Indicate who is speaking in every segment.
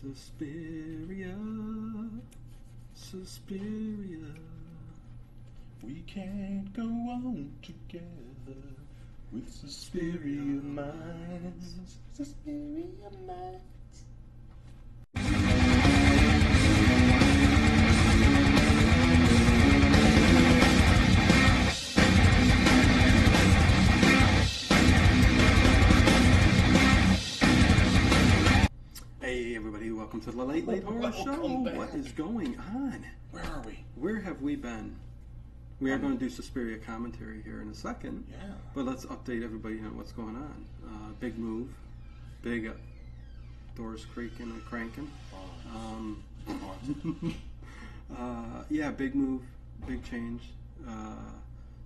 Speaker 1: Suspiria, Suspiria.
Speaker 2: We can't go on together with Suspiria minds. Suspiria minds.
Speaker 1: Hey everybody, welcome to the Late Horror Show.
Speaker 2: Back.
Speaker 1: What is going on?
Speaker 2: Where are we?
Speaker 1: Where have we been? We are going to do Suspiria commentary here in a second.
Speaker 2: Yeah.
Speaker 1: But let's update everybody on what's going on. Big move. Big doors creaking and cranking. Yeah, big move. Big change.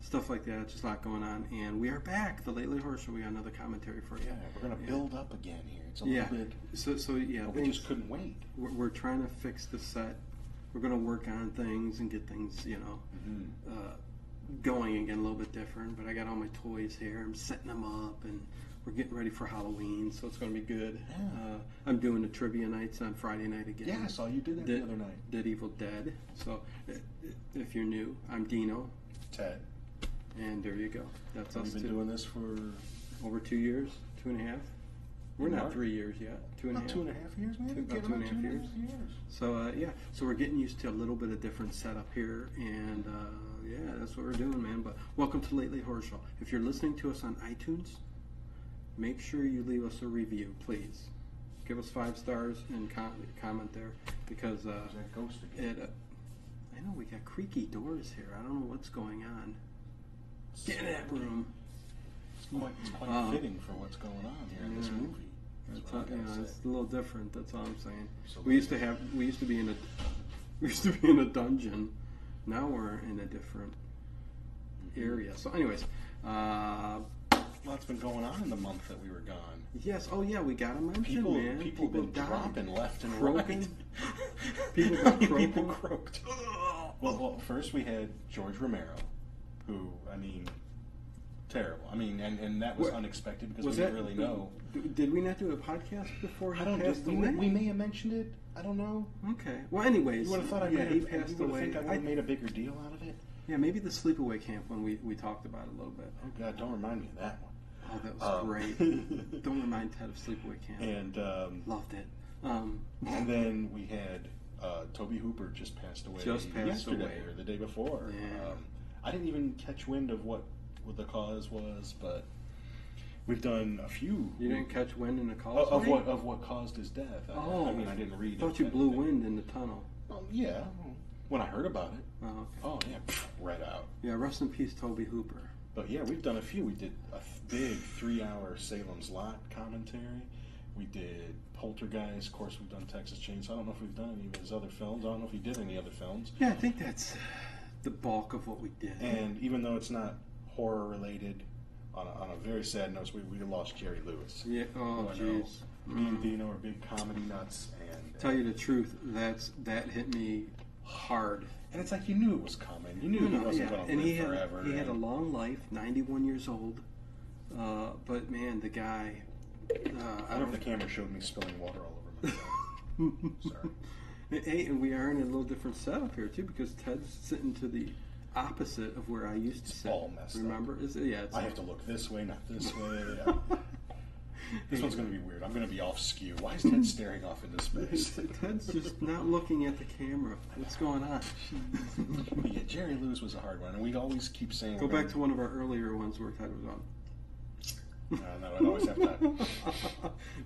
Speaker 1: Stuff like that. Just a lot going on. And we are back. The Late Horror Show. We got another commentary for you.
Speaker 2: Yeah, we're going to build up again here. It's a little bit.
Speaker 1: So yeah.
Speaker 2: We just couldn't wait.
Speaker 1: We're trying to fix the set. We're going to work on things and get things, going again a little bit different. But I got all my toys here. I'm setting them up, and we're getting ready for Halloween, so it's going to be good.
Speaker 2: Yeah.
Speaker 1: I'm doing the trivia nights on Friday night again.
Speaker 2: Yeah, I saw you did that the other night.
Speaker 1: Did Evil Dead. So if you're new, I'm Dino.
Speaker 2: Ted.
Speaker 1: And there you go. That's us.
Speaker 2: We've been doing this for
Speaker 1: over 2 years, 2.5. We're not 3 years yet. 2.5.
Speaker 2: About 2.5 years, maybe.
Speaker 1: About 2.5 years. So so we're getting used to a little bit of different setup here, and that's what we're doing, man. But welcome to Late Horror Show. If you're listening to us on iTunes, make sure you leave us a review, please. Give us 5 stars and comment there, because
Speaker 2: that ghost again.
Speaker 1: I know we got creaky doors here. I don't know what's going on. Get in that room.
Speaker 2: It's quite fitting for what's going on here in this movie.
Speaker 1: It's a little different. That's all I'm saying. We used to be in a dungeon. Now we're in a different area. So, anyways,
Speaker 2: lots been going on in the month that we were gone.
Speaker 1: Yes. Oh, yeah. We gotta mention, man.
Speaker 2: People been
Speaker 1: died.
Speaker 2: dropping left and
Speaker 1: Croaking.
Speaker 2: right.
Speaker 1: People got
Speaker 2: People croaked. Well, first we had George Romero, who, I mean, terrible. I mean, and that was unexpected because we didn't really know.
Speaker 1: Did we not do a podcast before he passed away?
Speaker 2: We may have mentioned it. I don't know.
Speaker 1: Okay. Well, anyways,
Speaker 2: you would have thought
Speaker 1: he passed away.
Speaker 2: Think I would have made a bigger deal out of it.
Speaker 1: Yeah, maybe the sleepaway camp when we talked about it a little bit.
Speaker 2: Oh God, don't remind me of that one.
Speaker 1: Oh, that was great. Don't remind Ted of sleepaway camp.
Speaker 2: And
Speaker 1: loved it.
Speaker 2: And then we had Toby Hooper just passed away. Yesterday or the day before.
Speaker 1: Yeah.
Speaker 2: I didn't even catch wind of what the cause was, but we've done a few.
Speaker 1: You didn't catch wind in the cause
Speaker 2: of what caused his death. I mean, I didn't read.
Speaker 1: I thought you blew wind in the tunnel.
Speaker 2: Oh yeah, when I heard about it.
Speaker 1: Oh, okay.
Speaker 2: Oh yeah, right out.
Speaker 1: Yeah, rest in peace, Toby Hooper.
Speaker 2: But yeah, we've done a few. We did a big 3-hour Salem's Lot commentary. We did Poltergeist. Of course, we've done Texas Chainsaw. I don't know if we've done any of his other films. I don't know if he did any other films.
Speaker 1: Yeah, I think that's the bulk of what we did.
Speaker 2: And even though it's not horror related, on a very sad note, we lost Jerry Lewis.
Speaker 1: Yeah. Oh, jeez.
Speaker 2: Me and Dino are big comedy nuts, and
Speaker 1: tell you the truth, that hit me hard.
Speaker 2: And it's like you knew it was coming. You knew he wasn't going to live forever.
Speaker 1: He had a long life, 91 years old. But man, the guy.
Speaker 2: I don't know if the camera showed me spilling water all over myself. Sorry.
Speaker 1: Hey, and we are in a little different setup here too, because Ted's sitting to the opposite of where I used to sit.
Speaker 2: All messed
Speaker 1: Remember?
Speaker 2: up.
Speaker 1: I
Speaker 2: have to look this way, not this way. This one's going to be weird. I'm going to be off skew. Why is Ted staring off into space?
Speaker 1: Ted's just not looking at the camera. What's going on?
Speaker 2: Yeah, Jerry Lewis was a hard one, and we always keep saying.
Speaker 1: Go back to one of our earlier ones where Ted was on.
Speaker 2: No, I always have to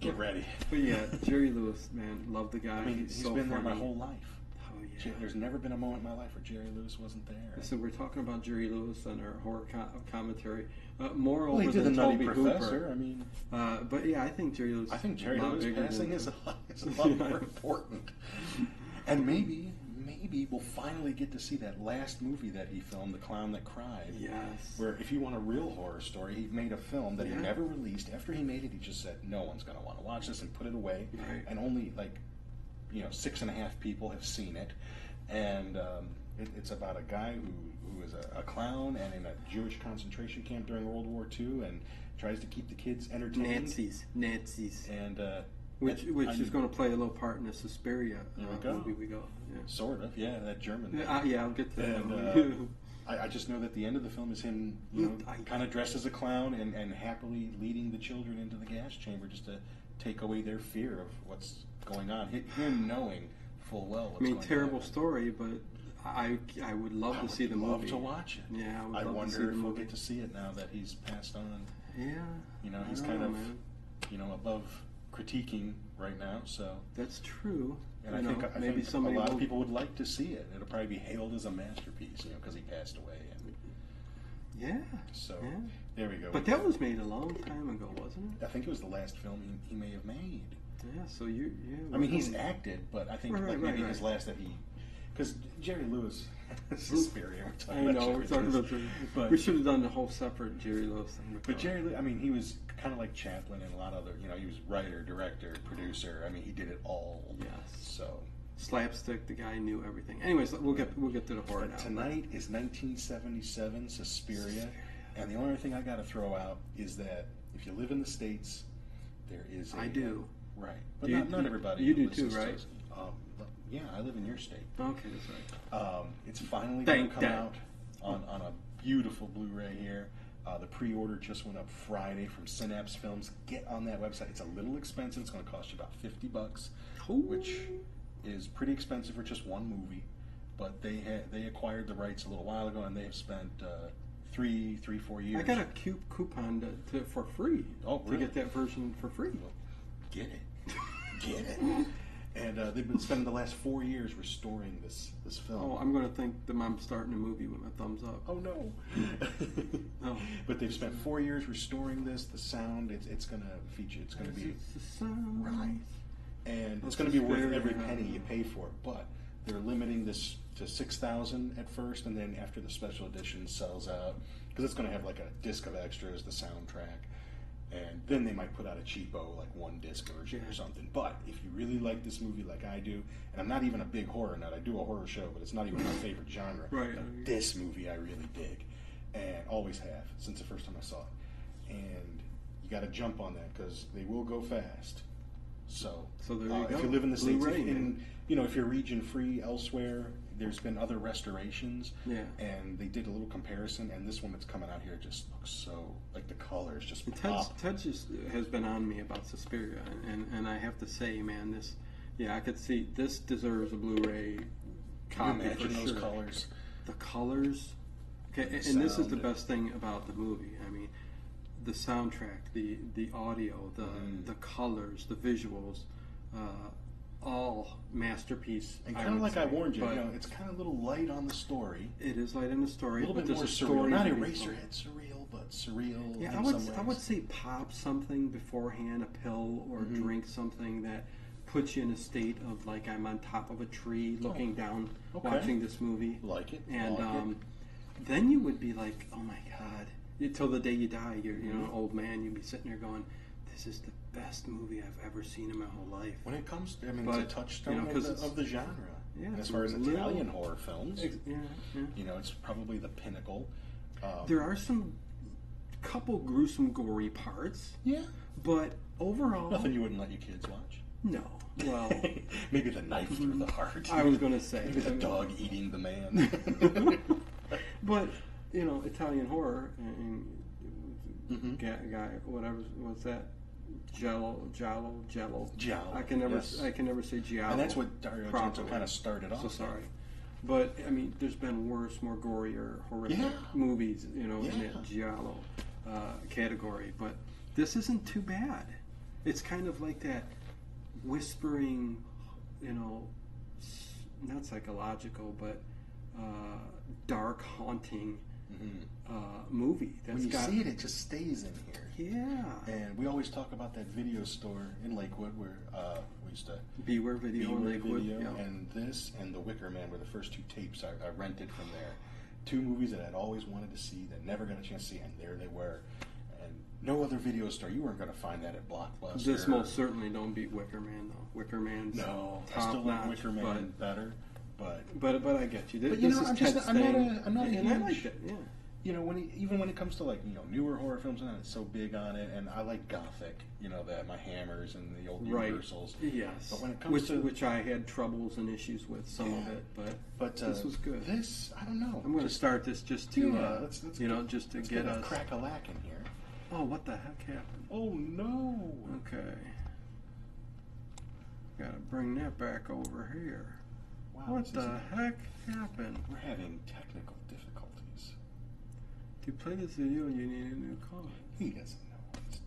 Speaker 2: get ready.
Speaker 1: But yeah, Jerry Lewis, man, love the guy.
Speaker 2: I mean, he's
Speaker 1: so
Speaker 2: been there
Speaker 1: funny.
Speaker 2: my whole life.
Speaker 1: Oh yeah.
Speaker 2: There's never been a moment in my life where Jerry Lewis wasn't there.
Speaker 1: So we're talking about Jerry Lewis on our horror commentary. More
Speaker 2: he
Speaker 1: over
Speaker 2: did
Speaker 1: than
Speaker 2: the Nutty
Speaker 1: Toby
Speaker 2: Professor.
Speaker 1: Hooper.
Speaker 2: I mean,
Speaker 1: but yeah, I think Jerry Lewis.
Speaker 2: I think Jerry Lewis passing is a lot more important. And maybe we'll finally get to see that last movie that he filmed, The Clown That Cried.
Speaker 1: Yes.
Speaker 2: Where if you want a real horror story, he made a film that he never released. After he made it, he just said, no one's going to want to watch this, and put it away.
Speaker 1: Right.
Speaker 2: And only 6.5 people have seen it. And it's about a guy who is a clown and in a Jewish concentration camp during World War II and tries to keep the kids entertained.
Speaker 1: Nazis.
Speaker 2: And
Speaker 1: which is going to play a little part in the Suspiria movie we go. Yeah.
Speaker 2: Sort of, yeah, that German.
Speaker 1: Yeah, I'll get to that.
Speaker 2: And, I just know that the end of the film is him, kind of dressed as a clown and happily leading the children into the gas chamber just to take away their fear of what's going on. Him knowing full well what's going on.
Speaker 1: Terrible story, but I would love to see the movie.
Speaker 2: I would love to watch it.
Speaker 1: Yeah,
Speaker 2: I wonder if we'll get to see it now that he's passed on.
Speaker 1: Yeah.
Speaker 2: He's kind of, above critiquing right now, so.
Speaker 1: That's true.
Speaker 2: And I think maybe a lot of people would like to see it. It'll probably be hailed as a masterpiece, because he passed away.
Speaker 1: Yeah.
Speaker 2: So, there we go.
Speaker 1: But that was made a long time ago, wasn't it?
Speaker 2: I think it was the last film he may have made.
Speaker 1: Yeah, so
Speaker 2: I mean, he's acted, but I think maybe his last that he... Because Jerry Lewis, Suspiria, we're talking about
Speaker 1: but we should have done the whole separate Jerry Lewis thing.
Speaker 2: But Jerry Lewis, I mean, he was kind of like Chaplin and a lot of other, he was writer, director, producer. I mean, he did it all.
Speaker 1: Yes.
Speaker 2: So
Speaker 1: slapstick, the guy knew everything. Anyways, we'll get to the horror now.
Speaker 2: Tonight is 1977, Suspiria, and the only thing I got to throw out is that if you live in the States, there is.
Speaker 1: I do.
Speaker 2: Right, but not everybody.
Speaker 1: You do too, right?
Speaker 2: Yeah, I live in your state.
Speaker 1: Okay, that's right.
Speaker 2: It's finally going to come out on a beautiful Blu-ray here. The pre-order just went up Friday from Synapse Films. Get on that website. It's a little expensive. It's going to cost you about $50, which is pretty expensive for just one movie. But they acquired the rights a little while ago, and they have spent 4 years.
Speaker 1: I got a coupon for free.
Speaker 2: Oh, really?
Speaker 1: To get that version for free.
Speaker 2: Well, get it. Get it. And they've been spending the last 4 years restoring this film.
Speaker 1: Oh, I'm going to think that I'm starting a movie with my thumbs up.
Speaker 2: Oh, no.
Speaker 1: No.
Speaker 2: But they've spent 4 years restoring this. The sound, it's going to feature. It's going to be...
Speaker 1: The sound.
Speaker 2: Right. And it's going to be worth every penny you pay for it. But they're limiting this to 6,000 at first, and then after the special edition sells out, because it's going to have like a disc of extras, the soundtrack. And then they might put out a cheapo, like one disc version or something. But if you really like this movie like I do, and I'm not even a big horror nut, I do a horror show, but it's not even my favorite genre.
Speaker 1: Right.
Speaker 2: But this movie I really dig, and always have since the first time I saw it. And you got to jump on that because they will go fast. So
Speaker 1: there you go.
Speaker 2: If you live in the States, if you're region free elsewhere, there's been other restorations, and they did a little comparison, and this one that's coming out here just looks so, like the colors just pop.
Speaker 1: Ted just has been on me about Suspiria, and I have to say, man, I could see this deserves a Blu-ray copy.
Speaker 2: Can you imagine
Speaker 1: for
Speaker 2: those
Speaker 1: sure.
Speaker 2: colors?
Speaker 1: The colors, okay, and this is the best thing about the movie. I mean, the soundtrack, the audio, the colors, the visuals. All masterpiece.
Speaker 2: And kind of like I warned you, it's kind of a little light on the story.
Speaker 1: It is light on the story.
Speaker 2: A little bit more surreal. Not Eraserhead surreal, but surreal.
Speaker 1: Yeah, I would say pop something beforehand, a pill or drink something that puts you in a state of like I'm on top of a tree looking down, watching this movie.
Speaker 2: Like it.
Speaker 1: And then you would be like, oh my God. Until the day you die, you're an old man, you'd be sitting there going, this is the best movie I've ever seen in my whole life.
Speaker 2: When it comes to, it's a touchstone of the genre.
Speaker 1: Yeah,
Speaker 2: and as far as Italian horror films, it's probably the pinnacle.
Speaker 1: There are some couple gruesome, gory parts.
Speaker 2: Yeah.
Speaker 1: But overall...
Speaker 2: Nothing you wouldn't let your kids watch.
Speaker 1: No. Well...
Speaker 2: Maybe the knife through the heart.
Speaker 1: I was going to say.
Speaker 2: Maybe the dog eating the man.
Speaker 1: But, Italian horror, guy, what's that? Giallo. I can never say Giallo.
Speaker 2: And that's what Dario Argento kind of started off.
Speaker 1: So sorry. But, I mean, there's been worse, more gorier, horrific movies, in that Giallo category. But this isn't too bad. It's kind of like that whispering, not psychological, but dark, haunting movie.
Speaker 2: When you see it, it just stays in here.
Speaker 1: Yeah.
Speaker 2: And we always talk about that video store in Lakewood where we used to...
Speaker 1: Beware Video in Lakewood.
Speaker 2: And this and The Wicker Man were the first two tapes I rented from there. Two movies that I'd always wanted to see that never got a chance to see, and there they were. And no other video store. You weren't going to find that at Blockbuster.
Speaker 1: This most certainly don't beat Wicker Man, though. Wicker Man's
Speaker 2: no,
Speaker 1: top
Speaker 2: I still like
Speaker 1: notch,
Speaker 2: Wicker Man better. But
Speaker 1: I get you.
Speaker 2: But
Speaker 1: this is
Speaker 2: I'm not a
Speaker 1: and I
Speaker 2: huge...
Speaker 1: liked it, yeah.
Speaker 2: you know, even when it comes to, like, you know, newer horror films, and it's so big on it, and I like Gothic, you know, my Hammers and the old Universals.
Speaker 1: Yes.
Speaker 2: But when it comes to
Speaker 1: which I had troubles and issues with some of it, but this was good.
Speaker 2: This, I don't know.
Speaker 1: I'm going to start this just to
Speaker 2: let's
Speaker 1: you know, just to get us
Speaker 2: crack-a-lack in here.
Speaker 1: Oh, what the heck happened?
Speaker 2: Oh no.
Speaker 1: Okay. Got to bring that back over here.
Speaker 2: Wow.
Speaker 1: What the heck happened?
Speaker 2: We're having technical difficulties.
Speaker 1: To play this video, you need a new card.
Speaker 2: He doesn't know what he's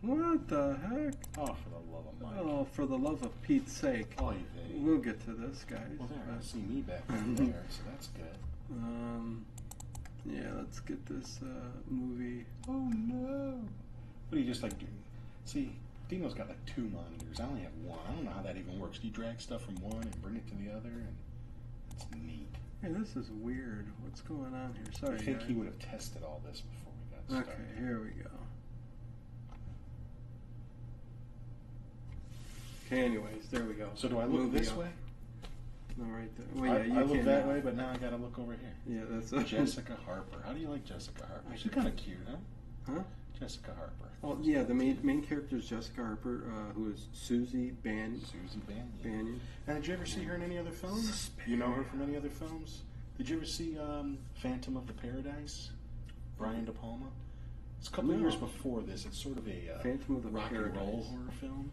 Speaker 2: doing.
Speaker 1: What the heck?
Speaker 2: Oh, for the love of Mike.
Speaker 1: Oh, for the love of Pete's sake.
Speaker 2: Oy vey.
Speaker 1: We'll get to this, guys.
Speaker 2: Well, there, I see me back there, so that's good.
Speaker 1: Yeah, let's get this movie.
Speaker 2: Oh no! What do you just like do? See, Dino's got like 2 monitors. I only have one. I don't know how that even works. Do you drag stuff from one and bring it to the other? And it's neat.
Speaker 1: Hey, this is weird. What's going on here? Sorry,
Speaker 2: I think
Speaker 1: guys.
Speaker 2: he would have tested all this before we got started.
Speaker 1: Okay, here we go. Okay, anyways, there we go.
Speaker 2: So do I look
Speaker 1: Movie
Speaker 2: this
Speaker 1: up.
Speaker 2: way?
Speaker 1: No, right there. Well, yeah, you
Speaker 2: I look
Speaker 1: can
Speaker 2: that
Speaker 1: now.
Speaker 2: way, but now I gotta look over here.
Speaker 1: Yeah, that's
Speaker 2: Jessica Harper. How do you like Jessica Harper? She's kind of cute, huh?
Speaker 1: Huh?
Speaker 2: Jessica Harper.
Speaker 1: Oh, yeah, the main character is Jessica Harper, who is Susie Banyan.
Speaker 2: Susie Banyan.
Speaker 1: Banyan.
Speaker 2: And did you ever see her in any other films?
Speaker 1: Suspiria.
Speaker 2: You know her from any other films? Did you ever see Phantom of the Paradise? Brian De Palma? It's a couple of years before this. It's sort of a
Speaker 1: Phantom of the
Speaker 2: rock
Speaker 1: Paradise.
Speaker 2: and roll horror film.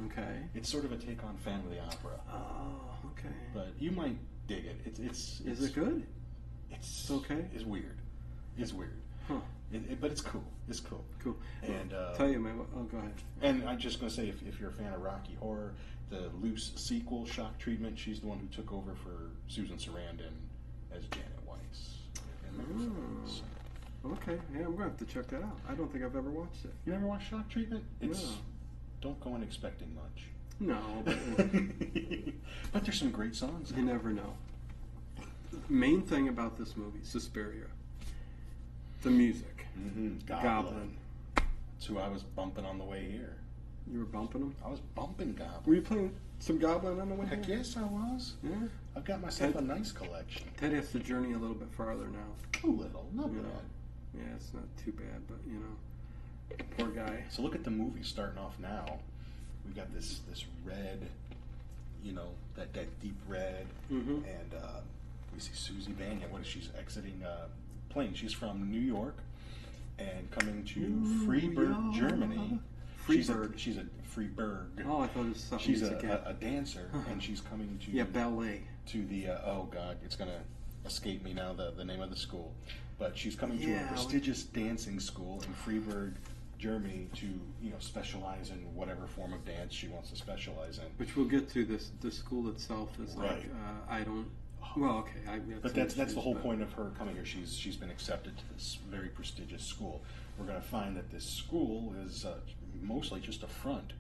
Speaker 1: Okay.
Speaker 2: It's sort of a take on Family Opera.
Speaker 1: Oh, okay.
Speaker 2: But you might dig it. It's
Speaker 1: Is it good?
Speaker 2: It's
Speaker 1: okay?
Speaker 2: It's weird. It's weird.
Speaker 1: Huh.
Speaker 2: But it's cool. It's cool.
Speaker 1: Cool.
Speaker 2: And
Speaker 1: tell you, man. Oh, go ahead.
Speaker 2: And I'm just going to say, if you're a fan of Rocky Horror, the loose sequel, Shock Treatment, she's the one who took over for Susan Sarandon as Janet Weiss.
Speaker 1: Okay. Yeah, I'm going to have to check that out. I don't think I've ever watched it.
Speaker 2: You never watched Shock Treatment?
Speaker 1: No.
Speaker 2: Don't go in expecting much.
Speaker 1: No, but
Speaker 2: But there's some great songs.
Speaker 1: you never know. Main thing about this movie, Suspiria, the music.
Speaker 2: Mm-hmm.
Speaker 1: Goblin.
Speaker 2: That's who I was bumping on the way here.
Speaker 1: You were bumping them?
Speaker 2: I was bumping Goblin.
Speaker 1: Were you playing some Goblin on the way
Speaker 2: Heck
Speaker 1: here?
Speaker 2: yes, I was.
Speaker 1: Yeah.
Speaker 2: I've got myself a nice collection.
Speaker 1: Ted has to journey a little bit farther now.
Speaker 2: A little, not
Speaker 1: You
Speaker 2: bad.
Speaker 1: know. Yeah, it's not too bad, but you know, poor guy.
Speaker 2: So look at the movie starting off now. We've got this red, you know, that deep red,
Speaker 1: Mhm.
Speaker 2: and we see Susie Banyan. What is she's exiting plane? She's from New York and coming to
Speaker 1: New
Speaker 2: Freiburg,
Speaker 1: York.
Speaker 2: Germany.
Speaker 1: Freiburg.
Speaker 2: She's a Freiburg.
Speaker 1: Oh, I thought it was something.
Speaker 2: She's
Speaker 1: again.
Speaker 2: a dancer, and she's coming to
Speaker 1: Yeah, ballet.
Speaker 2: to the oh god, it's gonna escape me now the name of the school, but she's coming to a prestigious dancing school in Freiburg, Germany, to specialize in whatever form of dance she wants to specialize in.
Speaker 1: Which we'll get to. The school itself is like
Speaker 2: Right.
Speaker 1: I don't. Well, okay.
Speaker 2: But that's the whole point of her coming here. She's been accepted to this very prestigious school. We're going to find that this school is mostly just a front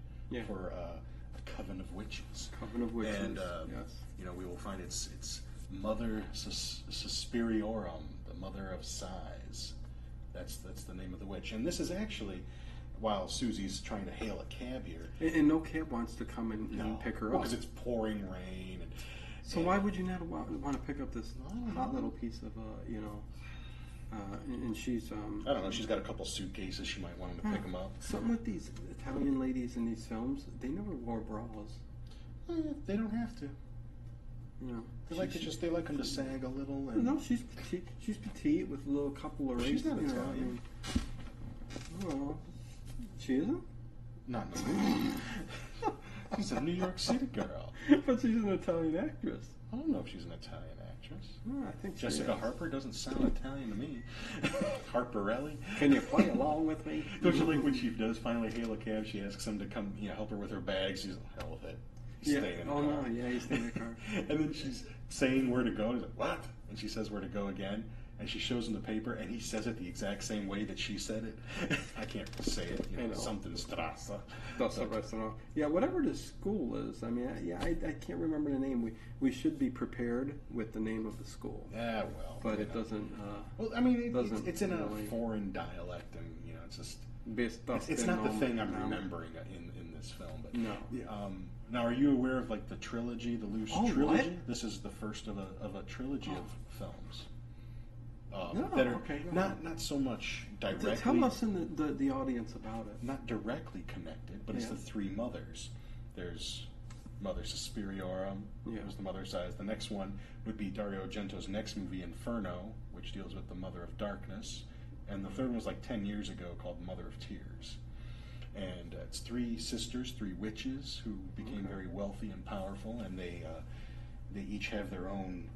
Speaker 2: for a coven of witches.
Speaker 1: Coven of witches.
Speaker 2: And
Speaker 1: yes.
Speaker 2: we will find it's Mother Suspiriorum, the Mother of Sighs. That's the name of the witch. And this is actually, while Susie's trying to hail a cab here,
Speaker 1: And no cab wants to come and pick her up
Speaker 2: because it's pouring rain.
Speaker 1: So why would you not want to pick up this hot little piece of and she's
Speaker 2: I don't know. She's got a couple suitcases. She might want him to pick them up.
Speaker 1: Something with these Italian ladies in these films, they never wore bras.
Speaker 2: Oh, yeah, they don't have to.
Speaker 1: You know,
Speaker 2: They like them to sag a little. And
Speaker 1: no, she's petite. She's petite with a little couple of
Speaker 2: She's not
Speaker 1: you know,
Speaker 2: Italian.
Speaker 1: well, she isn't.
Speaker 2: Not in the movie. She's a New York City girl.
Speaker 1: But she's an Italian actress.
Speaker 2: I don't know if she's an Italian actress.
Speaker 1: I think she
Speaker 2: Jessica
Speaker 1: is.
Speaker 2: Harper doesn't sound Italian to me. Harperelli.
Speaker 1: Can you play along with me?
Speaker 2: Don't you like when she does finally hail a cab? She asks him to come, help her with her bags. She's like, hell with it. He's staying in the car.
Speaker 1: no, yeah, he's staying in the car.
Speaker 2: And then she's saying where to go. He's like, what? And she says where to go again. And she shows him the paper, and he says it the exact same way that she said it. I can't say it.
Speaker 1: I know.
Speaker 2: Something Strasse.
Speaker 1: That's the restaurant. Yeah, whatever the school is. I mean, I can't remember the name. We should be prepared with the name of the school.
Speaker 2: Yeah, well.
Speaker 1: But it doesn't.
Speaker 2: Well, I mean,
Speaker 1: doesn't
Speaker 2: it's in a
Speaker 1: really-
Speaker 2: foreign dialect, and it's just.
Speaker 1: It's
Speaker 2: not the thing I'm remembering in this film. But
Speaker 1: No.
Speaker 2: Now, are you aware of like the trilogy, the loose
Speaker 1: Oh,
Speaker 2: trilogy?
Speaker 1: what?
Speaker 2: This is the first of a trilogy of films. that are
Speaker 1: okay,
Speaker 2: not so much directly.
Speaker 1: Tell us in the audience about it.
Speaker 2: Not directly connected, but it's the three mothers. There's Mother Suspiriorum, who's the mother size. The next one would be Dario Argento's next movie, Inferno, which deals with the Mother of Darkness. And the third one was like 10 years ago called Mother of Tears. And it's three sisters, three witches who became very wealthy and powerful, and they each have their own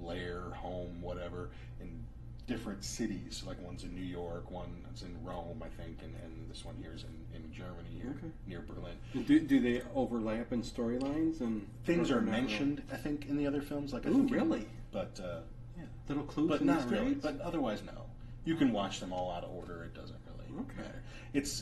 Speaker 2: lair, home, whatever, in different cities. Like one's in New York, one's in Rome, I think, and this one here is in Germany, here near Berlin.
Speaker 1: Do they overlap in storylines and
Speaker 2: things are mentioned? Really? I think in the other films, like I think
Speaker 1: really,
Speaker 2: but
Speaker 1: little clues,
Speaker 2: but
Speaker 1: in
Speaker 2: not
Speaker 1: the
Speaker 2: really.
Speaker 1: States?
Speaker 2: But otherwise, no. You can watch them all out of order. It doesn't really matter. It's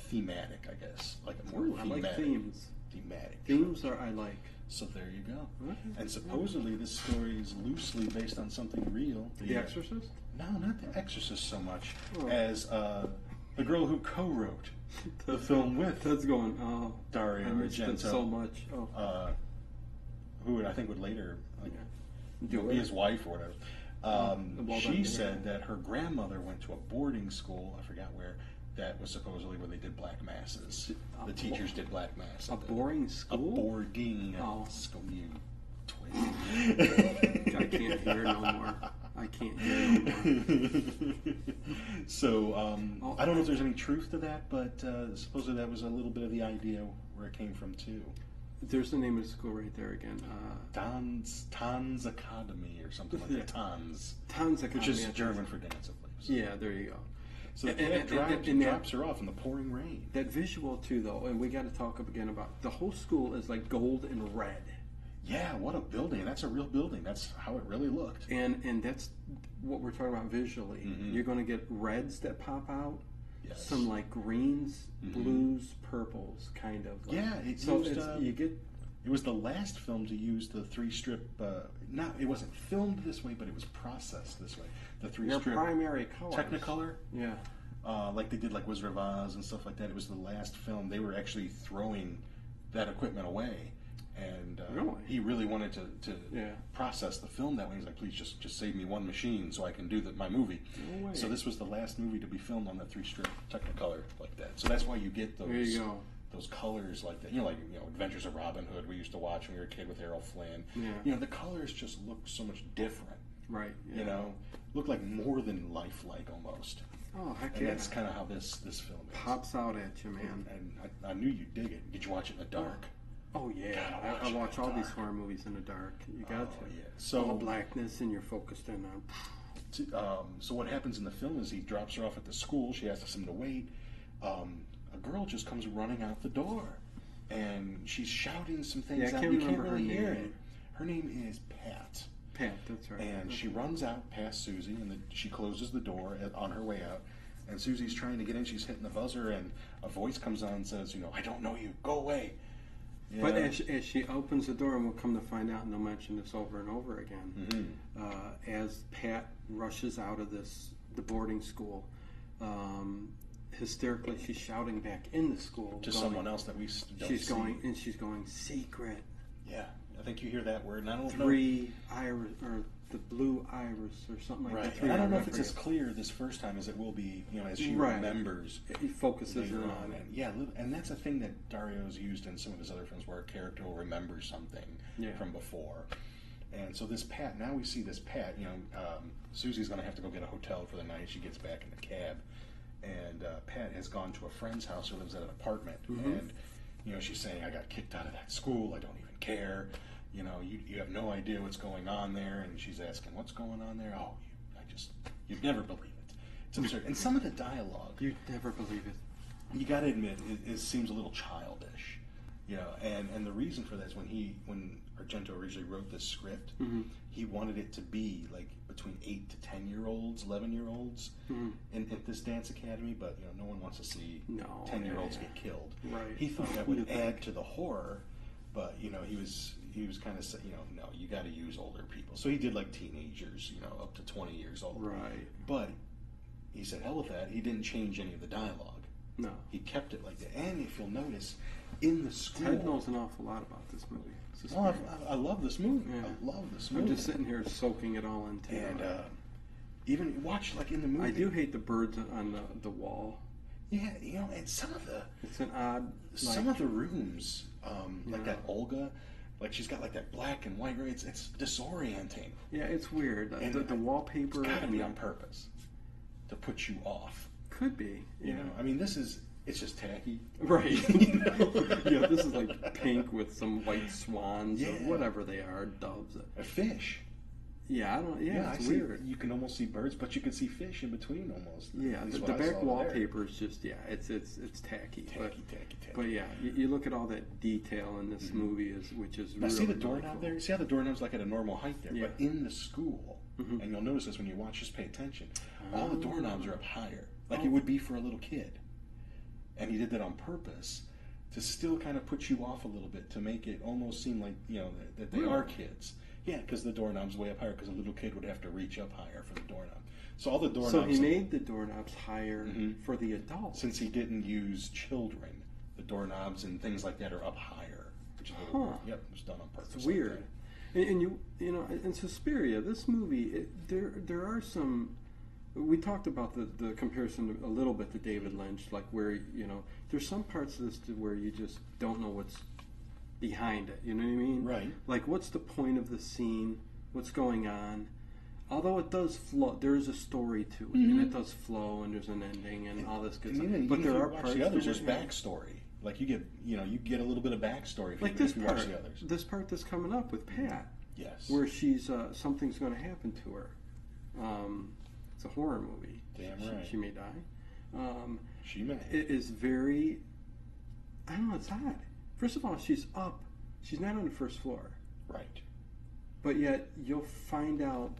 Speaker 2: thematic, I guess, like a more thematic.
Speaker 1: I like themes.
Speaker 2: Thematic.
Speaker 1: Themes are I like.
Speaker 2: So there you go.
Speaker 1: Okay.
Speaker 2: And supposedly this story is loosely based on something real.
Speaker 1: The Exorcist?
Speaker 2: No, not The Exorcist so much as the girl who co-wrote the film with Dario
Speaker 1: I missed
Speaker 2: Argento.
Speaker 1: it so much.
Speaker 2: Who I think would later be
Speaker 1: it.
Speaker 2: his wife or whatever. She said that her grandmother went to a boarding school, I forgot where, that was supposedly where they did black masses. The teachers did black mass.
Speaker 1: A boarding school?
Speaker 2: A boarding school. You
Speaker 1: twist. I can't hear no more. I can't hear no more.
Speaker 2: So, I don't know if there's any truth to that, but supposedly that was a little bit of the idea where it came from, too.
Speaker 1: There's the name of the school right there again.
Speaker 2: Tanz Academy or something like that. Tanz.
Speaker 1: Tanz Academy.
Speaker 2: Which is German for dance, I believe.
Speaker 1: Yeah, there you go.
Speaker 2: So it drops her off in the pouring rain.
Speaker 1: That visual, too, though, and we got to talk again about the whole school is like gold and red.
Speaker 2: Yeah, what a building. That's a real building. That's how it really looked.
Speaker 1: And that's what we're talking about visually.
Speaker 2: Mm-hmm.
Speaker 1: You're going to get reds that pop out.
Speaker 2: Yes.
Speaker 1: Some like greens, blues, purples, kind of. Like.
Speaker 2: Yeah,
Speaker 1: you get.
Speaker 2: It was the last film to use the three-strip. It wasn't filmed this way, but it was processed this way. The three-strip
Speaker 1: primary colors.
Speaker 2: Technicolor.
Speaker 1: Yeah.
Speaker 2: Like they did like Wizard of Oz and stuff like that. It was the last film. They were actually throwing that equipment away, and he really wanted to process the film that way. He's like, please just save me one machine so I can do my movie.
Speaker 1: No way.
Speaker 2: So this was the last movie to be filmed on that three-strip Technicolor like that. So that's why you get those.
Speaker 1: There you go.
Speaker 2: Those colors like that, Adventures of Robin Hood we used to watch when we were a kid with Errol Flynn.
Speaker 1: Yeah.
Speaker 2: The colors just look so much different.
Speaker 1: Right. Yeah.
Speaker 2: Look like more than lifelike almost.
Speaker 1: Oh, heck
Speaker 2: and
Speaker 1: yeah.
Speaker 2: that's kind of how this film is.
Speaker 1: Pops out at you, man.
Speaker 2: And I knew you'd dig it. Did you watch it in the dark?
Speaker 1: Oh yeah, I watch all these horror movies in the dark. You got to.
Speaker 2: Yeah. So
Speaker 1: all blackness, and you're focused in on.
Speaker 2: So what happens in the film is he drops her off at the school. She asks him to wait. A girl just comes running out the door, and she's shouting some things out. You can't really hear it. Her name is Pat.
Speaker 1: Pat, that's right.
Speaker 2: And she runs out past Susie, and she closes the door on her way out. And Susie's trying to get in. She's hitting the buzzer, and a voice comes on and says, I don't know you. Go away. Yeah.
Speaker 1: But as she opens the door, and we'll come to find out, and they'll mention this over and over again, as Pat rushes out of the boarding school, hysterically, she's shouting back in the school
Speaker 2: to someone else that we don't see.
Speaker 1: She's going secret.
Speaker 2: Yeah, I think you hear that word. And I don't
Speaker 1: know. Iris, or the blue iris, or something like that.
Speaker 2: And I don't know if it's as clear this first time as it will be. As she remembers.
Speaker 1: He focuses in on it.
Speaker 2: Yeah, and that's a thing that Dario's used in some of his other films, where a character will remember something from before. And so this Pat, now we see this Pat. Susie's going to have to go get a hotel for the night. She gets back in the cab. And Pat has gone to a friend's house who lives at an apartment, and she's saying, "I got kicked out of that school. I don't even care. You have no idea what's going on there." And she's asking, "What's going on there?" "Oh, you'd never believe it. It's absurd." And some of the dialogue,
Speaker 1: you'd never believe it.
Speaker 2: You got to admit, it seems a little childish. And the reason for that is when Argento originally wrote this script, he wanted it to be like between 8 to 10-year-olds, 11-year-olds in this dance academy, but no one wants to see 10-year-olds get killed.
Speaker 1: Right.
Speaker 2: He thought that would add to the horror, but he was kind of saying, no, you got to use older people. So he did like teenagers, up to 20 years old.
Speaker 1: Right.
Speaker 2: But he said, hell with that. He didn't change any of the dialogue.
Speaker 1: No.
Speaker 2: He kept it like that. And if you'll notice, in the school,
Speaker 1: Ted knows an awful lot about this movie.
Speaker 2: I love this movie. Yeah. I love this movie.
Speaker 1: I'm just sitting here soaking it all in.
Speaker 2: And Even watch like in the movie.
Speaker 1: I do hate the birds on the wall.
Speaker 2: Yeah, you know, and some of the
Speaker 1: It's an odd.
Speaker 2: some of the rooms, like
Speaker 1: Yeah.
Speaker 2: that Olga, like she's got like that black and white. It's disorienting.
Speaker 1: Yeah, it's weird.
Speaker 2: And
Speaker 1: The wallpaper.
Speaker 2: It's got to
Speaker 1: and
Speaker 2: be on purpose to put you off.
Speaker 1: Could be.
Speaker 2: You know, I mean, it's just tacky.
Speaker 1: Right.
Speaker 2: You know?
Speaker 1: Yeah, this is like pink with some white swans or
Speaker 2: Yeah.
Speaker 1: whatever they are, doves.
Speaker 2: A fish.
Speaker 1: Yeah, I don't. Yeah,
Speaker 2: I
Speaker 1: it's
Speaker 2: see.
Speaker 1: weird.
Speaker 2: You can almost see birds, but you can see fish in between almost.
Speaker 1: Yeah,
Speaker 2: That's
Speaker 1: the
Speaker 2: what I
Speaker 1: back
Speaker 2: saw there.
Speaker 1: wallpaper is just it's tacky.
Speaker 2: Tacky.
Speaker 1: But yeah, you look at all that detail in this movie which is
Speaker 2: Now
Speaker 1: really,
Speaker 2: see the
Speaker 1: really
Speaker 2: doorknob
Speaker 1: cool.
Speaker 2: there? See how the doorknob's like at a normal height there?
Speaker 1: Yeah.
Speaker 2: But in the school,
Speaker 1: Mhm.
Speaker 2: and you'll notice this when you watch, just pay attention, all the doorknobs are up higher, like
Speaker 1: Oh.
Speaker 2: it would be for a little kid. And he did that on purpose to still kind of put you off a little bit, to make it almost seem like, you know, that they are kids. Yeah, because the doorknob's way up higher, because a little kid would have to reach up higher for the doorknob. So all the doorknobs...
Speaker 1: So he made the doorknobs higher
Speaker 2: Mhm.
Speaker 1: for the adults.
Speaker 2: Since he didn't use children, the doorknobs and things like that are up higher. Which is a little
Speaker 1: Huh.
Speaker 2: weird. Yep, it was done on purpose.
Speaker 1: It's
Speaker 2: like
Speaker 1: weird. And you know, in Suspiria, this movie, there are some. We talked about the comparison a little bit to David Lynch, like where, you know, there's some parts of this where you just don't know what's behind it. You know what I mean?
Speaker 2: Right.
Speaker 1: Like, what's the point of the scene? What's going on? Although it does flow, there is a story to it, and it does flow, and there's an ending, and all this good
Speaker 2: And
Speaker 1: stuff.
Speaker 2: even,
Speaker 1: But
Speaker 2: even
Speaker 1: there
Speaker 2: if
Speaker 1: are
Speaker 2: you watch
Speaker 1: parts
Speaker 2: the others,
Speaker 1: to
Speaker 2: there's
Speaker 1: it, yeah.
Speaker 2: backstory. Like you get a little bit of backstory if,
Speaker 1: Like
Speaker 2: you,
Speaker 1: this
Speaker 2: if you
Speaker 1: part,
Speaker 2: watch the others.
Speaker 1: this part that's coming up with Pat,
Speaker 2: Yes.
Speaker 1: where she's something's going to happen to her. It's a horror movie.
Speaker 2: Damn
Speaker 1: She-
Speaker 2: right.
Speaker 1: She may die.
Speaker 2: She may.
Speaker 1: It is very. I don't know. It's odd. First of all, she's up. She's not on the first floor,
Speaker 2: Right.
Speaker 1: but yet you'll find out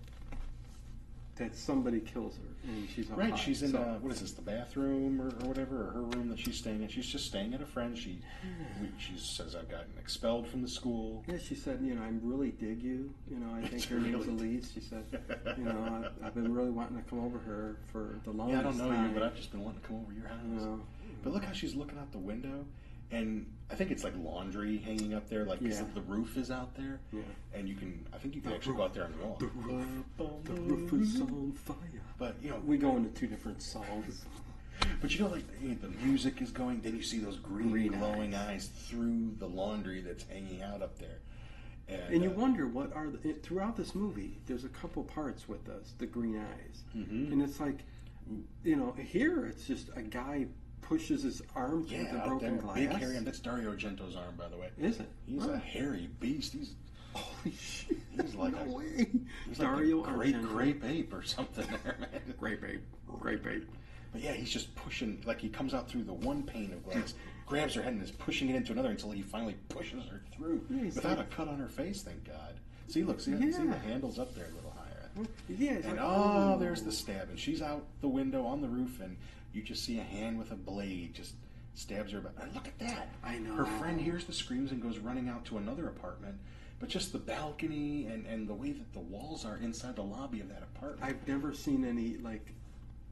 Speaker 1: that somebody kills her, and she's up
Speaker 2: Right.
Speaker 1: high.
Speaker 2: She's in
Speaker 1: So-
Speaker 2: what is this? The bathroom or whatever, or her room that she's staying in. She's just staying at a friend. She says, "I've gotten expelled from the school."
Speaker 1: Yeah, she said, you know, I really dig you. You know, I think her name's
Speaker 2: Really?
Speaker 1: Elise. She said, you know, I've been really wanting to come over here for the longest
Speaker 2: Yeah, I don't know
Speaker 1: time.
Speaker 2: you, but I've just been wanting to come over your house.
Speaker 1: You know,
Speaker 2: But look how she's looking out the window, and I think it's like laundry hanging up there, like 'cause
Speaker 1: Yeah.
Speaker 2: the roof is out there,
Speaker 1: Yeah.
Speaker 2: and I think you can
Speaker 1: The
Speaker 2: actually go out there and walk.
Speaker 1: The roof is on fire.
Speaker 2: But you know,
Speaker 1: We go into two different songs.
Speaker 2: but you know, like the music is going, then you see those green glowing eyes through the laundry that's hanging out up there,
Speaker 1: And you wonder what are throughout this movie. There's a couple parts with the green eyes, and it's like, you know, here it's just a guy pushes his arm through the
Speaker 2: out
Speaker 1: broken
Speaker 2: there,
Speaker 1: glass.
Speaker 2: big hairy. That's Dario Argento's arm, by the way.
Speaker 1: Is it?
Speaker 2: He's
Speaker 1: Oh.
Speaker 2: a hairy beast. He's
Speaker 1: Holy shit!
Speaker 2: He's like
Speaker 1: no
Speaker 2: a-
Speaker 1: way.
Speaker 2: he's
Speaker 1: Dario
Speaker 2: like a great
Speaker 1: Argento.
Speaker 2: grape ape or something there, man.
Speaker 1: Grape ape. Grape ape.
Speaker 2: But yeah, he's just pushing, like he comes out through the one pane of glass, grabs her head and is pushing it into another until he finally pushes her through
Speaker 1: Yeah, he's
Speaker 2: without
Speaker 1: like-
Speaker 2: a cut on her face, thank God. See, look, see
Speaker 1: Yeah.
Speaker 2: the handle's up there a little higher.
Speaker 1: Yeah. It's
Speaker 2: And
Speaker 1: like,
Speaker 2: there's the stab, and she's out the window on the roof, and you just see a hand with a blade just stabs her. And look at that!
Speaker 1: I know.
Speaker 2: Her friend hears the screams and goes running out to another apartment. But just the balcony and the way that the walls are inside the lobby of that apartment.
Speaker 1: I've never seen any like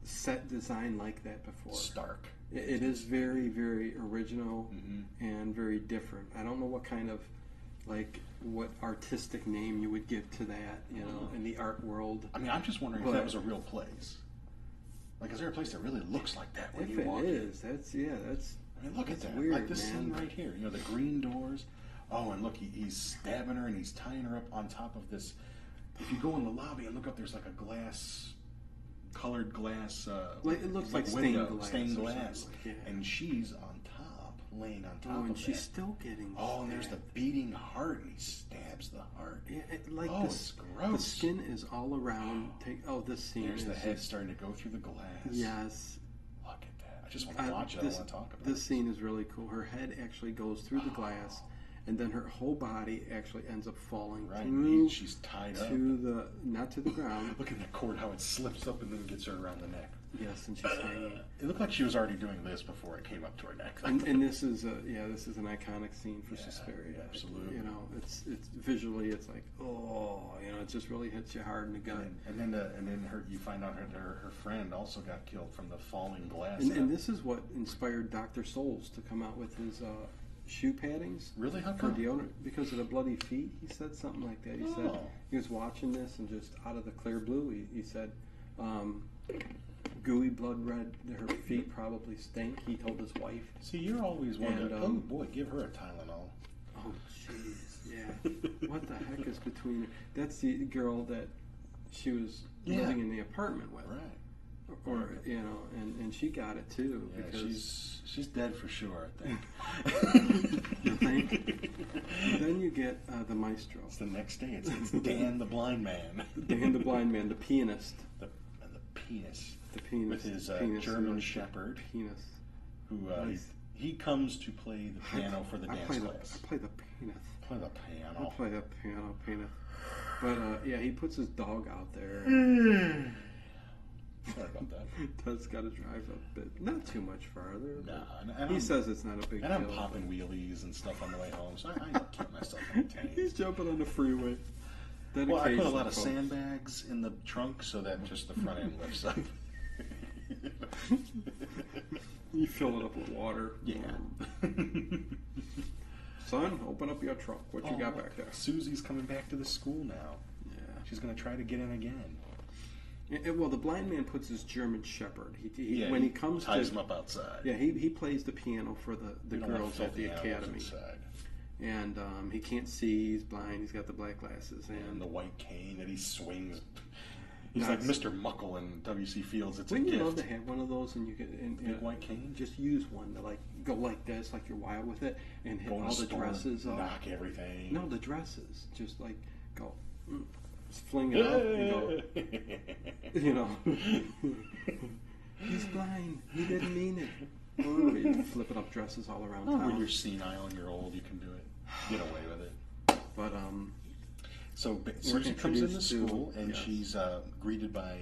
Speaker 1: set design like that before.
Speaker 2: Stark.
Speaker 1: It is very, very original
Speaker 2: Mhm.
Speaker 1: and very different. I don't know what kind of what artistic name you would give to that, you know, in the art world.
Speaker 2: I mean, I'm just wondering if
Speaker 1: But-
Speaker 2: that was a real place. Like, is there a place that really looks like that when
Speaker 1: If
Speaker 2: you
Speaker 1: it
Speaker 2: walk in?
Speaker 1: is, that's
Speaker 2: I mean, look at
Speaker 1: that's
Speaker 2: that.
Speaker 1: weird,
Speaker 2: like this
Speaker 1: man.
Speaker 2: scene right here. You know, the green doors. Oh, and look, he's stabbing her and he's tying her up on top of this. If you go in the lobby and look up, there's like a colored glass.
Speaker 1: Like, it looks like
Speaker 2: window,
Speaker 1: stained glass
Speaker 2: Stained
Speaker 1: or
Speaker 2: glass.
Speaker 1: something, yeah.
Speaker 2: And she's on top, laying on top
Speaker 1: Oh, and
Speaker 2: of
Speaker 1: she's
Speaker 2: that.
Speaker 1: still getting.
Speaker 2: Oh, and there's the
Speaker 1: stabbed.
Speaker 2: beating heart, and he stabs the heart.
Speaker 1: Yeah,
Speaker 2: Oh,
Speaker 1: this,
Speaker 2: it's gross.
Speaker 1: The skin is all around. This scene
Speaker 2: There's
Speaker 1: is
Speaker 2: the head
Speaker 1: just-
Speaker 2: starting to go through the glass.
Speaker 1: Yes.
Speaker 2: Look at that. I just want to watch it. I don't want to talk about
Speaker 1: This
Speaker 2: it.
Speaker 1: scene is really cool. Her head actually goes through the glass, and then her whole body actually ends up falling
Speaker 2: Right.
Speaker 1: through
Speaker 2: She's tied up.
Speaker 1: to not to the ground.
Speaker 2: Look at that cord, how it slips up and then gets her around the neck.
Speaker 1: Yes, and she's hanging.
Speaker 2: It looked like she was already doing this before it came up to her neck.
Speaker 1: And this is this is an iconic scene for Suspiria.
Speaker 2: absolutely.
Speaker 1: You know, it's visually, it's like, oh, you know, it just really hits you hard in the gut.
Speaker 2: And then you find out her friend also got killed from the falling glass.
Speaker 1: And this is what inspired Dr. Souls to come out with his shoe paddings.
Speaker 2: Really? How
Speaker 1: For
Speaker 2: come?
Speaker 1: deodorant, because of the bloody feet. He said something like that. He said
Speaker 2: Oh.
Speaker 1: he was watching this and just out of the clear blue, he said, gooey blood red. Her feet probably stink. He told his wife.
Speaker 2: See, you're always wondering, oh boy, give her a Tylenol.
Speaker 1: Oh, jeez, yeah. What the heck is between... That's the girl that she was living in the apartment with.
Speaker 2: Right.
Speaker 1: Or, you know, and she got it too.
Speaker 2: Yeah,
Speaker 1: because
Speaker 2: she's dead for sure, I think.
Speaker 1: You think? Then you get the maestro.
Speaker 2: It's the next day. It's Dan the blind man.
Speaker 1: Dan the blind man, the pianist.
Speaker 2: The penis.
Speaker 1: The penis.
Speaker 2: With his
Speaker 1: penis,
Speaker 2: German shepherd.
Speaker 1: Penis.
Speaker 2: Who he comes to play the piano for the dance class.
Speaker 1: I play the penis.
Speaker 2: Play the piano.
Speaker 1: I play the piano, penis. But yeah, he puts his dog out there.
Speaker 2: Sorry about that.
Speaker 1: Does got to drive a bit, not too much farther.
Speaker 2: Nah,
Speaker 1: he says it's not a big deal.
Speaker 2: And I'm popping wheelies and stuff on the way home, so I keep myself entertained.
Speaker 1: He's jumping on the freeway.
Speaker 2: Well, I put a lot of sandbags in the trunk so that just the front end lifts up.
Speaker 1: You fill it up with water.
Speaker 2: Yeah.
Speaker 1: Son, open up your trunk. What you got back there?
Speaker 2: Susie's coming back to the school now.
Speaker 1: Yeah.
Speaker 2: She's going to try to get in again.
Speaker 1: Well, the blind man puts his German shepherd. When he comes
Speaker 2: ties him up outside.
Speaker 1: Yeah, he plays the piano for the girls at the academy.
Speaker 2: Inside.
Speaker 1: And he can't see. He's blind. He's got the black glasses
Speaker 2: and the white cane that he swings. He's like Mr. Muckle in W.C. Fields. It's
Speaker 1: Wouldn't
Speaker 2: a gift.
Speaker 1: you love to have one of those and you could
Speaker 2: big white cane?
Speaker 1: Just use one to like go like this, like you're wild with it, and hit all the dresses up.
Speaker 2: Knock everything.
Speaker 1: No, the dresses. Just like go. Just fling it up and go, you know, he's blind, he didn't mean it. Or you flip it up dresses all around town.
Speaker 2: When you're senile and you're old, you can do it. Get away with it.
Speaker 1: But,
Speaker 2: so Susie comes into school and she's greeted by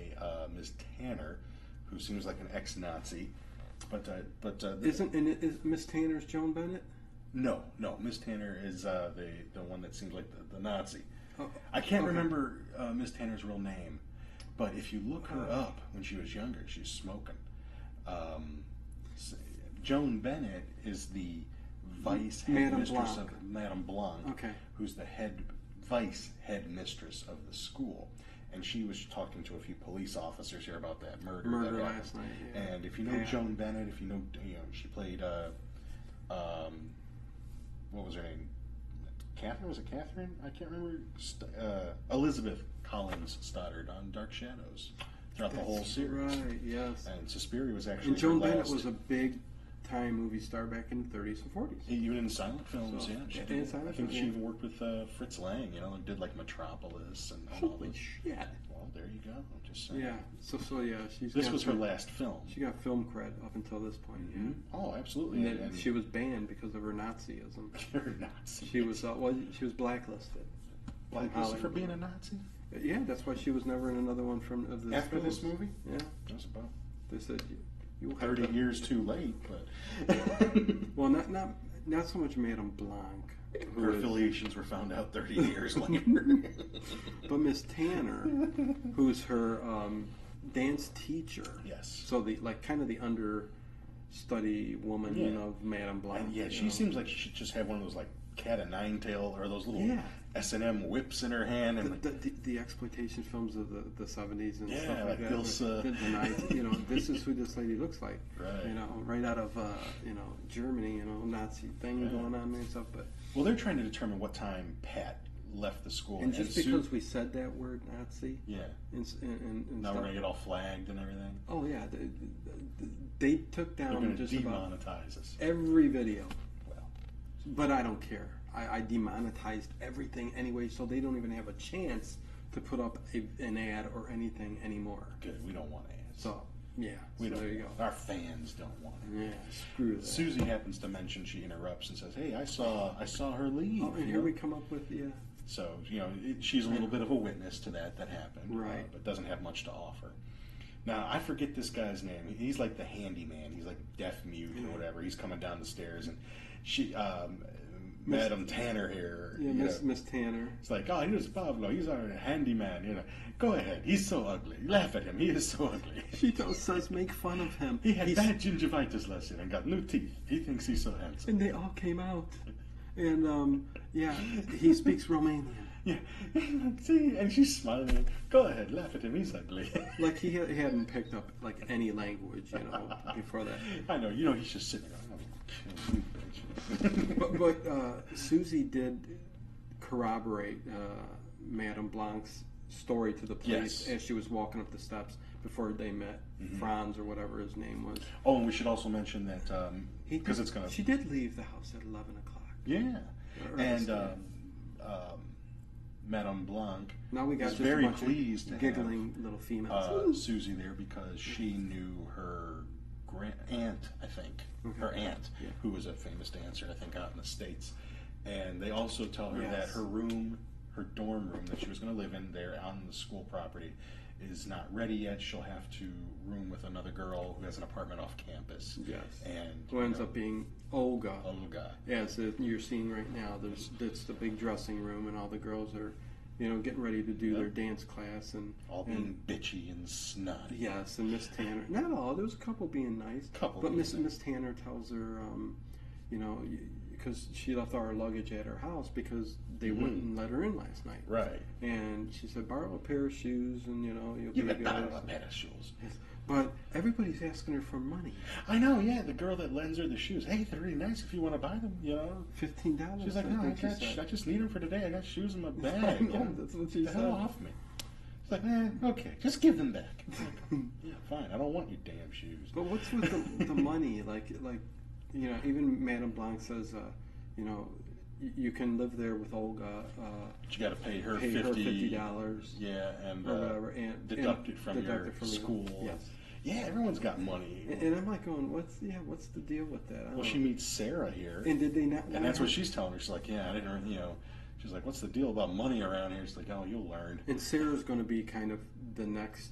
Speaker 2: Ms. Tanner, who seems like an ex-Nazi. Is
Speaker 1: Miss Tanner's Joan Bennett?
Speaker 2: No, Miss Tanner is the one that seems like the Nazi. I can't remember Miss Tanner's real name, but if you look her up when she was younger, she's smoking. Joan Bennett is the vice headmistress of Madame Blanc, who's the vice headmistress of the school. And she was talking to a few police officers here about that murder that
Speaker 1: last night. Yeah.
Speaker 2: And if you know Joan Bennett, if you know, she played what was her name? Catherine? Was it Catherine? I can't remember. Elizabeth Collins Stoddard on Dark Shadows throughout the whole series.
Speaker 1: Right, yes.
Speaker 2: And Suspiria was actually
Speaker 1: And Joan Bennett was a big time movie star back in the 30s and 40s.
Speaker 2: Even in silent films, She did. I think she even worked with Fritz Lang, and did like Metropolis and all
Speaker 1: Holy shit.
Speaker 2: Well, there you go. I'm just saying.
Speaker 1: Yeah. So yeah,
Speaker 2: This was her last film.
Speaker 1: She got film cred up until this point.
Speaker 2: Mm-hmm. Yeah. Oh, absolutely.
Speaker 1: And she was banned because of her Nazism.
Speaker 2: Her Nazi.
Speaker 1: She was she was blacklisted.
Speaker 2: Blacklisted for being a Nazi?
Speaker 1: Yeah, that's why she was never in another one
Speaker 2: after this movie.
Speaker 1: Yeah,
Speaker 2: that's about.
Speaker 1: They said you
Speaker 2: 30 years too late, but
Speaker 1: well, not so much Madame Blanc.
Speaker 2: Her affiliations were found out 30 years later.
Speaker 1: But Miss Tanner, who's her dance teacher.
Speaker 2: Yes.
Speaker 1: So kind of the understudy woman of Madame Blanc.
Speaker 2: And she seems like she should just have one of those like cat o' nine tail or those little S&M whips in her hand, and
Speaker 1: the exploitation films of the 70s and stuff
Speaker 2: like
Speaker 1: that.
Speaker 2: Ilsa.
Speaker 1: This is who this lady looks like.
Speaker 2: Right.
Speaker 1: Right out of Germany. Nazi thing going on and stuff. But
Speaker 2: they're trying to determine what time Pat left the school.
Speaker 1: And just because we said that word Nazi, and
Speaker 2: now we're gonna get all flagged and everything.
Speaker 1: Oh yeah, they took down just
Speaker 2: demonetize us.
Speaker 1: Every video. But I don't care. I demonetized everything anyway, so they don't even have a chance to put up an ad or anything anymore.
Speaker 2: Good. We don't want ads.
Speaker 1: So, yeah. There you go.
Speaker 2: Our fans don't want it.
Speaker 1: Yeah, screw that.
Speaker 2: Susie happens to mention, she interrupts and says, hey, I saw her leave.
Speaker 1: Oh, and here we come up with,
Speaker 2: So, she's a little bit of a witness to that happened.
Speaker 1: Right.
Speaker 2: But doesn't have much to offer. Now, I forget this guy's name. He's like the handyman. He's like deaf mute or whatever. He's coming down the stairs, and she, Madame Tanner here.
Speaker 1: Yeah, Miss Tanner.
Speaker 2: It's like, oh, here's Pablo. He's our handyman. Go ahead. He's so ugly. Laugh at him. He is so ugly.
Speaker 1: She says make fun of him.
Speaker 2: He had bad gingivitis last year and got new teeth. He thinks he's so handsome.
Speaker 1: And they all came out. And he speaks Romanian.
Speaker 2: Yeah. See, and she's smiling. Go ahead, laugh at him. He's ugly.
Speaker 1: Like he hadn't picked up like any language, before that.
Speaker 2: I know. He's just sitting there.
Speaker 1: But Susie did corroborate Madame Blanc's story to the police as she was walking up the steps before they met Franz or whatever his name was.
Speaker 2: Oh, and we should also mention that because it's gonna.
Speaker 1: She did leave the house at 11 o'clock.
Speaker 2: Yeah, and Madame Blanc
Speaker 1: now we got
Speaker 2: is very
Speaker 1: a bunch
Speaker 2: pleased
Speaker 1: of
Speaker 2: to
Speaker 1: giggling
Speaker 2: have,
Speaker 1: little females.
Speaker 2: Susie there because she knew her aunt, I think, her aunt, who was a famous dancer, I think, out in the States. And they also tell her that her dorm room that she was going to live in there on the school property is not ready yet. She'll have to room with another girl who has an apartment off campus.
Speaker 1: Yes.
Speaker 2: And
Speaker 1: who ends up being Olga.
Speaker 2: Olga.
Speaker 1: Yeah, so you're seeing right now, that's the big dressing room, and all the girls are, getting ready to do their dance class, and
Speaker 2: all being bitchy and snotty.
Speaker 1: Yes, and Miss Tanner. Not all. There was a couple being nice. But Miss Tanner tells her, because she left all her luggage at her house because they wouldn't let her in last night.
Speaker 2: Right.
Speaker 1: And she said, borrow a pair of shoes, and you'll be good.
Speaker 2: Borrow a pair of shoes.
Speaker 1: Yes. But everybody's asking her for money.
Speaker 2: I know, yeah. The girl that lends her the shoes. Hey, they're really nice if you want to buy them,
Speaker 1: $15.
Speaker 2: She's like, no, I just need them for today. I got shoes in my bag.
Speaker 1: I know, that's what she said.
Speaker 2: The hell off me. She's like, okay, just give them back. Like, yeah, fine. I don't want your damn shoes.
Speaker 1: But what's with the money? Like, even Madame Blanc says, you can live there with Olga.
Speaker 2: But you got to pay her
Speaker 1: $50.
Speaker 2: Yeah, and
Speaker 1: or whatever, and
Speaker 2: deduct it from your school.
Speaker 1: Yes.
Speaker 2: Yeah, everyone's got money.
Speaker 1: And I'm like going, what's the deal with that?
Speaker 2: Well, she meets Sarah here.
Speaker 1: And did they not?
Speaker 2: And that's what she's telling her. She's like, yeah, I didn't, she's like, what's the deal about money around here? She's like, oh, you'll learn.
Speaker 1: And Sarah's going to be kind of the next,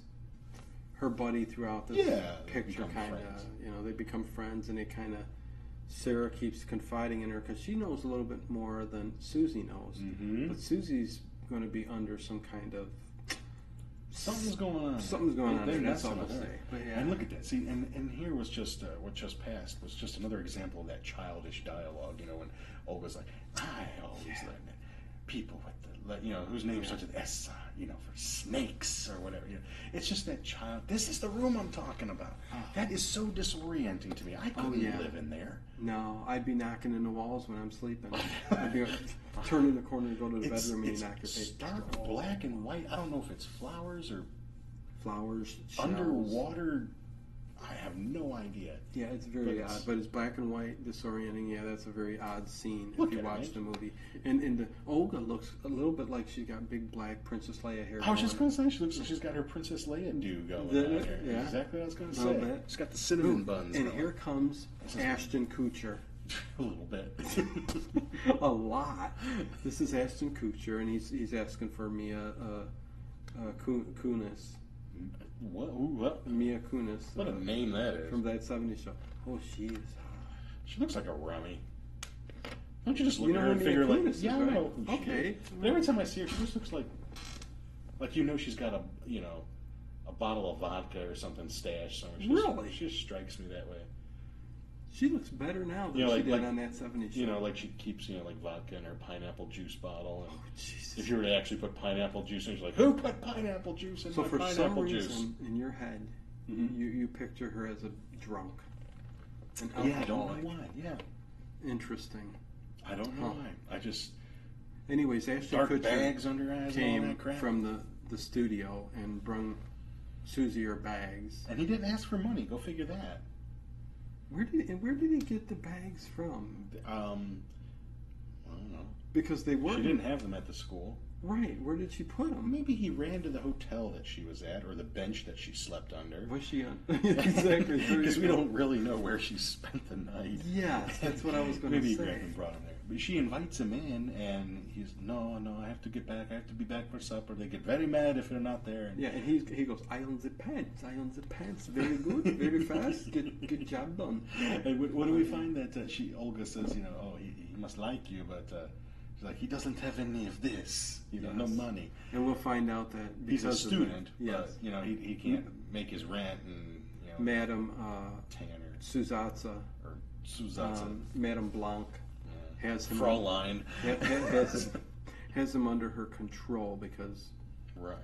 Speaker 1: her buddy throughout this picture, kind of, they become friends, and they kind of, Sarah keeps confiding in her because she knows a little bit more than Susie knows.
Speaker 2: Mm-hmm.
Speaker 1: But Susie's going to be under some kind of
Speaker 2: something's going on.
Speaker 1: Something's going on there. That's all I'll say. But yeah.
Speaker 2: And look at that. See, and here was just what just passed was just another example of that childish dialogue. When Olga's like, I always learn that people with whose name starts with S, for snakes or whatever. It's just that child. This is the room I'm talking about. That is so disorienting to me. I couldn't live in there.
Speaker 1: No, I'd be knocking in the walls when I'm sleeping. I'd be turning the corner and go to the bedroom and knock your face.
Speaker 2: Dark black and white. I don't know if it's flowers or
Speaker 1: shells.
Speaker 2: Underwater. I have no idea.
Speaker 1: Yeah, it's very odd, but it's black and white, disorienting. Yeah, that's a very odd scene if you watch the movie. And the Olga looks a little bit like she's got big black Princess Leia hair.
Speaker 2: I was just going to say, she looks like she's got her Princess Leia do going on here.
Speaker 1: Yeah.
Speaker 2: Exactly what I was going to say.
Speaker 1: Bit.
Speaker 2: She's got the cinnamon buns.
Speaker 1: And here comes Ashton Kutcher.
Speaker 2: A little bit.
Speaker 1: A lot. This is Ashton Kutcher, and he's asking for Mia Kunis.
Speaker 2: What?
Speaker 1: Mia Kunis.
Speaker 2: What a name that is.
Speaker 1: From that 70s show. Oh, she is hot.
Speaker 2: She looks like a rummy. Don't you just look at her and figure
Speaker 1: I know
Speaker 2: who she is. But every time I see her, she just looks like she's got a bottle of vodka or something stashed somewhere. She just strikes me that way.
Speaker 1: She looks better now than she did on that 70s show.
Speaker 2: Like she keeps, like vodka in her pineapple juice bottle. And
Speaker 1: Jesus.
Speaker 2: if you were to actually put pineapple juice in, she's like, who put pineapple juice in my pineapple juice? So for some reason,
Speaker 1: in your head, you picture her as a drunk.
Speaker 2: Yeah, I don't know why. Yeah.
Speaker 1: Interesting.
Speaker 2: I don't know why. I just...
Speaker 1: Anyways, Ashton
Speaker 2: dark
Speaker 1: Kutcher
Speaker 2: bags under her eyes
Speaker 1: came
Speaker 2: and all that crap.
Speaker 1: From the studio and brung Susie her bags.
Speaker 2: And he didn't ask for money. Go figure that.
Speaker 1: Where did he get the bags from?
Speaker 2: I don't know.
Speaker 1: Because they weren't.
Speaker 2: She didn't have them at the school.
Speaker 1: Right. Where did she put them?
Speaker 2: Maybe he ran to the hotel that she was at, or the bench that she slept under.
Speaker 1: Was she on? Exactly.
Speaker 2: Because we don't really know where she spent the night.
Speaker 1: Yes, that's what I was going to say.
Speaker 2: Maybe he grabbed and brought him there. But she invites him in, and he's, no, I have to get back. I have to be back for supper. They get very mad if they're not there. And
Speaker 1: yeah, and he goes, I own the pants. Very good, very fast. Good job done.
Speaker 2: And what do we find that Olga says, he must like you, but she's like, he doesn't have any of this, no money.
Speaker 1: And we'll find out that because
Speaker 2: he's a student,
Speaker 1: but
Speaker 2: he can't make his rent and
Speaker 1: Madame
Speaker 2: Tanner,
Speaker 1: Suzatza,
Speaker 2: or Madame
Speaker 1: Blanc has him
Speaker 2: Fraulein
Speaker 1: has them under her control because,
Speaker 2: right.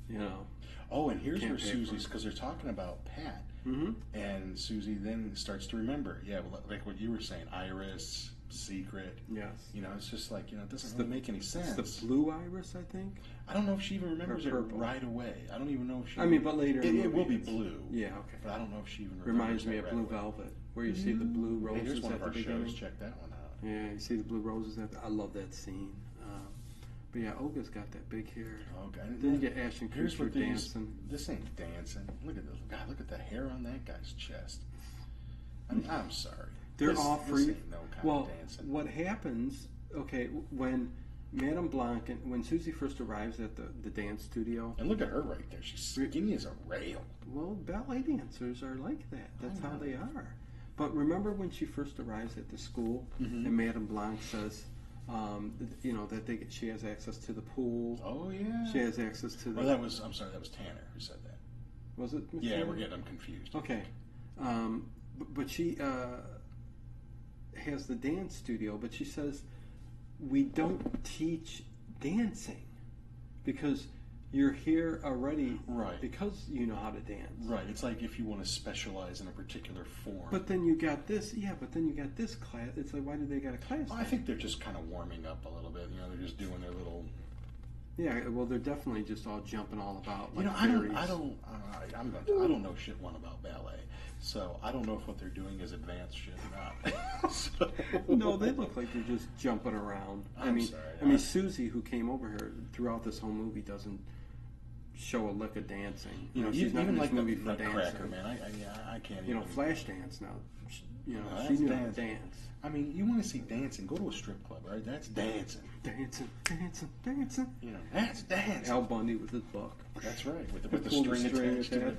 Speaker 1: you know.
Speaker 2: Oh, and here's
Speaker 1: Can't
Speaker 2: where
Speaker 1: pay for
Speaker 2: Susie's,
Speaker 1: it.
Speaker 2: because they're talking about Pat,
Speaker 1: Mm-hmm.
Speaker 2: and Susie then starts to remember. Yeah, well, like what you were saying, Iris, Secret.
Speaker 1: Yes.
Speaker 2: You know, it's just like, it doesn't
Speaker 1: It's
Speaker 2: really make any sense.
Speaker 1: It's the blue iris, I think.
Speaker 2: I don't know if she even remembers it
Speaker 1: purple.
Speaker 2: right away. I don't even know if she.
Speaker 1: I mean, but later in the
Speaker 2: it will be
Speaker 1: movie,
Speaker 2: blue.
Speaker 1: Yeah, okay.
Speaker 2: But I don't know if she even
Speaker 1: Reminds me of
Speaker 2: right
Speaker 1: Blue
Speaker 2: away.
Speaker 1: Velvet, where you see the blue
Speaker 2: Hey,
Speaker 1: roses
Speaker 2: there's one
Speaker 1: at
Speaker 2: of
Speaker 1: the
Speaker 2: our
Speaker 1: beginning.
Speaker 2: shows. Check that one out.
Speaker 1: Yeah, you see the blue roses at the, I love that scene. But yeah, Olga's got that big hair.
Speaker 2: Okay.
Speaker 1: Then you get Ashton
Speaker 2: Here's
Speaker 1: Kutcher
Speaker 2: what these,
Speaker 1: dancing.
Speaker 2: This ain't dancing. Look at this. God, look at the hair on that guy's chest. I mean, I'm sorry.
Speaker 1: They're all free.
Speaker 2: This ain't no kind
Speaker 1: Well,
Speaker 2: of dancing.
Speaker 1: what happens? Okay, when Madame Blanc and when Susie first arrives at the dance studio.
Speaker 2: And look at her right there. She's skinny as a rail.
Speaker 1: Well, ballet dancers are like that. That's
Speaker 2: I
Speaker 1: how
Speaker 2: know.
Speaker 1: they are. But remember when she first arrives at the school,
Speaker 2: Mhm.
Speaker 1: and Madame Blanc says, that she has access to the pool.
Speaker 2: Oh yeah.
Speaker 1: She has access to the.
Speaker 2: Well, I'm sorry, that was Tanner who said that.
Speaker 1: Was it? Mr.
Speaker 2: Yeah,
Speaker 1: Tanner?
Speaker 2: we're getting them confused.
Speaker 1: Okay, but she has the dance studio, but she says we don't teach dancing because you're here already,
Speaker 2: Right.
Speaker 1: Because you know how to dance.
Speaker 2: Right. It's like if you want to specialize in a particular form.
Speaker 1: But then you got this, but then you got this class. It's like, why do they got a class?
Speaker 2: Well, I think they're just kind of warming up a little bit. They're just doing their little.
Speaker 1: Yeah, well, they're definitely just all jumping all about like
Speaker 2: I
Speaker 1: fairies.
Speaker 2: I don't know shit one about ballet, so I don't know if what they're doing is advanced shit or not. So-
Speaker 1: No, they look like they're just jumping around.
Speaker 2: I'm sorry.
Speaker 1: I mean, Susie, who came over here throughout this whole movie, doesn't show a lick of dancing. She's not in
Speaker 2: even
Speaker 1: this
Speaker 2: like
Speaker 1: movie
Speaker 2: the
Speaker 1: for dancing.
Speaker 2: Nutcracker, man. I can't even.
Speaker 1: Flash dance now.
Speaker 2: No,
Speaker 1: She
Speaker 2: that's
Speaker 1: knew how to
Speaker 2: dancing.
Speaker 1: dance.
Speaker 2: I mean, you want to see dancing? Go to a strip club, right? That's dancing.
Speaker 1: Dancing, dancing, dancing.
Speaker 2: That's dancing.
Speaker 1: Al Bundy with his book.
Speaker 2: That's right. With the
Speaker 1: Pull
Speaker 2: string attached to it.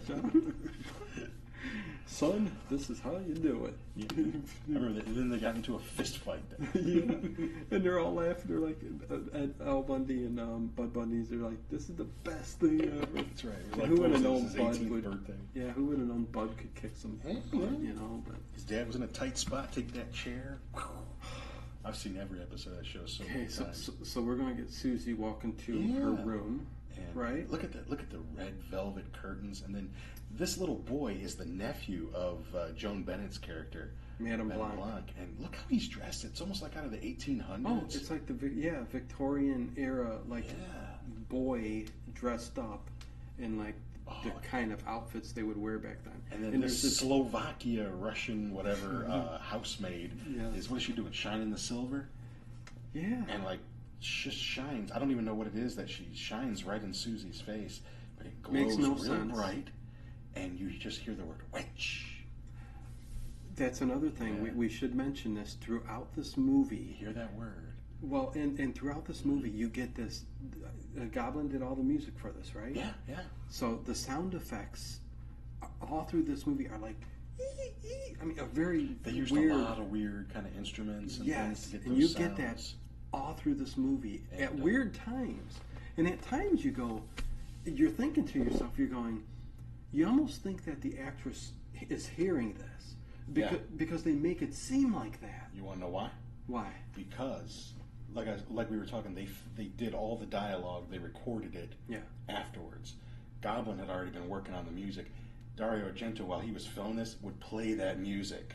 Speaker 1: Son, this is how you do it.
Speaker 2: Yeah. I remember that. And then they got into a fist fight.
Speaker 1: Yeah, and they're all laughing. They're like, at Al Bundy and Bud Bundy's. They're like, "This is the best thing ever."
Speaker 2: That's right.
Speaker 1: And
Speaker 2: Like,
Speaker 1: who would have
Speaker 2: what
Speaker 1: known
Speaker 2: was his
Speaker 1: Bud
Speaker 2: 18th
Speaker 1: would?
Speaker 2: birthday?
Speaker 1: Yeah, who would have known Bud could kick some
Speaker 2: Yeah,
Speaker 1: butt?
Speaker 2: yeah.
Speaker 1: But
Speaker 2: His dad was in a tight spot. Take that chair. I've seen every episode of that show so
Speaker 1: okay,
Speaker 2: many
Speaker 1: so,
Speaker 2: times.
Speaker 1: so we're gonna get Susie walking to her room,
Speaker 2: And
Speaker 1: right?
Speaker 2: Look at the red velvet curtains, and then this little boy is the nephew of Joan Bennett's character,
Speaker 1: Madame Blanc.
Speaker 2: And look how he's dressed. It's almost like out of the 1800s.
Speaker 1: Oh, it's like the Victorian era, like
Speaker 2: Yeah.
Speaker 1: boy dressed up in like the
Speaker 2: Oh,
Speaker 1: kind of outfits they would wear back then.
Speaker 2: And then
Speaker 1: there's
Speaker 2: this Slovakia, Russian, whatever, housemaid
Speaker 1: Yes.
Speaker 2: is, what is she doing? Shining the silver?
Speaker 1: Yeah.
Speaker 2: And like, just shines. I don't even know what it is that she shines right in Susie's face, but it glows
Speaker 1: Makes no
Speaker 2: real
Speaker 1: sense.
Speaker 2: bright, and you just hear the word witch.
Speaker 1: That's another thing.
Speaker 2: Yeah.
Speaker 1: We should mention this throughout this
Speaker 2: You
Speaker 1: movie.
Speaker 2: hear that word?
Speaker 1: Well, and throughout this movie, you get this. Goblin did all the music for this, right?
Speaker 2: Yeah, yeah.
Speaker 1: So the sound effects all through this movie are like, I mean, a very
Speaker 2: They used
Speaker 1: weird.
Speaker 2: a lot of weird kind of instruments and things
Speaker 1: Yes,
Speaker 2: to get
Speaker 1: and
Speaker 2: those
Speaker 1: you get that
Speaker 2: sounds.
Speaker 1: all through this movie
Speaker 2: And,
Speaker 1: at weird times. And at times you're thinking to yourself, you're going, you almost think that the actress is hearing this because they make it seem like that.
Speaker 2: You want to know why?
Speaker 1: Why?
Speaker 2: Because, like we were talking, they did all the dialogue, they recorded it
Speaker 1: Yeah.
Speaker 2: afterwards. Goblin had already been working on the music. Dario Argento, while he was filming this, would play that music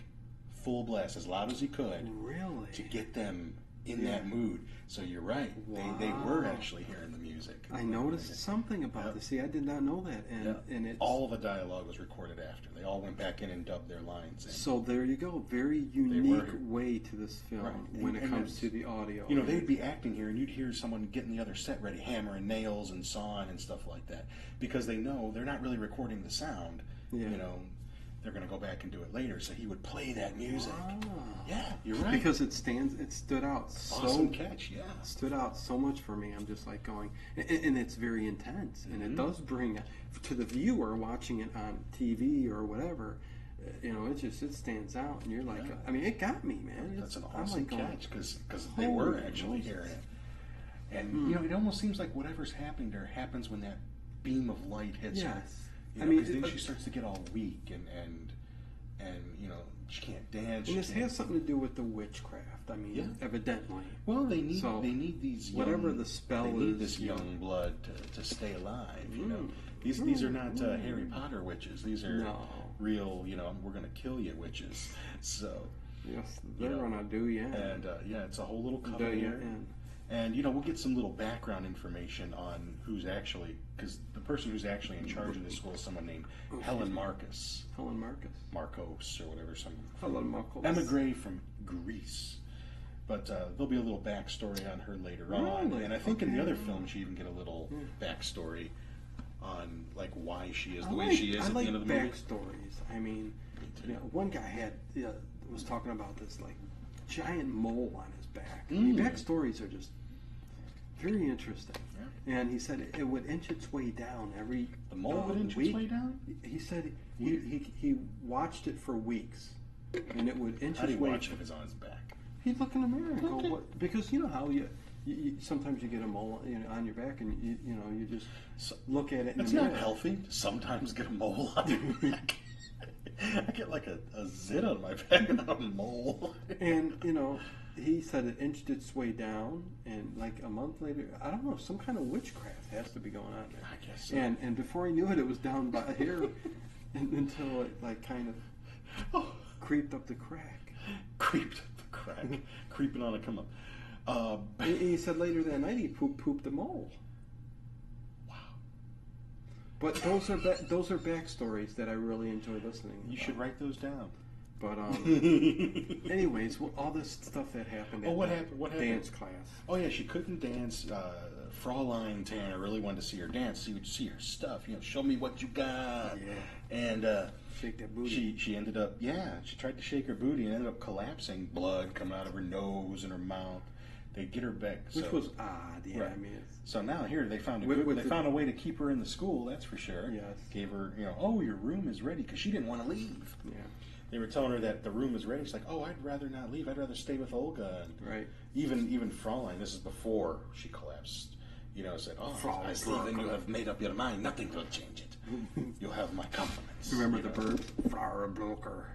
Speaker 2: full blast as loud as he could
Speaker 1: Really?
Speaker 2: to get them in
Speaker 1: Yeah.
Speaker 2: that mood. So you're right. They were actually hearing the music.
Speaker 1: I noticed something about
Speaker 2: Yep.
Speaker 1: this. See, I did not know that, and it's
Speaker 2: all the dialogue was recorded after. They all went back in and dubbed their lines in.
Speaker 1: so there you go. Very unique way to this film
Speaker 2: Right.
Speaker 1: when it
Speaker 2: And
Speaker 1: comes
Speaker 2: it's-
Speaker 1: to the audio.
Speaker 2: They'd be acting here, and you'd hear someone getting the other set ready, hammering nails and sawing and stuff like that, because they know they're not really recording the sound.
Speaker 1: Yeah.
Speaker 2: They're going to go back and do it later. So he would play that music.
Speaker 1: Ah.
Speaker 2: Yeah, you're right.
Speaker 1: Because it stood out so
Speaker 2: awesome catch, yeah.
Speaker 1: stood out so much for me. I'm just like going, and it's very intense, and it does bring to the viewer watching it on TV or whatever. It stands out, and you're like,
Speaker 2: Yeah.
Speaker 1: I mean, it got me, man.
Speaker 2: That's an
Speaker 1: I'm
Speaker 2: awesome
Speaker 1: like going,
Speaker 2: catch because they were
Speaker 1: Holy
Speaker 2: actually
Speaker 1: Moses.
Speaker 2: hearing it. And it almost seems like whatever's happening there happens when that beam of light hits her.
Speaker 1: Yes.
Speaker 2: Because then she starts to get all weak and and she can't dance.
Speaker 1: And this has something to do with the witchcraft. I mean, evidently.
Speaker 2: Well, they need these young,
Speaker 1: whatever the spell
Speaker 2: they
Speaker 1: is.
Speaker 2: need this young blood to stay alive. These are not Harry Potter witches. These are real. We're gonna kill you witches. So
Speaker 1: yes, they're gonna do you.
Speaker 2: And it's a whole little cover here. And we'll get some little background information on who's actually, because the person who's actually in charge of this school is someone named Helen Marcos.
Speaker 1: Helen Marcos.
Speaker 2: Marcos or whatever.
Speaker 1: Helen Marcos.
Speaker 2: Emigre from Greece. But there'll be a little backstory on her later on. And I think in the other film she even get a little backstory on like why she is the way she is at the end of the movie.
Speaker 1: Backstories. I mean, one guy was talking about this like giant mole on his back. I mean, backstories are just very interesting. Yeah. And he said it would inch its way down every
Speaker 2: The mole would inch
Speaker 1: week.
Speaker 2: its way down?
Speaker 1: He said he watched it for weeks, and it would inch its way.
Speaker 2: How do you watch it if it's on his back?
Speaker 1: He'd look in the mirror and go, what? Because you know how you sometimes you get a mole on your back, and you just look at it.
Speaker 2: It's not healthy to sometimes get a mole on your back. I get like a zit on my back and a mole.
Speaker 1: And he said it inched its way down, and like a month later, I don't know, some kind of witchcraft has to be going on there.
Speaker 2: I guess so.
Speaker 1: And before he knew it, it was down by here, until it like kind of creeped up the crack.
Speaker 2: Creeped up the crack, creeping on a come up.
Speaker 1: He said later that night he pooped a mole. Wow. But those are backstories that I really enjoy listening.
Speaker 2: You should write those down.
Speaker 1: But anyways, all this stuff that happened at
Speaker 2: what happened?
Speaker 1: Dance class.
Speaker 2: Oh yeah, she couldn't dance. Fraulein Tanner really wanted to see her dance, see her stuff. Show me what you got.
Speaker 1: Yeah.
Speaker 2: And
Speaker 1: shake that booty.
Speaker 2: She ended up, she tried to shake her booty and ended up collapsing. Blood coming out of her nose and her mouth. They get her back,
Speaker 1: which was odd. Yeah,
Speaker 2: right.
Speaker 1: I mean,
Speaker 2: so now here they found a way to keep her in the school. That's for sure.
Speaker 1: Yes.
Speaker 2: Gave her, your room is ready, because she didn't want to leave.
Speaker 1: Yeah.
Speaker 2: They were telling her that the room is ready. She's like, I'd rather not leave. I'd rather stay with Olga. And
Speaker 1: right.
Speaker 2: Even Fraulein, this is before she collapsed, said, I see then you have made up your mind. Nothing will change it. You'll have my compliments.
Speaker 1: Remember the bird? Frau Blocher.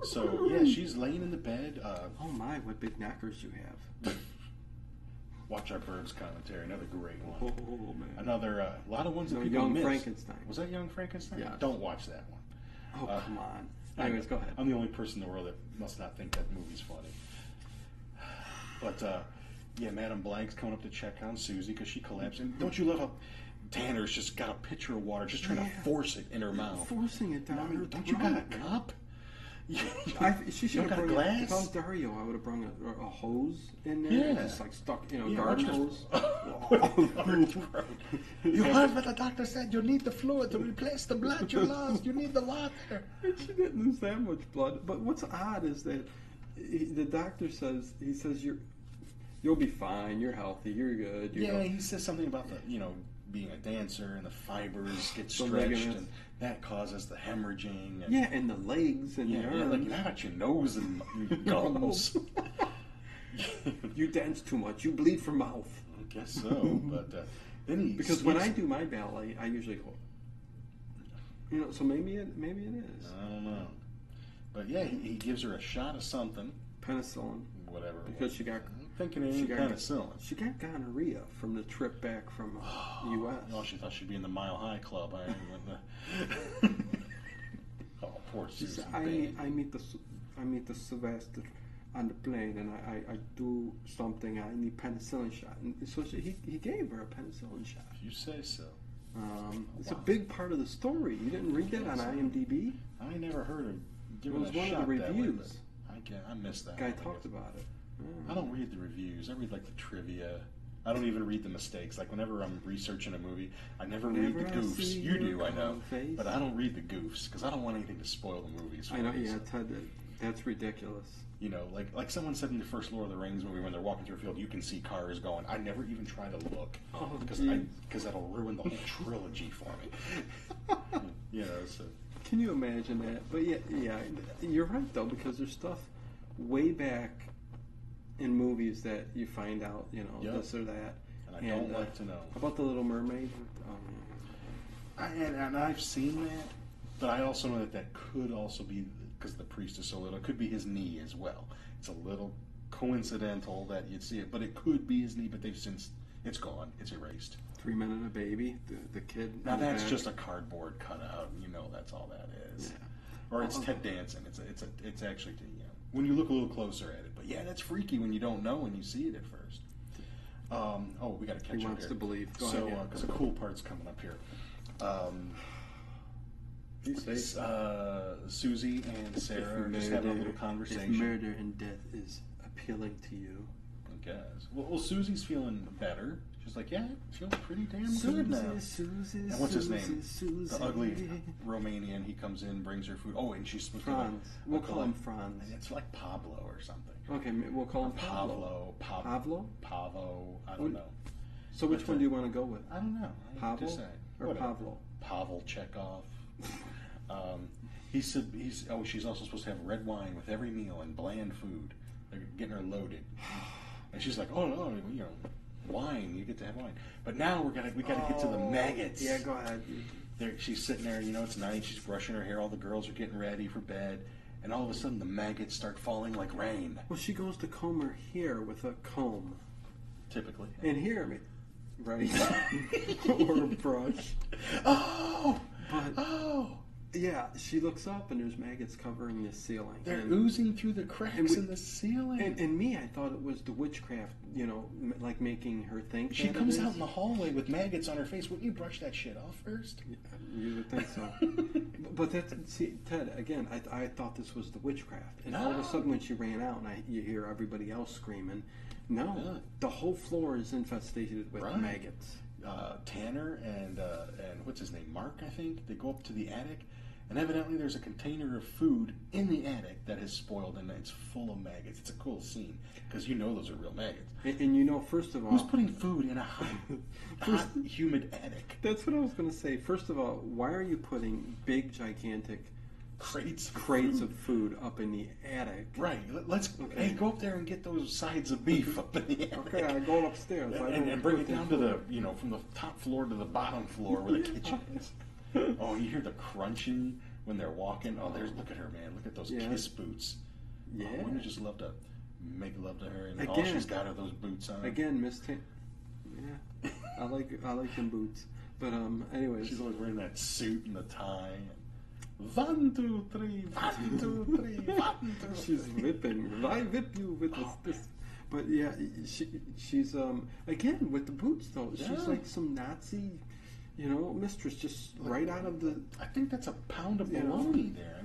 Speaker 2: So, she's laying in the bed.
Speaker 1: Oh my, what big knockers you have.
Speaker 2: Watch our Birds commentary, another great one.
Speaker 1: Oh, man.
Speaker 2: Another, a lot of ones that people
Speaker 1: Young
Speaker 2: miss.
Speaker 1: Frankenstein.
Speaker 2: Was that Young Frankenstein?
Speaker 1: Yeah.
Speaker 2: Don't watch that one.
Speaker 1: Oh, come on. Anyways, go ahead.
Speaker 2: I'm the only person in the world that must not think that movie's funny. But, Madame Blank's coming up to check on Susie because she collapsed. And don't you love how Tanner's just got a pitcher of water, just trying to force it in her mouth?
Speaker 1: Forcing it down her
Speaker 2: Don't you got a cup?
Speaker 1: She should have
Speaker 2: got a
Speaker 1: brought
Speaker 2: glass?
Speaker 1: If I was Dario, I would have brought a hose in there.
Speaker 2: Yeah.
Speaker 1: Just like stuck, garden hose.
Speaker 2: You heard what the doctor said. You need the fluid to replace the blood you lost. You need the water.
Speaker 1: And she didn't lose that much blood. But what's odd is that the doctor says, you'll be fine. You're healthy. You're good.
Speaker 2: He says something about being a dancer and the fibers get stretched and that causes the hemorrhaging. And,
Speaker 1: and the legs and the arms.
Speaker 2: Like how about your nose and gums?
Speaker 1: You dance too much. You bleed from mouth.
Speaker 2: I guess so. But then
Speaker 1: because when I do my ballet, I usually go. So maybe it is.
Speaker 2: I don't know. But he gives her a shot of something.
Speaker 1: Penicillin.
Speaker 2: Whatever.
Speaker 1: Because she got.
Speaker 2: Thinking it ain't penicillin.
Speaker 1: She got gonorrhea from the trip back from the U.S.
Speaker 2: Oh, she thought she'd be in the Mile High Club. Oh, poor Susan.
Speaker 1: I meet the Sylvester on the plane, and I do something. I need penicillin shot, and so he gave her a penicillin shot.
Speaker 2: You say so.
Speaker 1: It's a big part of the story. You didn't read that on IMDb?
Speaker 2: I never heard of giving a shot.
Speaker 1: It was one of the reviews.
Speaker 2: I missed that.
Speaker 1: Guy talked about it.
Speaker 2: I don't read the reviews. I read like the trivia. I don't even read the mistakes. Like whenever I'm researching a movie, I never read the goofs. You do, I know, but I don't read the goofs because I don't want anything to spoil the movies.
Speaker 1: I know. Yeah, that's ridiculous.
Speaker 2: Like someone said in the first Lord of the Rings movie when they're walking through a field, you can see cars going. I never even try to look because that'll ruin the whole trilogy for me. So.
Speaker 1: Can you imagine that? But yeah, you're right though, because there's stuff way back in movies that you find out, this or that.
Speaker 2: And I don't like to know.
Speaker 1: About the Little Mermaid.
Speaker 2: And I've seen that, But I also know that could also be, because the priest is so little, it could be his knee as well. It's a little coincidental that you'd see it, but it could be his knee, but they've since, it's gone. It's erased.
Speaker 1: 3 Men and a Baby, the kid.
Speaker 2: Now that's just a cardboard cutout. That's all that is.
Speaker 1: Yeah.
Speaker 2: Or it's Ted Danson. It's actually, when you look a little closer at it. But yeah, that's freaky when you don't know when you see it at first. We got to catch up here.
Speaker 1: He wants to believe. Go
Speaker 2: so,
Speaker 1: ahead.
Speaker 2: because the cool part's coming up here. Susie and Sarah are just having a little conversation.
Speaker 1: If murder and death is appealing to you,
Speaker 2: I guess. Well, Susie's feeling better. She's like, yeah, I feel pretty damn good now.
Speaker 1: Susie,
Speaker 2: and what's his name?
Speaker 1: Susie.
Speaker 2: The ugly Romanian. He comes in, brings her food. Oh, and she's supposed
Speaker 1: Franz.
Speaker 2: to.
Speaker 1: We'll call him Franz.
Speaker 2: It's like Pablo or something.
Speaker 1: Okay, we'll call him
Speaker 2: Pablo.
Speaker 1: Pablo?
Speaker 2: Pavo. I don't know.
Speaker 1: So which one do you want to go with?
Speaker 2: I don't know.
Speaker 1: Pablo or
Speaker 2: Whatever.
Speaker 1: Pavlo?
Speaker 2: Pavel Chekhov. She's also supposed to have red wine with every meal and bland food. They're getting her loaded, and she's like, "Oh no, wine. You get to have wine." But now we gotta get to the maggots.
Speaker 1: Yeah, go ahead.
Speaker 2: She's sitting there. It's night. She's brushing her hair. All the girls are getting ready for bed, and all of a sudden the maggots start falling like rain.
Speaker 1: Well, she goes to comb her hair with a comb.
Speaker 2: Typically.
Speaker 1: And here, right? Or a brush. Yeah, she looks up and there's maggots covering the ceiling.
Speaker 2: They're oozing through the cracks in the ceiling.
Speaker 1: And me, I thought it was the witchcraft, like making her think.
Speaker 2: She comes out in the hallway with maggots on her face. Wouldn't you brush that shit off first?
Speaker 1: You would think so. But Ted, again, I thought this was the witchcraft. And all of a sudden when she ran out and you hear everybody else screaming, the whole floor is infested with maggots.
Speaker 2: Tanner and what's his name, Mark, I think, they go up to the attic, and evidently there's a container of food in the attic that is spoiled and it's full of maggots. It's a cool scene because those are real maggots.
Speaker 1: And first of all,
Speaker 2: who's putting food in a hot, humid attic?
Speaker 1: That's what I was going to say. First of all, why are you putting big, gigantic crates of food up in the attic?
Speaker 2: Right. Hey, go up there and get those sides of beef up in the attic.
Speaker 1: Okay, I go upstairs.
Speaker 2: And bring it down to the, from the top floor to the bottom floor where the kitchen is. Oh, you hear the crunching when they're walking. Oh, look at her, man. Look at those kiss boots.
Speaker 1: Yeah.
Speaker 2: Wouldn't you just love to make love to her? And all she's got are those boots on.
Speaker 1: Again, yeah. I like them boots. But anyways.
Speaker 2: She's always wearing that suit and the tie. 1, 2, 3, 1, 2, 3, 1, 2.
Speaker 1: She's whipping. I whip you with this. But yeah, she's again with the boots though. Yeah. She's like some Nazi, mistress, just right out of the.
Speaker 2: I think that's a pound of bologna there.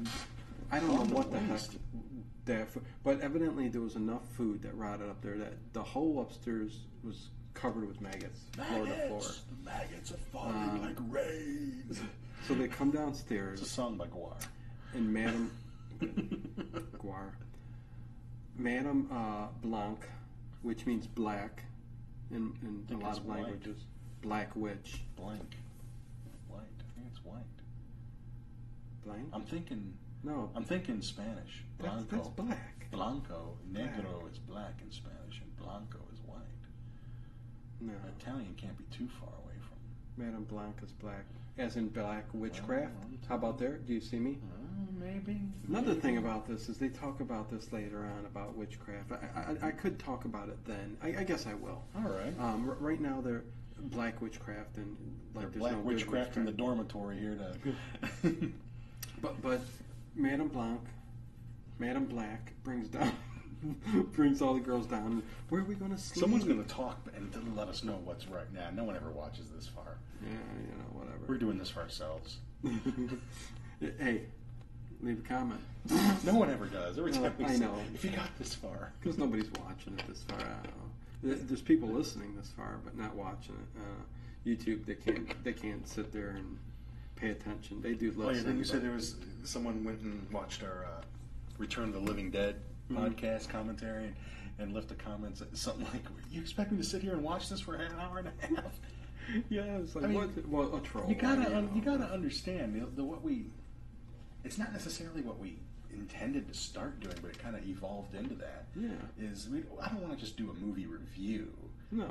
Speaker 1: I don't know what the heck that. But evidently there was enough food that rotted up there that the whole upstairs was covered with maggots, floor to floor.
Speaker 2: The maggots are falling like rain.
Speaker 1: So they come downstairs.
Speaker 2: It's a song by Guar.
Speaker 1: And Madame Blanc, which means black in a lot of languages. Black witch.
Speaker 2: Blank. White. I think it's white.
Speaker 1: Blank?
Speaker 2: I'm thinking Spanish.
Speaker 1: Blanco. That's black.
Speaker 2: Blanco. Negro is black in Spanish, and Blanco is white.
Speaker 1: No.
Speaker 2: Italian can't be too far away from.
Speaker 1: Madame Blanc is black. As in black witchcraft? How about there? Do you see me?
Speaker 2: Maybe.
Speaker 1: Another thing about this is they talk about this later on about witchcraft. I could talk about it then. I guess I will.
Speaker 2: All right.
Speaker 1: Right now they're black witchcraft and like there's
Speaker 2: black
Speaker 1: no
Speaker 2: witchcraft in the dormitory here to.
Speaker 1: But Madame Black brings all the girls down. Where are we going to sleep?
Speaker 2: Someone's going to talk and let us know what's right now. No one ever watches this far.
Speaker 1: Yeah, whatever.
Speaker 2: We're doing this for ourselves.
Speaker 1: Hey, leave a comment.
Speaker 2: No one ever does. Every time
Speaker 1: I know.
Speaker 2: If you got this far.
Speaker 1: Because nobody's watching it this far. I don't know. There's people listening this far, but not watching it. YouTube, they can't sit there and pay attention. They do listen.
Speaker 2: Then you said there was someone went and watched our Return of the Living Dead podcast commentary and left a comment something like, "You expect me to sit here and watch this for an hour and a half?"
Speaker 1: Yeah, it's like a troll.
Speaker 2: You gotta understand what we. It's not necessarily what we intended to start doing, but it kind of evolved into that.
Speaker 1: Yeah,
Speaker 2: I don't want to just do a movie review.
Speaker 1: No,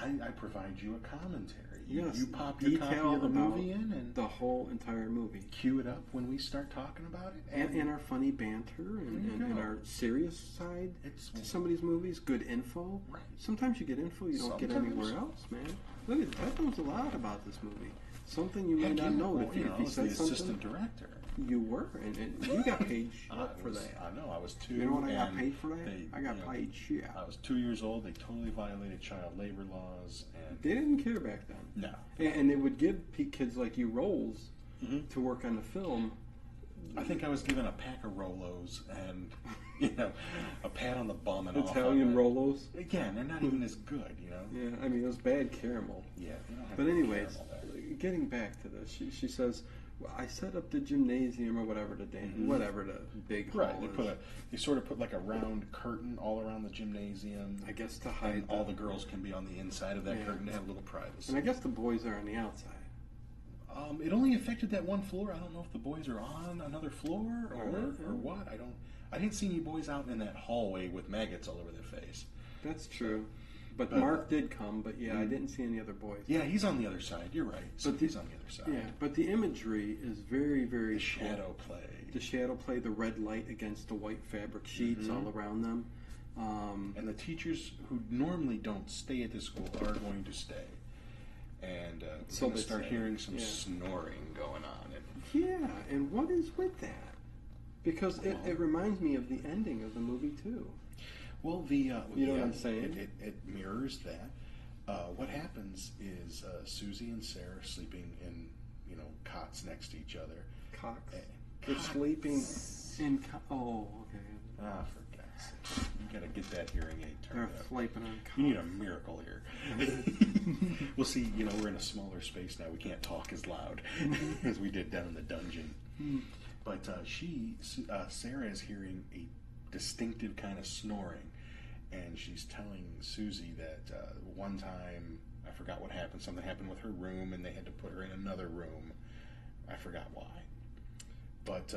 Speaker 2: I provide you a commentary.
Speaker 1: Yes,
Speaker 2: You pop your copy of the movie in and
Speaker 1: the whole entire movie.
Speaker 2: Cue it up when we start talking about it.
Speaker 1: And our funny banter and our serious side to somebody's movies, good info.
Speaker 2: Right.
Speaker 1: Sometimes you get info you don't get anywhere else, man. Look at that. Knows a lot about this movie. Something you may not know.
Speaker 2: Well,
Speaker 1: if
Speaker 2: I
Speaker 1: he
Speaker 2: was
Speaker 1: said
Speaker 2: the
Speaker 1: something,
Speaker 2: assistant director.
Speaker 1: You were, and you got paid for that.
Speaker 2: I know, I was 2.
Speaker 1: You know what I got paid for that? I got paid shit.
Speaker 2: I was 2 years old. They totally violated child labor laws, and
Speaker 1: They didn't care back then.
Speaker 2: no.
Speaker 1: And they would give kids like you roles to work on the film.
Speaker 2: I think I was given a pack of Rolos and a pat on the bum and
Speaker 1: Italian Rolos.
Speaker 2: Again, they're not even as good,
Speaker 1: Yeah, I mean it was bad caramel.
Speaker 2: Yeah. They don't have
Speaker 1: But anyways,
Speaker 2: caramel there.
Speaker 1: getting back to this, she says, well, I set up the gymnasium or whatever the whatever the big hall is.
Speaker 2: They sort of put like a round curtain all around the gymnasium.
Speaker 1: I guess to hide
Speaker 2: And all the girls can be on the inside of that curtain to have a little privacy.
Speaker 1: And I guess the boys are on the outside.
Speaker 2: It only affected that one floor. I don't know if the boys are on another floor or what. I didn't see any boys out in that hallway with maggots all over their face.
Speaker 1: That's true. But Mark did come, but I didn't see any other boys.
Speaker 2: Yeah, he's on the other side. You're right. So he's on the other side.
Speaker 1: Yeah, but the imagery is very, very
Speaker 2: The shadow play.
Speaker 1: The shadow play, the red light against the white fabric sheets all around them.
Speaker 2: And the teachers who normally don't stay at this school are going to stay. And so we're going to start hearing some snoring going on.
Speaker 1: And what is with that? Because it reminds me of the ending of the movie, too.
Speaker 2: Well, you know what I'm saying? It mirrors that. What happens is Susie and Sarah sleeping in, cots next to each other.
Speaker 1: Cocks? They're sleeping in oh, okay.
Speaker 2: Ah, for God's sake. You got to get that hearing aid turned up.
Speaker 1: They're sleeping on cots.
Speaker 2: You need a miracle here. Well, see, we're in a smaller space now. We can't talk as loud as we did down in the dungeon. But Sarah is hearing a distinctive kind of snoring, and she's telling Susie that one time, I forgot what happened, something happened with her room and they had to put her in another room. I forgot why. But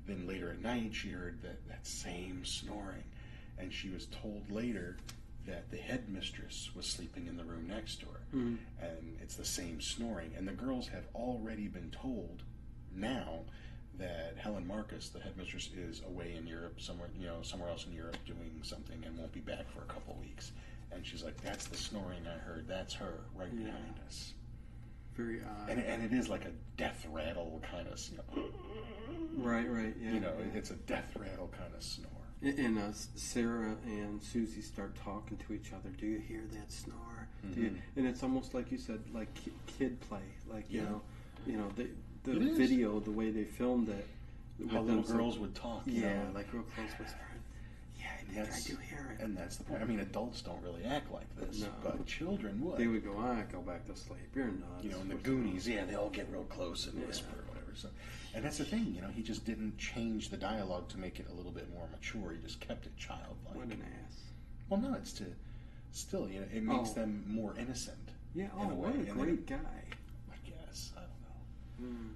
Speaker 2: then later at night she heard that same snoring, and she was told later that the headmistress was sleeping in the room next to her, and it's the same snoring, and the girls have already been told now that Helen Marcus, the headmistress, is away in Europe, somewhere else in Europe doing something and won't be back for a couple weeks. And she's like, that's the snoring I heard. That's her right behind us.
Speaker 1: Very odd.
Speaker 2: And it is like a death rattle kind of,
Speaker 1: Right, yeah.
Speaker 2: It's a death rattle kind of snore.
Speaker 1: And Sarah and Susie start talking to each other. Do you hear that snore? And it's almost like you said, like kid play. Like the video, the way they filmed it.
Speaker 2: How little girls would talk.
Speaker 1: Yeah, like real close whispering. Yeah, I do hear it.
Speaker 2: And that's the point. I mean, adults don't really act like this,
Speaker 1: no.
Speaker 2: But children would.
Speaker 1: They would go, go back to sleep. You're nuts.
Speaker 2: In the Goonies, they all get real close and whisper or whatever. So, and that's the thing, he just didn't change the dialogue to make it a little bit more mature. He just kept it childlike.
Speaker 1: What an ass.
Speaker 2: Well, no, it's to still, it makes them more innocent.
Speaker 1: Yeah. Oh, what a great guy.
Speaker 2: I guess I don't know.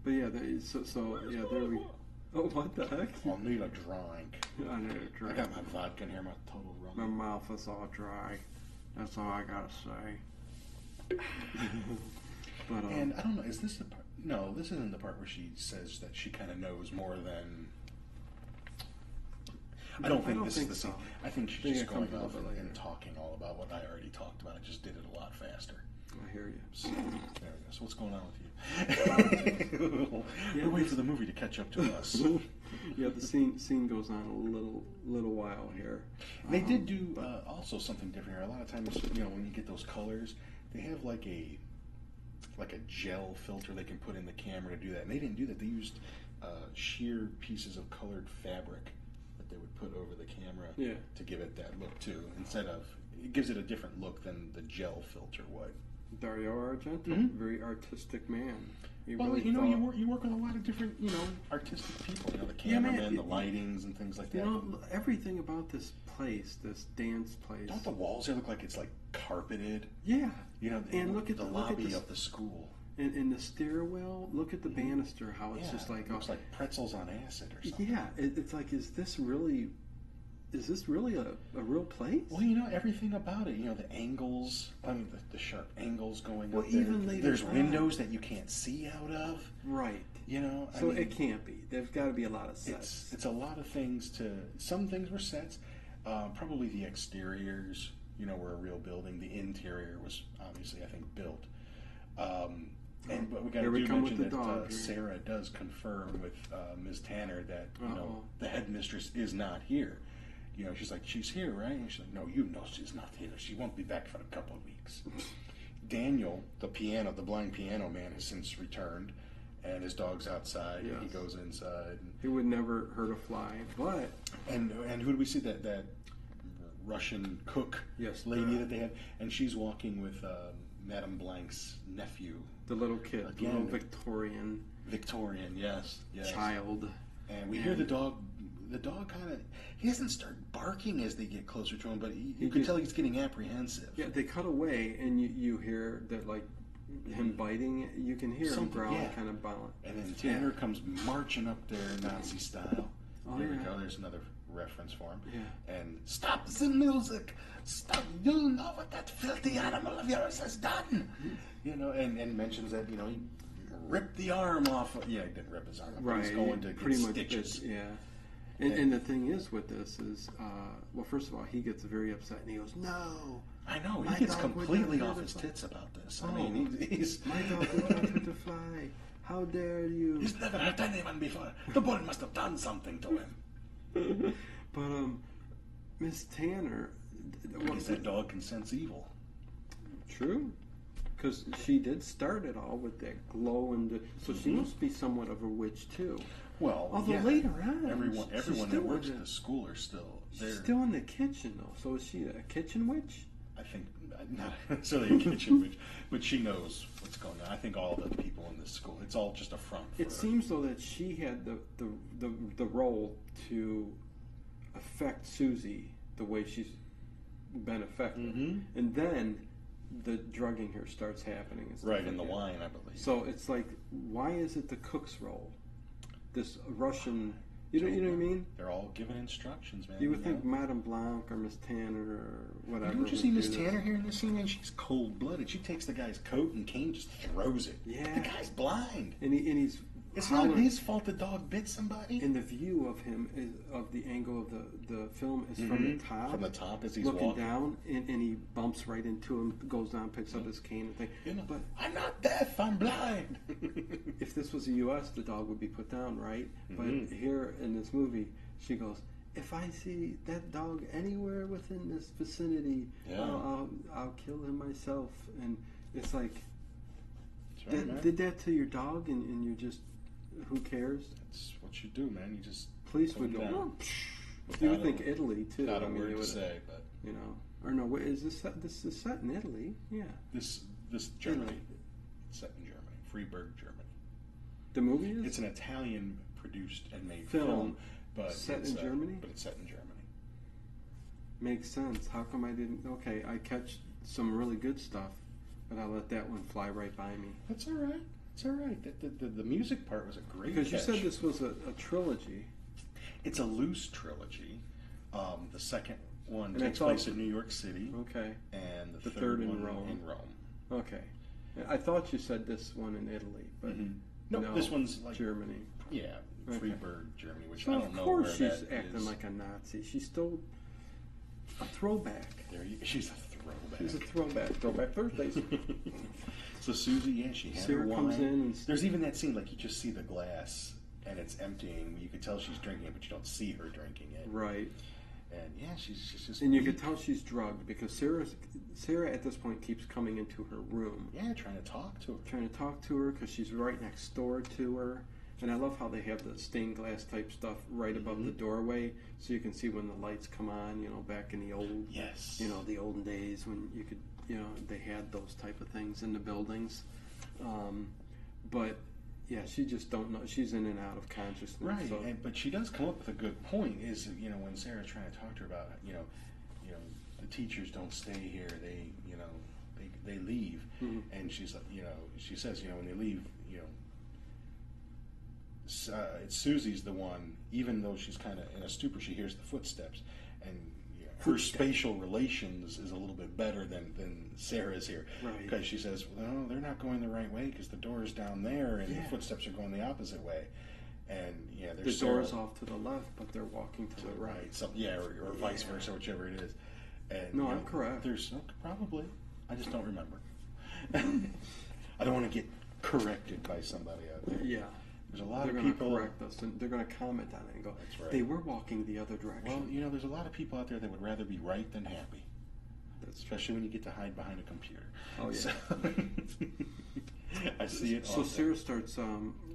Speaker 1: But there we. Oh, what the heck?
Speaker 2: I'll need a drink.
Speaker 1: I need a drink.
Speaker 2: I got my vodka in here, my total rum.
Speaker 1: My mouth is all dry. That's all I gotta say. But,
Speaker 2: and I don't know, is this the part? No, this isn't the part where she says that she kind of knows more than. I don't think this is the scene. I think she's just going off and talking all about what I already talked about. I just did it a lot faster.
Speaker 1: I hear you.
Speaker 2: So, there we go. So what's going on with you? We're waiting for the movie to catch up to us.
Speaker 1: The scene goes on a little while here.
Speaker 2: They did do also something different here. A lot of times, when you get those colors, they have like a gel filter they can put in the camera to do that. And they didn't do that. They used sheer pieces of colored fabric that they would put over the camera to give it that look too. It gives it a different look than the gel filter would.
Speaker 1: Dario Argento, very artistic man.
Speaker 2: You work with a lot of different, artistic people. The cameramen, the lightings, and things like that.
Speaker 1: Everything about this place, this dance place.
Speaker 2: Don't the walls here look like it's like carpeted?
Speaker 1: Yeah.
Speaker 2: And look at the lobby of the school.
Speaker 1: And the stairwell. Look at the banister. How it's just like
Speaker 2: it looks like pretzels on acid or something.
Speaker 1: Yeah, it's like, is this really is this really a real place?
Speaker 2: Well, you know, everything about it. You know, the angles. I mean, the sharp angles going
Speaker 1: Well,
Speaker 2: up there.
Speaker 1: even later
Speaker 2: There's
Speaker 1: on.
Speaker 2: windows that you can't see out of.
Speaker 1: Right.
Speaker 2: You know,
Speaker 1: So it can't be. There's got to be a lot of sets.
Speaker 2: It's a lot of things to. Some things were sets. Probably the exteriors. You know, were a real building. The interior was obviously, I think, built. But we got to mention that
Speaker 1: dog,
Speaker 2: Sarah does confirm with Ms. Tanner that you know the headmistress is not here. You know, she's like, she's here, right? And she's like, no, you know she's not here. She won't be back for a couple of weeks. Daniel, the blind piano man, has since returned, and his dog's outside.
Speaker 1: Yes.
Speaker 2: And he goes inside.
Speaker 1: He would never hurt a fly, but
Speaker 2: and who do we see? That Russian cook lady that they had, and she's walking with Madame Blank's nephew,
Speaker 1: the little kid, the little Victorian
Speaker 2: yes,
Speaker 1: child,
Speaker 2: and we hear the dog. The dog he doesn't start barking as they get closer to him, but you can tell he's getting apprehensive.
Speaker 1: Yeah, they cut away, and you hear that, like, him biting. You can hear him growling, kind of violent.
Speaker 2: And then Tanner comes marching up there, Nazi style. There we go. There's another reference for him.
Speaker 1: Yeah.
Speaker 2: And stop the music! Stop! You'll know what that filthy animal of yours has done. You know, and mentions that he ripped the arm off. He didn't rip his arm off.
Speaker 1: Right.
Speaker 2: He's going to
Speaker 1: pretty
Speaker 2: get
Speaker 1: much
Speaker 2: stitches.
Speaker 1: And the thing is with this is, well, first of all, he gets very upset and he goes, "No."
Speaker 2: I know, he gets completely off his tits about this. I mean, he's...
Speaker 1: My dog would not hurt a fly. How dare you?
Speaker 2: He's never hurt anyone before. The boy must have done something to him.
Speaker 1: But, Miss Tanner...
Speaker 2: Because that dog can sense evil.
Speaker 1: True. Because she did start it all with that glow, and so she must be somewhat of a witch, too.
Speaker 2: Well,
Speaker 1: although later on,
Speaker 2: everyone that works at the school are still there.
Speaker 1: She's still in the kitchen, though. So is she a kitchen witch?
Speaker 2: I think not necessarily a kitchen witch, but she knows what's going on. I think all the people in this school, it's all just a front for her.
Speaker 1: It seems though that she had the role to affect Susie the way she's been affected, and then the drugging her starts happening. And
Speaker 2: right, in the wine, I believe.
Speaker 1: So it's like, why is it the cook's role? This Russian, you know what I mean?
Speaker 2: They're all given instructions, man.
Speaker 1: You would think Madame Blanc or Miss Tanner or whatever.
Speaker 2: Don't you see Miss Tanner here in this scene? And she's cold-blooded. She takes the guy's coat and cane, just throws it.
Speaker 1: Yeah.
Speaker 2: The guy's blind.
Speaker 1: And he's...
Speaker 2: It's not his fault the dog bit somebody.
Speaker 1: And the view of him, of the angle of the film, is from the top.
Speaker 2: From the top as he's
Speaker 1: looking
Speaker 2: walking
Speaker 1: down, and he bumps right into him, goes down, picks up his cane and thing.
Speaker 2: But I'm not deaf, I'm blind.
Speaker 1: If this was the U.S., the dog would be put down, right? But here in this movie, she goes, "If I see that dog anywhere within this vicinity, I'll kill him myself." And it's like, did that to your dog, and you just... Who cares?
Speaker 2: That's what you do, man. You just
Speaker 1: police would go. Oh, you would think Italy too.
Speaker 2: Not a word to say, but
Speaker 1: or no? Wait, is this set? This is set in Italy? Yeah.
Speaker 2: This Germany. It's set in Germany, Freiburg, Germany.
Speaker 1: The movie is.
Speaker 2: It's an Italian produced and made
Speaker 1: film,
Speaker 2: but
Speaker 1: set in Germany.
Speaker 2: But it's set in Germany.
Speaker 1: Makes sense. How come I didn't? Okay, I catch some really good stuff, but I let that one fly right by me.
Speaker 2: That's all right. It's all right. The music part was a great
Speaker 1: because
Speaker 2: catch.
Speaker 1: You said this was a trilogy.
Speaker 2: It's a loose trilogy. The second one takes place in New York City.
Speaker 1: Okay.
Speaker 2: And the third one in Rome.
Speaker 1: Okay. I thought you said this one in Italy, but
Speaker 2: no, this one's like
Speaker 1: Germany.
Speaker 2: Yeah, Freiburg, Germany, which
Speaker 1: so
Speaker 2: I don't know
Speaker 1: where
Speaker 2: that is.
Speaker 1: Of course she's acting like a Nazi. She's still a throwback.
Speaker 2: She's a throwback.
Speaker 1: She's a throwback. Throwback Thursdays.
Speaker 2: So Susie, she had
Speaker 1: Sarah
Speaker 2: her wine.
Speaker 1: Comes in and
Speaker 2: there's even that scene, like you just see the glass and it's emptying. You can tell she's drinking it, but you don't see her drinking it.
Speaker 1: Right.
Speaker 2: And she's just.
Speaker 1: And you can tell she's drugged because Sarah at this point keeps coming into her room.
Speaker 2: Yeah, trying to talk to her.
Speaker 1: Trying to talk to her because she's right next door to her. And I love how they have the stained glass type stuff right above the doorway, so you can see when the lights come on. Back in the old, the olden days when you could, they had those type of things in the buildings. But yeah, she just don't know. She's in and out of consciousness.
Speaker 2: Right,
Speaker 1: so.
Speaker 2: But she does come up with a good point. Is when Sarah's trying to talk to her about the teachers don't stay here. They leave, and she's like she says when they leave it's Susie's the one, even though she's kind of in a stupor, she hears the footsteps, and her spatial relations is a little bit better than Sarah's here, because she says, "Well, they're not going the right way because the door is down there and the footsteps are going the opposite way." And
Speaker 1: the door's off to the left, but they're walking to the right.
Speaker 2: So, or vice versa, whichever it is. And,
Speaker 1: no, I'm correct.
Speaker 2: There's probably. I just don't remember. I don't want to get corrected by somebody out there.
Speaker 1: Yeah.
Speaker 2: There's a lot of people.
Speaker 1: They're going to correct us, and they're going to comment on it and go,
Speaker 2: "That's right.
Speaker 1: They were walking the other direction."
Speaker 2: Well, there's a lot of people out there that would rather be right than happy. Especially when you get to hide behind a computer.
Speaker 1: Oh, yeah.
Speaker 2: So, I see it.
Speaker 1: So Sarah starts.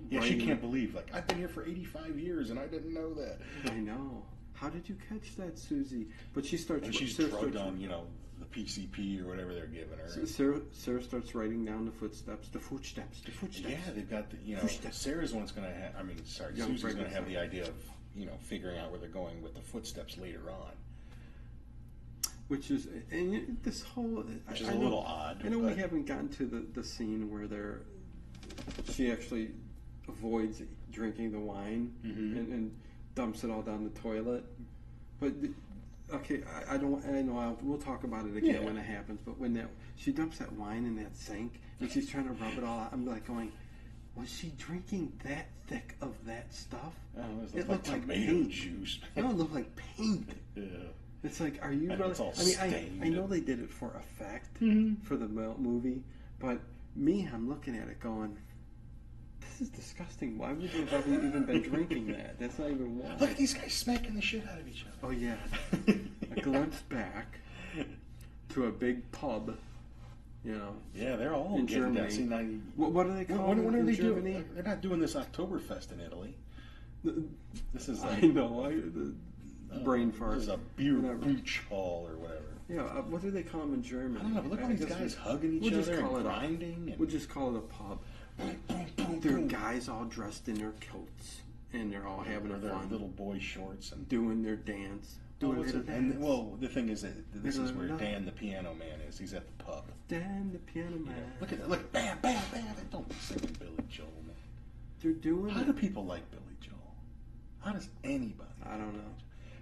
Speaker 2: She can't believe. Like, I've been here for 85 years and I didn't know that.
Speaker 1: I know. How did you catch that, Susie? But she starts.
Speaker 2: And she's drugged on, the PCP or whatever they're giving her.
Speaker 1: Sarah starts writing down the footsteps.
Speaker 2: Yeah, they've got the. Sarah's one's going to have. Susie's going to have the idea of figuring out where they're going with the footsteps later on.
Speaker 1: Which is, and this whole...
Speaker 2: Which is a little odd.
Speaker 1: I know we haven't gotten to the scene where she actually avoids drinking the wine and dumps it all down the toilet. But, okay, I know we'll talk about it again when it happens, but when she dumps that wine in that sink and she's trying to rub it all out, I'm like going, was she drinking that thick of that stuff?
Speaker 2: Oh, it looked like tomato juice.
Speaker 1: No, it looked like paint.
Speaker 2: Yeah.
Speaker 1: It's like, are you really?
Speaker 2: It's all
Speaker 1: I know they did it for effect for the movie, but I'm looking at it going, this is disgusting. Why would they have even been drinking that? That's not even wine.
Speaker 2: Look at these guys smacking the shit out of each other.
Speaker 1: Oh yeah, a glimpse back to a big pub.
Speaker 2: Yeah, they're all
Speaker 1: in
Speaker 2: getting
Speaker 1: Germany.
Speaker 2: that. See,
Speaker 1: what do they call it?
Speaker 2: When are
Speaker 1: in
Speaker 2: they
Speaker 1: Germany?
Speaker 2: doing? They're not doing this Oktoberfest in Italy. This is.
Speaker 1: I know. Brain fart.
Speaker 2: This is a beer booch hall or whatever.
Speaker 1: Yeah, what do they call them in Germany?
Speaker 2: I don't know, but look at these guys hugging each other and grinding.
Speaker 1: We'll just call it a pub. They're guys all dressed in their kilts, and they're all having
Speaker 2: their
Speaker 1: fun.
Speaker 2: Little boy shorts and
Speaker 1: doing their dance.
Speaker 2: And the thing is that this is where Dan the piano man is. He's at the pub.
Speaker 1: Dan the piano man.
Speaker 2: Look at that! Look, bam, bam, bam! Don't be singing Billy Joel, man.
Speaker 1: They're doing.
Speaker 2: How do people like Billy Joel? How does anybody?
Speaker 1: I don't know.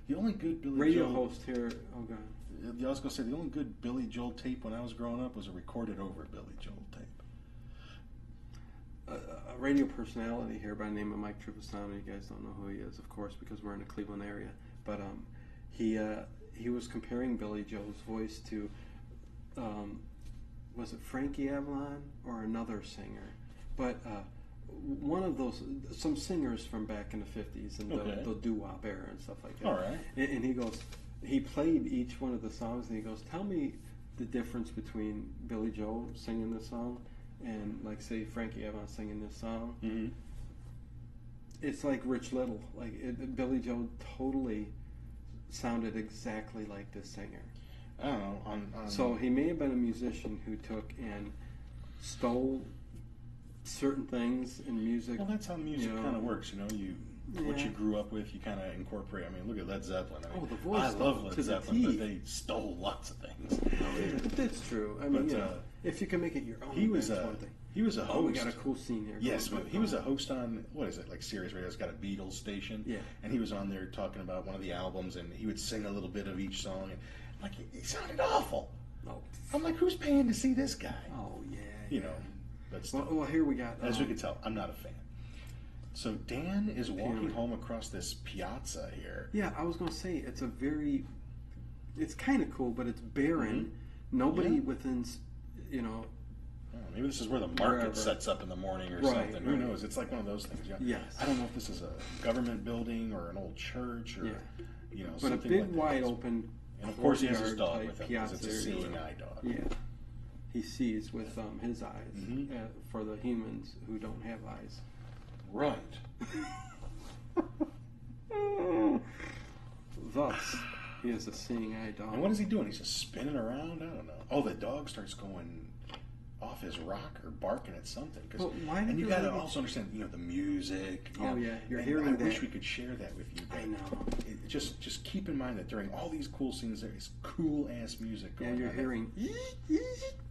Speaker 2: The only good Billy
Speaker 1: radio
Speaker 2: Joel
Speaker 1: host here. Oh god.
Speaker 2: I was gonna say the only good Billy Joel tape when I was growing up was a recorded over Billy Joel tape.
Speaker 1: A radio personality here by the name of Mike Trivisano. You guys don't know who he is, of course, because we're in the Cleveland area. But he was comparing Billy Joel's voice to was it Frankie Avalon or another singer? But one of those, some singers from back in the 50s and the doo-wop era and stuff like that.
Speaker 2: All right.
Speaker 1: And he played each one of the songs and he goes, tell me the difference between Billy Joel singing this song and, like, say, Frankie Avalon singing this song.
Speaker 2: Mm-hmm.
Speaker 1: It's like Rich Little. Billy Joel totally sounded exactly like this singer.
Speaker 2: I don't know.
Speaker 1: So he may have been a musician who took and stole certain things in music.
Speaker 2: Well, that's how music kind of works, what you grew up with, you kind of incorporate. I mean, look at Led Zeppelin. I mean,
Speaker 1: the voice.
Speaker 2: I love Led Zeppelin, but they stole lots of things.
Speaker 1: That's true. I mean, if you can make it your own,
Speaker 2: he was
Speaker 1: one thing.
Speaker 2: He was a host.
Speaker 1: Oh, we got a cool scene here.
Speaker 2: Yes, but he was a host on, what is it, like Sirius Radio? It's got a Beatles station.
Speaker 1: Yeah.
Speaker 2: And he was on there talking about one of the albums, and he would sing a little bit of each song. And, like, he sounded awful.
Speaker 1: Oh.
Speaker 2: I'm like, who's paying to see this guy?
Speaker 1: Oh, yeah.
Speaker 2: But
Speaker 1: well, here we got...
Speaker 2: as we can tell, I'm not a fan. So Dan is walking home across this piazza here.
Speaker 1: Yeah, I was going to say, it's kind of cool, but it's barren. Mm-hmm. Nobody within,
Speaker 2: maybe this is where the market sets up in the morning or something. Who knows? It's like one of those things.
Speaker 1: Yes.
Speaker 2: I don't know if this is a government building or an old church or,
Speaker 1: but
Speaker 2: something
Speaker 1: a big,
Speaker 2: like
Speaker 1: wide open.
Speaker 2: And of course he has his dog with him because it's a seeing eye dog.
Speaker 1: Yeah. He sees with his eyes for the humans who don't have eyes.
Speaker 2: Right.
Speaker 1: Thus, he is a seeing eye dog.
Speaker 2: And what is he doing? He's just spinning around? I don't know. Oh, the dog starts going off his rock or barking at something. And you got to also understand, the music.
Speaker 1: You're hearing that.
Speaker 2: I wish we could share that with you.
Speaker 1: I know.
Speaker 2: Just keep in mind that during all these cool scenes, there is cool ass music going on.
Speaker 1: Yeah, you're hearing.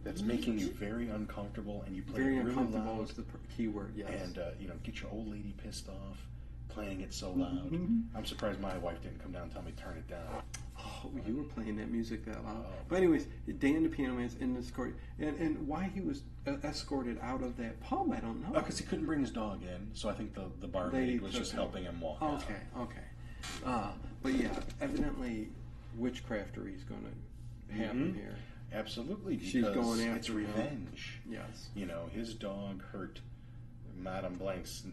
Speaker 2: That's making you very uncomfortable, and you play
Speaker 1: very
Speaker 2: it really
Speaker 1: uncomfortable
Speaker 2: loud.
Speaker 1: is the key word. Yes.
Speaker 2: And get your old lady pissed off. playing it so loud. I'm surprised my wife didn't come down and tell me turn it down.
Speaker 1: Oh, you were playing that music that loud. But anyways, Dan the Piano Man's in the escort, and why he was escorted out of that pub, I don't know.
Speaker 2: Because he couldn't bring his dog in, so I think the barmaid was just helping him walk out.
Speaker 1: Okay. But yeah, evidently witchcraftery is going to happen here.
Speaker 2: Absolutely, because
Speaker 1: she's going after
Speaker 2: it's revenge.
Speaker 1: Yes.
Speaker 2: You know, his dog hurt Madame Blank's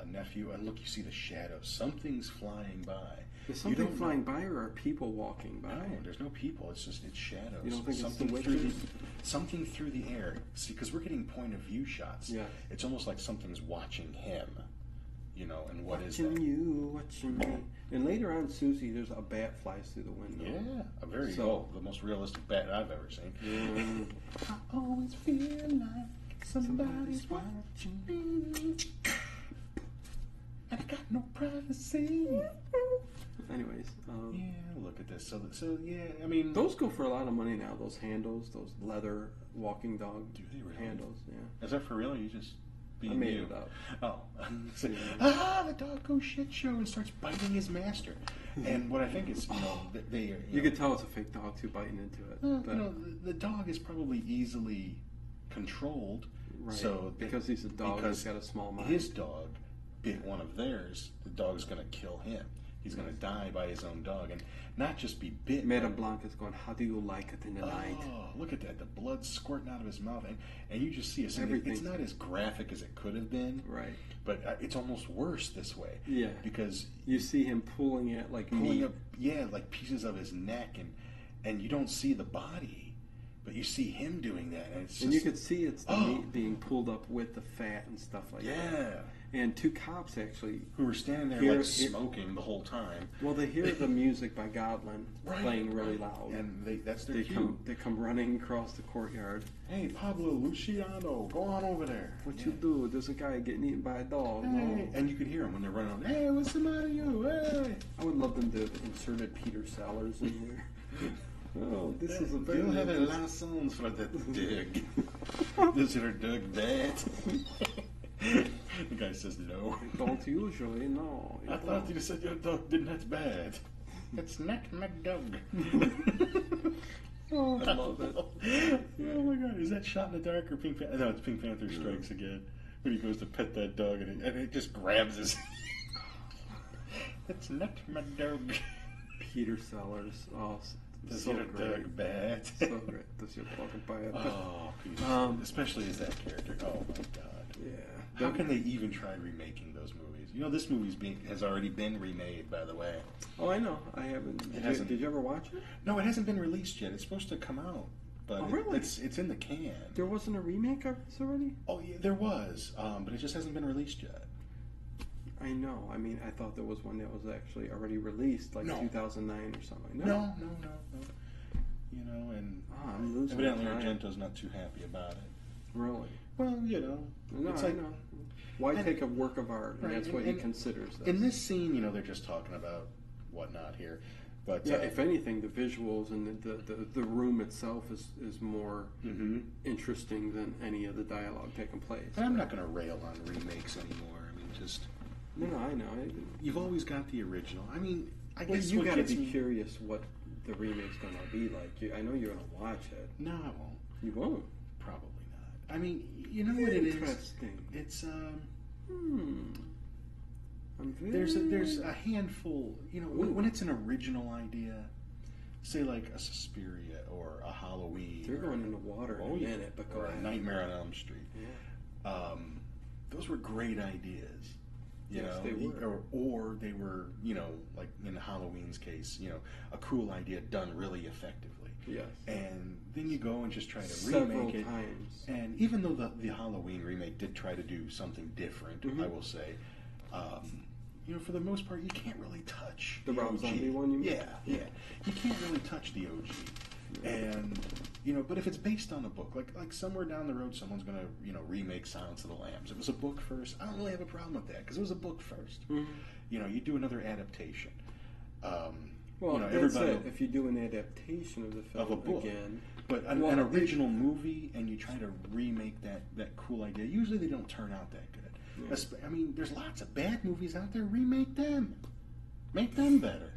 Speaker 2: nephew, and look, you see the shadows. Something's flying by.
Speaker 1: Is something flying by, or are people walking by?
Speaker 2: No, there's no people. It's shadows.
Speaker 1: You don't think
Speaker 2: something
Speaker 1: it's the witches?
Speaker 2: Something through the air. See, because we're getting point of view shots.
Speaker 1: Yeah.
Speaker 2: It's almost like something's watching him. You know, and what is
Speaker 1: watching
Speaker 2: that?
Speaker 1: you, watching me. And later on, Susie, there's a bat flies through the window.
Speaker 2: Yeah, the most realistic bat I've ever seen.
Speaker 1: Yeah.
Speaker 2: I always feel like somebody's watching me, and I got no privacy.
Speaker 1: Anyways,
Speaker 2: yeah, look at this. So yeah, I mean,
Speaker 1: those go for a lot of money now. Those handles, those leather walking dog handles. Yeah.
Speaker 2: Is that for real? Or you just being
Speaker 1: I made
Speaker 2: you?
Speaker 1: it up.
Speaker 2: Oh, the dog goes shit show and starts biting his master. And what I think is,
Speaker 1: you could tell it's a fake dog too, biting into it.
Speaker 2: Well, the dog is probably easily controlled.
Speaker 1: Right.
Speaker 2: So
Speaker 1: because he's a dog, he's got a small mind.
Speaker 2: His dog bit one of theirs. The dog's going to kill him. He's going to die by his own dog, and not just be bit.
Speaker 1: Madame Blanc is going, how do you like it in the night?
Speaker 2: Oh, look at that. The blood squirting out of his mouth. And you just see it. It's not as graphic as it could have been.
Speaker 1: Right.
Speaker 2: But it's almost worse this way.
Speaker 1: Yeah.
Speaker 2: Because
Speaker 1: you see him pulling it like meat.
Speaker 2: Like pieces of his neck, and you don't see the body, but you see him doing that. And
Speaker 1: you could see it's the meat being pulled up with the fat and stuff like that.
Speaker 2: Yeah.
Speaker 1: And two cops actually
Speaker 2: who were standing there smoking the whole time.
Speaker 1: Well, they hear the music by Godwin playing really loud,
Speaker 2: and that's their cue.
Speaker 1: They come running across the courtyard.
Speaker 2: Hey, Pablo Luciano, go on over there.
Speaker 1: What you do? There's a guy getting eaten by a dog.
Speaker 2: Hey. And you could hear them when they're running on. Hey, what's the matter, you? Hey.
Speaker 1: I would love them to have inserted Peter Sellers in here. Oh, this is a very...
Speaker 2: You have a lot of songs for that dog. Does your dog bad? The guy says no.
Speaker 1: Don't usually, no.
Speaker 2: I thought you said your dog didn't have bad. It's not my dog.
Speaker 1: Oh, I love it.
Speaker 2: Oh my God, is that Shot in the Dark or Pink Panther? No, it's Pink Panther Strikes Again. When he goes to pet that dog and it just grabs his... It's not my dog.
Speaker 1: Peter Sellers. Oh,
Speaker 2: does
Speaker 1: so
Speaker 2: your
Speaker 1: great.
Speaker 2: Dog bad?
Speaker 1: So great. Does your dog bad?
Speaker 2: Oh, Peter. Especially as that character. Oh my God.
Speaker 1: Yeah.
Speaker 2: How can they even try remaking those movies? You know, this movie's has already been remade, by the way.
Speaker 1: Oh, I know. I haven't. Did you ever watch it?
Speaker 2: No, it hasn't been released yet. It's supposed to come out, but
Speaker 1: really?
Speaker 2: It's in the can.
Speaker 1: There wasn't a remake of this already?
Speaker 2: Oh yeah, there was, but it just hasn't been released yet.
Speaker 1: I know. I mean, I thought there was one that was actually already released, like 2009 or something.
Speaker 2: No. You know, and
Speaker 1: I'm losing
Speaker 2: evidently Argento's not too happy about it.
Speaker 1: Really?
Speaker 2: Well, you know.
Speaker 1: No, I know. Why take a work of art? And that's what he considers this.
Speaker 2: In this scene, you know, they're just talking about whatnot here. But
Speaker 1: yeah, if anything, the visuals and the room itself is more interesting than any of the dialogue taking place.
Speaker 2: And I'm not going to rail on remakes anymore. I mean, just...
Speaker 1: No, I know.
Speaker 2: You've always got the original. I mean, I guess
Speaker 1: you got to be curious what the remake's going to be like. I know you're going to watch it.
Speaker 2: No, I won't.
Speaker 1: You won't?
Speaker 2: Probably not. I mean, you know what it is?
Speaker 1: Interesting.
Speaker 2: It's
Speaker 1: There's
Speaker 2: a handful. You know, when it's an original idea, say like a Suspiria or a Halloween.
Speaker 1: They're going in the water in a minute, but go
Speaker 2: or
Speaker 1: ahead.
Speaker 2: a Nightmare on Elm Street.
Speaker 1: Yeah.
Speaker 2: Those were great ideas. You know,
Speaker 1: they were.
Speaker 2: Or they were, you know, like in Halloween's case, you know, a cool idea done really effectively.
Speaker 1: Yes.
Speaker 2: And then you go and just try to remake it.
Speaker 1: Times.
Speaker 2: And even though the Halloween remake did try to do something different, I will say, you know, for the most part, you can't really touch
Speaker 1: the Rob Zombie one. You mean?
Speaker 2: Yeah. You can't really touch the OG. And you know, but if it's based on a book, like somewhere down the road, someone's gonna remake Silence of the Lambs. It was a book first. I don't really have a problem with that because it was a book first. You know, you do another adaptation.
Speaker 1: Well,
Speaker 2: you know,
Speaker 1: everybody. If you do an adaptation of the film
Speaker 2: of a book
Speaker 1: again,
Speaker 2: but an original movie, and you try to remake that cool idea, usually they don't turn out that good.
Speaker 1: Yeah.
Speaker 2: I mean, there's lots of bad movies out there. Remake them. Make them better.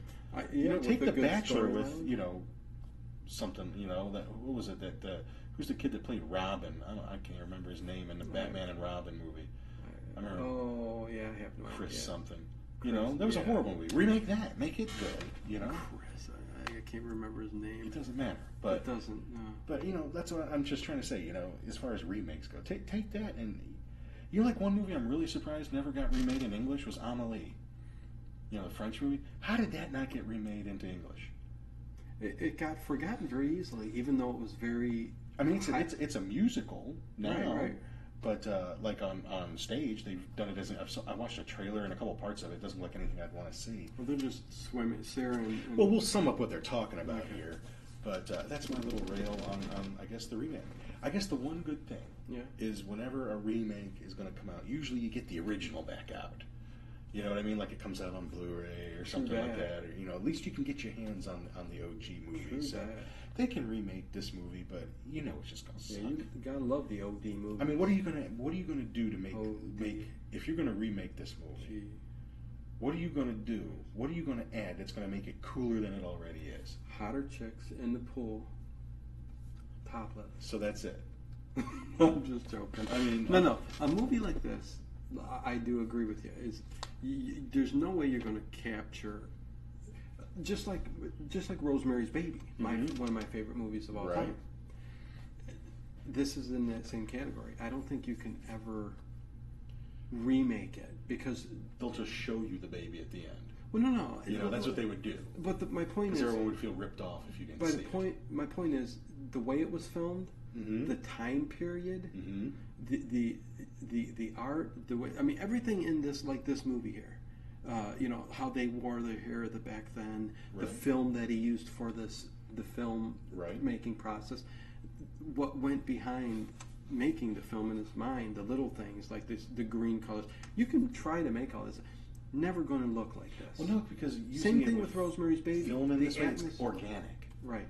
Speaker 2: Take The Bachelor with, something, that, what was it, that, who's the kid that played Robin? I can't remember his name in the Batman and Robin movie. I remember.
Speaker 1: Oh, yeah, I have no idea.
Speaker 2: Chris something. That was a horrible movie. Remake that. Make it good,
Speaker 1: Chris, I can't remember his name.
Speaker 2: It doesn't matter. But
Speaker 1: it doesn't, no.
Speaker 2: But, that's what I'm just trying to say, as far as remakes go. Take that and, like one movie I'm really surprised never got remade in English was Amélie. The French movie. How did that not get remade into English?
Speaker 1: It got forgotten very easily, even though it was very...
Speaker 2: I mean, it's a musical now,
Speaker 1: right.
Speaker 2: But like on stage, they've done it as I watched a trailer and a couple parts of it. It doesn't look like anything I'd want to see.
Speaker 1: Well, they're just swimming, Sarah and...
Speaker 2: Well, we'll sum up what they're talking about here. But that's my little rail on, I guess, the remake. I guess the one good thing is whenever a remake is going to come out, usually you get the original back out. You know what I mean? Like it comes out on Blu-ray or something like that. Or, at least you can get your hands on the OG movie. So they can remake this movie, but it's just gonna suck.
Speaker 1: You gotta love the OD movie.
Speaker 2: I mean, what are you gonna do to make if you're gonna remake this movie? What are you gonna do? What are you gonna add that's gonna make it cooler than it already is?
Speaker 1: Hotter chicks in the pool, topless.
Speaker 2: So that's it.
Speaker 1: I'm just joking.
Speaker 2: I mean,
Speaker 1: no. A movie like this, I do agree with you. There's no way you're going to capture, just like Rosemary's Baby, one of my favorite movies of all time. This is in that same category. I don't think you can ever remake it because
Speaker 2: they'll just show you the baby at the end.
Speaker 1: Well, no.
Speaker 2: That's what they would do.
Speaker 1: But my point is,
Speaker 2: everyone would feel ripped off if you didn't see it.
Speaker 1: My point is the way it was filmed, the time period, the art, the way. I mean, everything in this movie here. How they wore their hair back then, the film that he used for the film making process, what went behind making the film in his mind, the little things like the green colors. You can try to make all this. Never going to look like this.
Speaker 2: Well, no, because
Speaker 1: same thing with Rosemary's Baby.
Speaker 2: Film in this way, it's organic,
Speaker 1: right?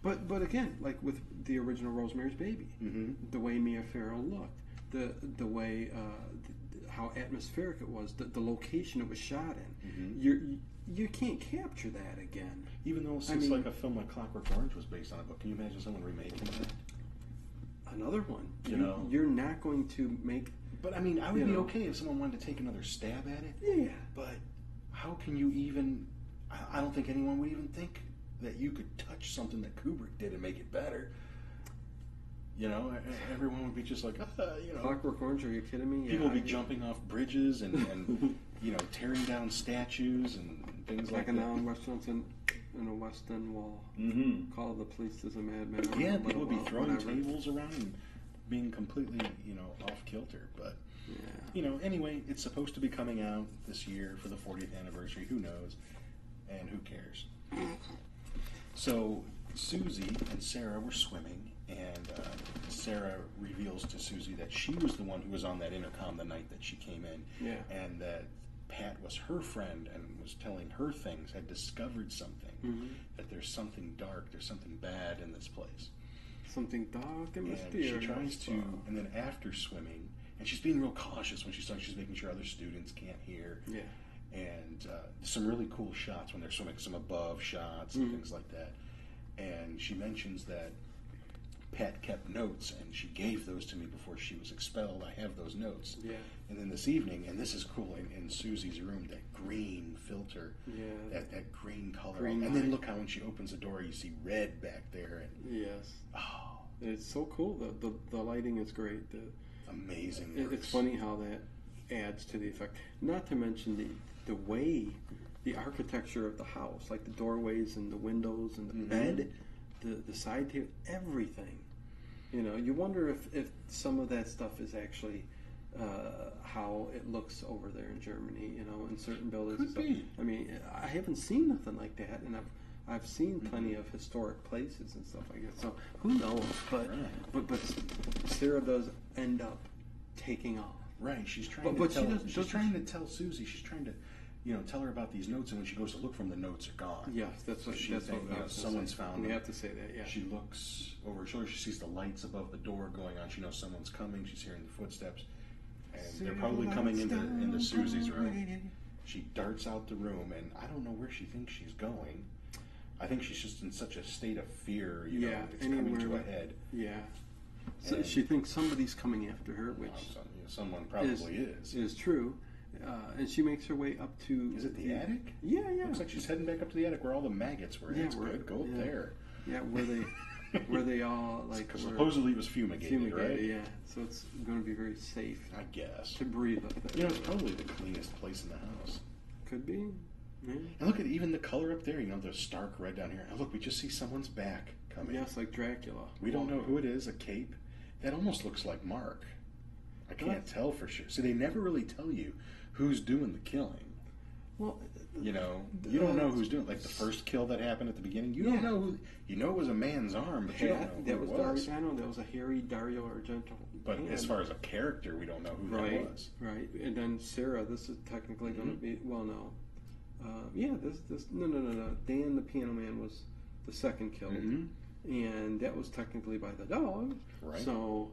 Speaker 1: But again, like with the original Rosemary's Baby, the way Mia Farrow looked, the way how atmospheric it was, the location it was shot in, you can't capture that again.
Speaker 2: Even though since like a film like Clockwork Orange was based on it, but can you imagine someone remaking that?
Speaker 1: Another one. You're not going to make.
Speaker 2: But I mean, I would be okay if someone wanted to take another stab at it.
Speaker 1: Yeah.
Speaker 2: But how can you even? I don't think anyone would even think that you could touch something that Kubrick did and make it better. Everyone would be just like,
Speaker 1: Clockwork Orange, are you kidding me?
Speaker 2: People would be jumping off bridges and tearing down statues and things like that.
Speaker 1: Like now in restaurants in a West End wall. Call the police as a madman.
Speaker 2: Yeah, people would be throwing tables around and being completely, off kilter. But, anyway, it's supposed to be coming out this year for the 40th anniversary. Who knows? And who cares? So Susie and Sarah were swimming, and Sarah reveals to Susie that she was the one who was on that intercom the night that she came in, and that Pat was her friend and was telling her things, had discovered something, that there's something dark, there's something bad in this place.
Speaker 1: Something dark and mysterious.
Speaker 2: And she tries to, and then after swimming, and she's being real cautious when she starts, she's making sure other students can't hear.
Speaker 1: Yeah.
Speaker 2: And some really cool shots when they're swimming, some above shots and things like that. And she mentions that Pat kept notes, and she gave those to me before she was expelled. I have those notes.
Speaker 1: Yeah.
Speaker 2: And then this evening, and this is cool, in Susie's room, that green filter, that green color.
Speaker 1: Green
Speaker 2: and then look how when she opens the door, you see red back there. And,
Speaker 1: yes.
Speaker 2: Oh.
Speaker 1: It's so cool. The lighting is great.
Speaker 2: Amazing.
Speaker 1: It's funny how that adds to the effect. Not to mention the way, the architecture of the house, like the doorways and the windows and the bed, the side table, everything. You wonder if some of that stuff is actually how it looks over there in Germany, in certain buildings.
Speaker 2: Could be.
Speaker 1: I mean, I haven't seen nothing like that, and I've seen plenty of historic places and stuff like that. So who knows? But Sarah does end up taking off.
Speaker 2: Right. She's trying to tell Susie. She's trying to, tell her about these notes, and when she goes to look for them, the notes are gone.
Speaker 1: Yes, that's what
Speaker 2: someone's found them.
Speaker 1: You have to say that. Yeah.
Speaker 2: She looks over her shoulder. She sees the lights above the door going on. She knows someone's coming. She's hearing the footsteps, And they're probably coming into Susie's room. She darts out the room, and I don't know where she thinks she's going. I think she's just in such a state of fear, you know, it's coming to a head.
Speaker 1: Yeah. So she thinks somebody's coming after her, which
Speaker 2: someone probably
Speaker 1: is true. And she makes her way up to...
Speaker 2: Is it the attic?
Speaker 1: Yeah.
Speaker 2: Looks like she's heading back up to the attic where all the maggots were. That's good. Go up there.
Speaker 1: Yeah, where they all like...
Speaker 2: Supposedly it was fumigated, right?
Speaker 1: Yeah, so it's going to be very safe.
Speaker 2: I guess.
Speaker 1: To breathe up there.
Speaker 2: You know, it's probably the cleanest place in the house.
Speaker 1: Could be. Yeah.
Speaker 2: And look at even the color up there, you know, the stark red down here. And look, we just see someone's back coming.
Speaker 1: Yes, like Dracula.
Speaker 2: We don't know who it is, a cape. That almost looks like Mark. I can't tell for sure. See, they never really tell you who's doing the killing.
Speaker 1: Well,
Speaker 2: you know, you don't know who's doing it. Like the first kill that happened at the beginning, you don't know who. You know it was a man's arm, but you don't know who it was.
Speaker 1: I know that was a hairy Dario Argento.
Speaker 2: But as far as a character, we don't know who that was.
Speaker 1: Right, and then Sarah. This is technically going to be no. No. Dan the Piano Man was the second killed, and that was technically by the dog.
Speaker 2: Right.
Speaker 1: So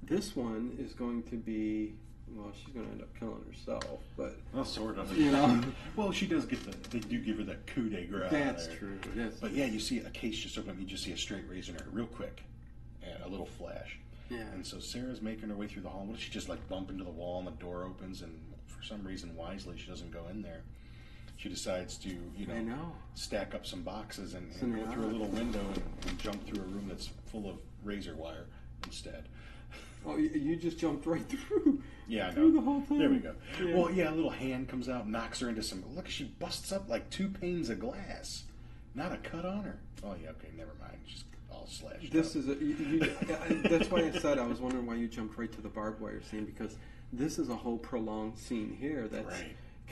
Speaker 1: this one is going to be. Well, she's going to end up killing herself, but...
Speaker 2: Well, sort of.
Speaker 1: You know?
Speaker 2: Well, she does get they do give her that coup de grace.
Speaker 1: That's true.
Speaker 2: But yeah, you see a case just open up, you just see a straight razor in her real quick, and a little flash.
Speaker 1: Yeah.
Speaker 2: And so Sarah's making her way through the hall. What does she just like bump into the wall and the door opens, and for some reason, wisely, she doesn't go in there. She decides to, stack up some boxes and go through a little window and jump through a room that's full of razor wire instead.
Speaker 1: Oh, you just jumped right through.
Speaker 2: Yeah, I know.
Speaker 1: Through the whole thing.
Speaker 2: There we go. Yeah. Well, yeah, a little hand comes out, knocks her into some. Look, she busts up like 2 panes of glass. Not a cut on her. Oh yeah, okay, never mind. She's all slashed.
Speaker 1: This is that's why I said I was wondering why you jumped right to the barbed wire scene, because this is a whole prolonged scene here that's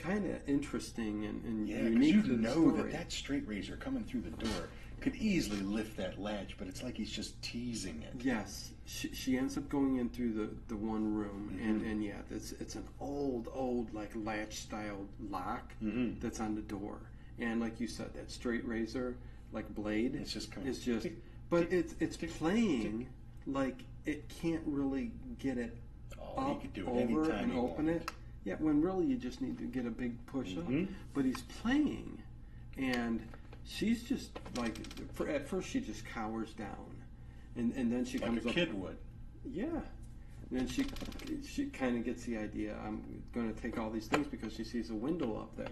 Speaker 1: kind of interesting and unique to the story.
Speaker 2: that straight razor coming through the door could easily lift that latch, but it's like he's just teasing it.
Speaker 1: Yes, she ends up going in through the one room, and yeah, it's an old like latch style lock that's on the door, and like you said, that straight razor like blade,
Speaker 2: it's just
Speaker 1: but it's playing like it can't really get it up over and open it. Yeah, when really you just need to get a big push up, but he's playing, and she's just like, at first she just cowers down, and then she comes up.
Speaker 2: Like a kid would.
Speaker 1: Yeah. And then she kind of gets the idea, I'm going to take all these things, because she sees a window up there.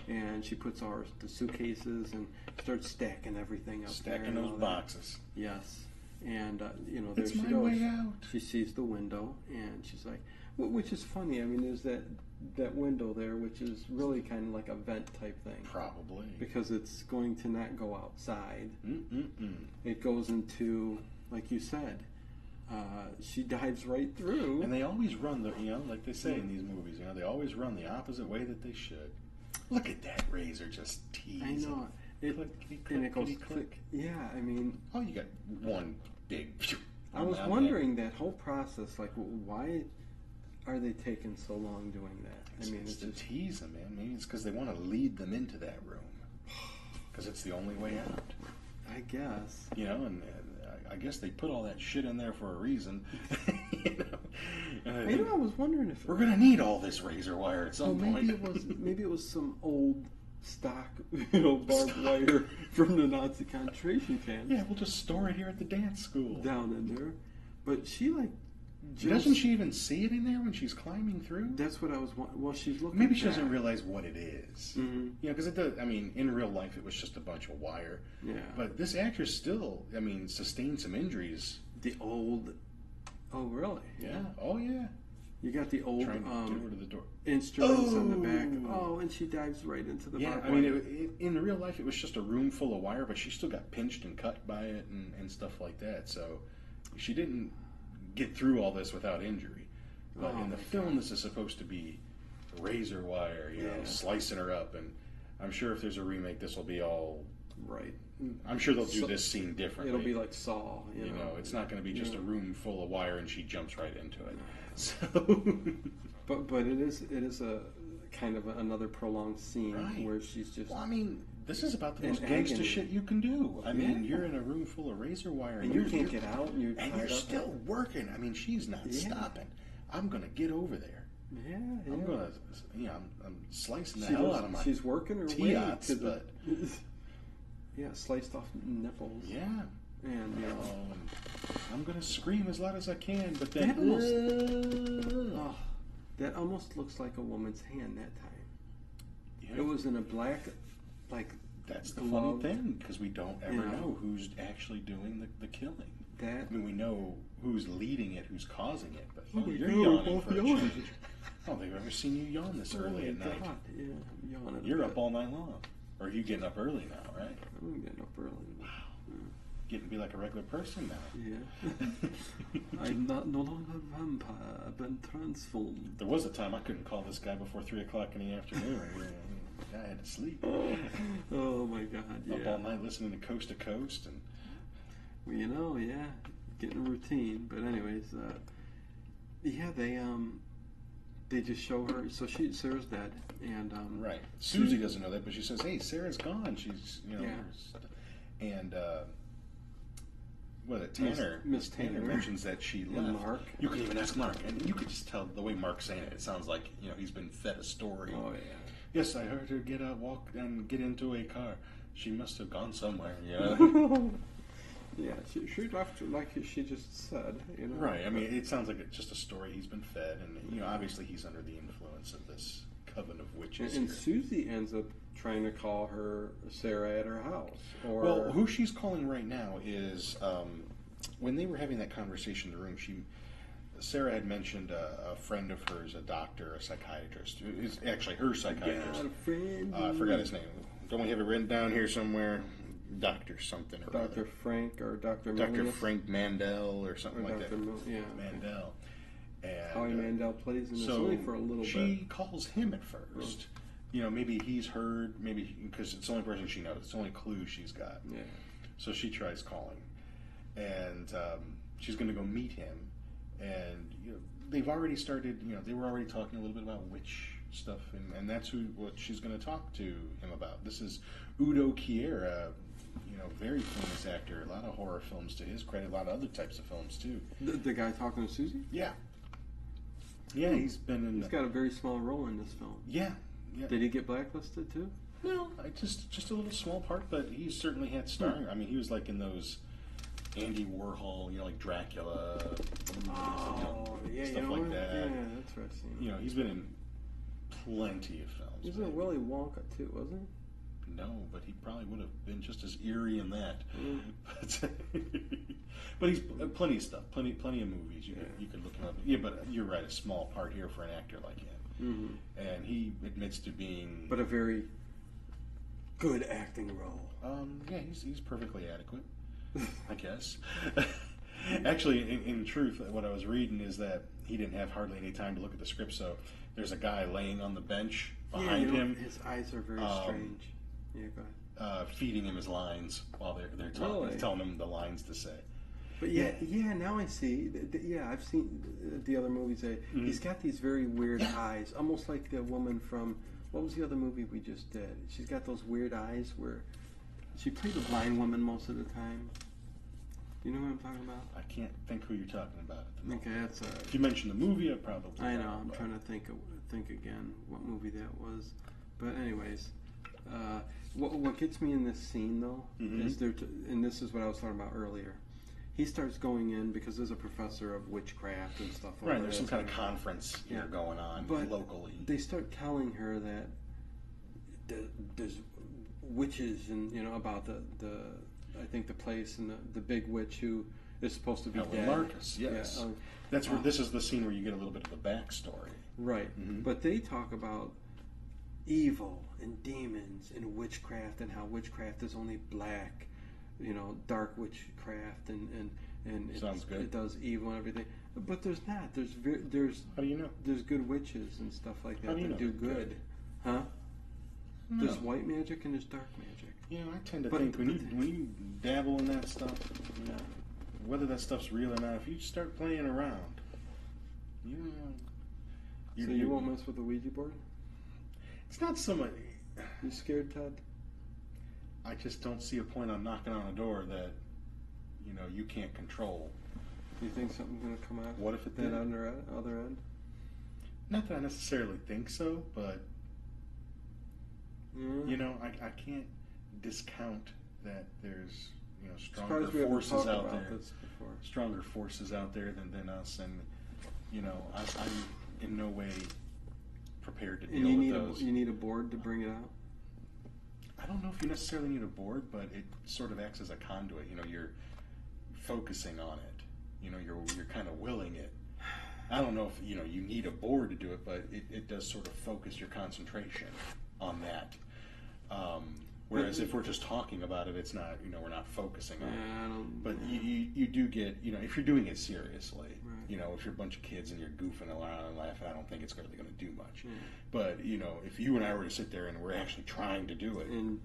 Speaker 1: And she puts all the suitcases and starts stacking everything up there.
Speaker 2: Stacking those boxes.
Speaker 1: Yes. And, there she goes.
Speaker 2: Way out.
Speaker 1: She sees the window, and she's like, which is funny. I mean, there's that window there, which is really kind of like a vent type thing.
Speaker 2: Probably.
Speaker 1: Because it's going to not go outside. It goes into, like you said, she dives right through.
Speaker 2: And they always run like they say in these movies, they always run the opposite way that they should. Look at that razor just teasing.
Speaker 1: I know. It goes click. Yeah, I mean.
Speaker 2: Oh, you got one big.
Speaker 1: I was wondering that whole process, like, why are they taking so long doing that?
Speaker 2: It's to tease them, man. Maybe it's because they want to lead them into that room. Because it's the only way out.
Speaker 1: I guess.
Speaker 2: And I guess they put all that shit in there for a reason.
Speaker 1: I was wondering if
Speaker 2: we're gonna need all this razor wire at some point.
Speaker 1: Maybe it was some old stock, barbed wire from the Nazi concentration camp.
Speaker 2: Yeah, we'll just store it here at the dance school
Speaker 1: down in there. But she
Speaker 2: doesn't she even see it in there when she's climbing through?
Speaker 1: That's what I was. Well, she's looking.
Speaker 2: Maybe she doesn't realize what it is. Because it does. I mean, in real life, it was just a bunch of wire.
Speaker 1: Yeah.
Speaker 2: But this actress still, sustained some injuries.
Speaker 1: The old. Oh, really?
Speaker 2: Yeah. Oh, yeah.
Speaker 1: You got the old
Speaker 2: trying to get over to the door.
Speaker 1: Instruments on the back. Oh, and she dives right into the barbed wire.
Speaker 2: In real life, it was just a room full of wire, but she still got pinched and cut by it and stuff like that. So she didn't get through all this without injury. But in the film, this is supposed to be razor wire, slicing her up. And I'm sure if there's a remake, this will be all
Speaker 1: right.
Speaker 2: I'm sure they'll do this scene differently.
Speaker 1: It'll be like Saw. You know,
Speaker 2: it's not going to be just a room full of wire and she jumps right into it. So,
Speaker 1: but it is a kind of another prolonged scene where she's just.
Speaker 2: Well, this is about the most gangsta shit you can do. You're in a room full of razor wire,
Speaker 1: and you can't get out, and you're
Speaker 2: still working. She's not stopping. I'm gonna get over there.
Speaker 1: Yeah,
Speaker 2: I'm gonna, I'm slicing the
Speaker 1: She
Speaker 2: hell
Speaker 1: does-
Speaker 2: out of my
Speaker 1: She's working her way.
Speaker 2: T-ots,
Speaker 1: to the-
Speaker 2: but
Speaker 1: yeah, sliced off nipples.
Speaker 2: yeah.
Speaker 1: And, you know.
Speaker 2: I'm gonna scream as loud as I can, but then
Speaker 1: that almost looks like a woman's hand that time.
Speaker 2: Yeah.
Speaker 1: It was in a black, like,
Speaker 2: That's the
Speaker 1: glove.
Speaker 2: funny thing, because we don't ever
Speaker 1: Yeah.
Speaker 2: know who's actually doing the killing.
Speaker 1: That.
Speaker 2: I mean, we know who's leading it, who's causing it, but
Speaker 1: Oh my
Speaker 2: you're
Speaker 1: God,
Speaker 2: yawning
Speaker 1: both
Speaker 2: for a
Speaker 1: yawning.
Speaker 2: change. I don't think I've ever seen you yawn this early at night.
Speaker 1: God, yeah, I'm yawning. a
Speaker 2: You're
Speaker 1: bit.
Speaker 2: up all night long. Or are you getting up early now, right?
Speaker 1: I'm getting up early.
Speaker 2: Wow. Getting to be like a regular person now.
Speaker 1: Yeah. I'm no longer a vampire. I've been transformed.
Speaker 2: There was a time I couldn't call this guy before 3 o'clock in the afternoon. The guy had to sleep.
Speaker 1: Oh my God, yeah.
Speaker 2: Up all night listening to Coast to Coast. And
Speaker 1: Well, you know, yeah, getting a routine. But anyways, yeah, they just show her. So Sarah's dead, and
Speaker 2: right. Susie doesn't know that, but she says, "Hey, Sarah's gone. She's
Speaker 1: Yeah.
Speaker 2: And Tanner?
Speaker 1: Miss
Speaker 2: Tanner
Speaker 1: Tanner
Speaker 2: mentions that she
Speaker 1: and
Speaker 2: left.
Speaker 1: Mark.
Speaker 2: You can even ask Mark, and you could just tell the way Mark's saying it. It sounds like he's been fed a story.
Speaker 1: Oh yeah.
Speaker 2: Yes, I heard her walk and get into a car. She must have gone somewhere.
Speaker 1: Yeah, she left like she just said. You know.
Speaker 2: Right. I mean, it sounds like it's just a story he's been fed, and obviously he's under the influence of this coven of witches.
Speaker 1: And
Speaker 2: here.
Speaker 1: Susie ends up trying to call her Sarah at her house. Or
Speaker 2: Well, who she's calling right now is when they were having that conversation in the room. Sarah had mentioned a friend of hers, a doctor, a psychiatrist. It's actually her psychiatrist.
Speaker 1: got a friend.
Speaker 2: I forgot his name. Don't we have it written down here somewhere? Dr. something or
Speaker 1: Dr.
Speaker 2: other.
Speaker 1: Frank or Dr.
Speaker 2: Dr.
Speaker 1: Milius?
Speaker 2: Frank Mandel or something
Speaker 1: Or
Speaker 2: like
Speaker 1: Dr.
Speaker 2: that.
Speaker 1: Yeah.
Speaker 2: Mandel. And,
Speaker 1: Howie Mandel plays in this
Speaker 2: so
Speaker 1: only for a little
Speaker 2: she
Speaker 1: bit.
Speaker 2: calls him at first. Maybe he's heard, because it's the only person she knows. It's the only clue she's got.
Speaker 1: Yeah.
Speaker 2: So she tries calling. And she's going to go meet him. And they've already started, they were already talking a little bit about witch stuff. And that's what she's going to talk to him about. This is Udo Kier, very famous actor. A lot of horror films to his credit. A lot of other types of films, too.
Speaker 1: The guy talking to Susie?
Speaker 2: Yeah. Yeah, he's been in...
Speaker 1: He's got a very small role in this film.
Speaker 2: Yeah.
Speaker 1: Did he get blacklisted, too?
Speaker 2: No, just a little small part, but he certainly had starring. I mean, he was like in those Andy Warhol, like Dracula, stuff like that.
Speaker 1: Yeah, that's right.
Speaker 2: He's been in plenty of films.
Speaker 1: He was in Willy Wonka, too, wasn't he?
Speaker 2: No, but he probably would have been just as eerie in that.
Speaker 1: Mm.
Speaker 2: But he's plenty of stuff, plenty of movies. You could look him up. Yeah, but you're right. A small part here for an actor like him, and he admits to being.
Speaker 1: But a very good acting role.
Speaker 2: Yeah, he's perfectly adequate, I guess. Actually, in truth, what I was reading is that he didn't have hardly any time to look at the script. So there's a guy laying on the bench behind him.
Speaker 1: His eyes are very strange. Yeah, go ahead.
Speaker 2: Feeding him his lines while they're talking,
Speaker 1: Really?
Speaker 2: telling him the lines to say.
Speaker 1: But yeah, now I see. Yeah, I've seen the other movies. He's got these very weird eyes, almost like the woman from what was the other movie we just did? She's got those weird eyes where she played a blind woman most of the time. You know what I'm talking about?
Speaker 2: I can't think who you're talking about at the moment.
Speaker 1: Okay, that's
Speaker 2: If you mention the movie, I probably.
Speaker 1: I know. I'm trying to think again what movie that was. But anyways, what gets me in this scene though is and this is what I was talking about earlier. He starts going in because there's a professor of witchcraft and stuff like that.
Speaker 2: Right, there's some kind of conference here going on locally.
Speaker 1: They start telling her that there's witches and about the I think the place and the big witch who is supposed to be dead.
Speaker 2: Marcus, yes. Yeah, that's where this is the scene where you get a little bit of the backstory.
Speaker 1: Right, but they talk about evil and demons and witchcraft and how witchcraft is only black. Dark witchcraft and
Speaker 2: sounds good.
Speaker 1: It does evil and everything, but there's not. There's
Speaker 2: how do you know?
Speaker 1: There's good witches and stuff like that
Speaker 2: that
Speaker 1: do good, huh?
Speaker 2: No.
Speaker 1: There's white magic and there's dark magic.
Speaker 2: Yeah, I tend to think when you dabble in that stuff, whether that stuff's real or not, if you start playing around,
Speaker 1: so you won't mess with the Ouija board?
Speaker 2: It's not so much.
Speaker 1: You scared, Todd?
Speaker 2: I just don't see a point on knocking on a door that you can't control.
Speaker 1: You think something's going to come out?
Speaker 2: What if it
Speaker 1: that
Speaker 2: did?
Speaker 1: other end?
Speaker 2: Not that I necessarily think so, but you know, I can't discount that there's stronger forces out there. Stronger forces out there than us, and I'm in no way prepared to deal with those.
Speaker 1: You need a board to bring it out?
Speaker 2: I don't know if you necessarily need a board, but it sort of acts as a conduit. You're focusing on it. You're kind of willing it. I don't know if you need a board to do it, but it does sort of focus your concentration on that. Whereas if we're just talking about it, it's not, we're not focusing on it. But you do get, if you're doing it seriously, if you're a bunch of kids and you're goofing around and laughing, I don't think it's really going to do much. But, if you and I were to sit there and we're actually trying to do it and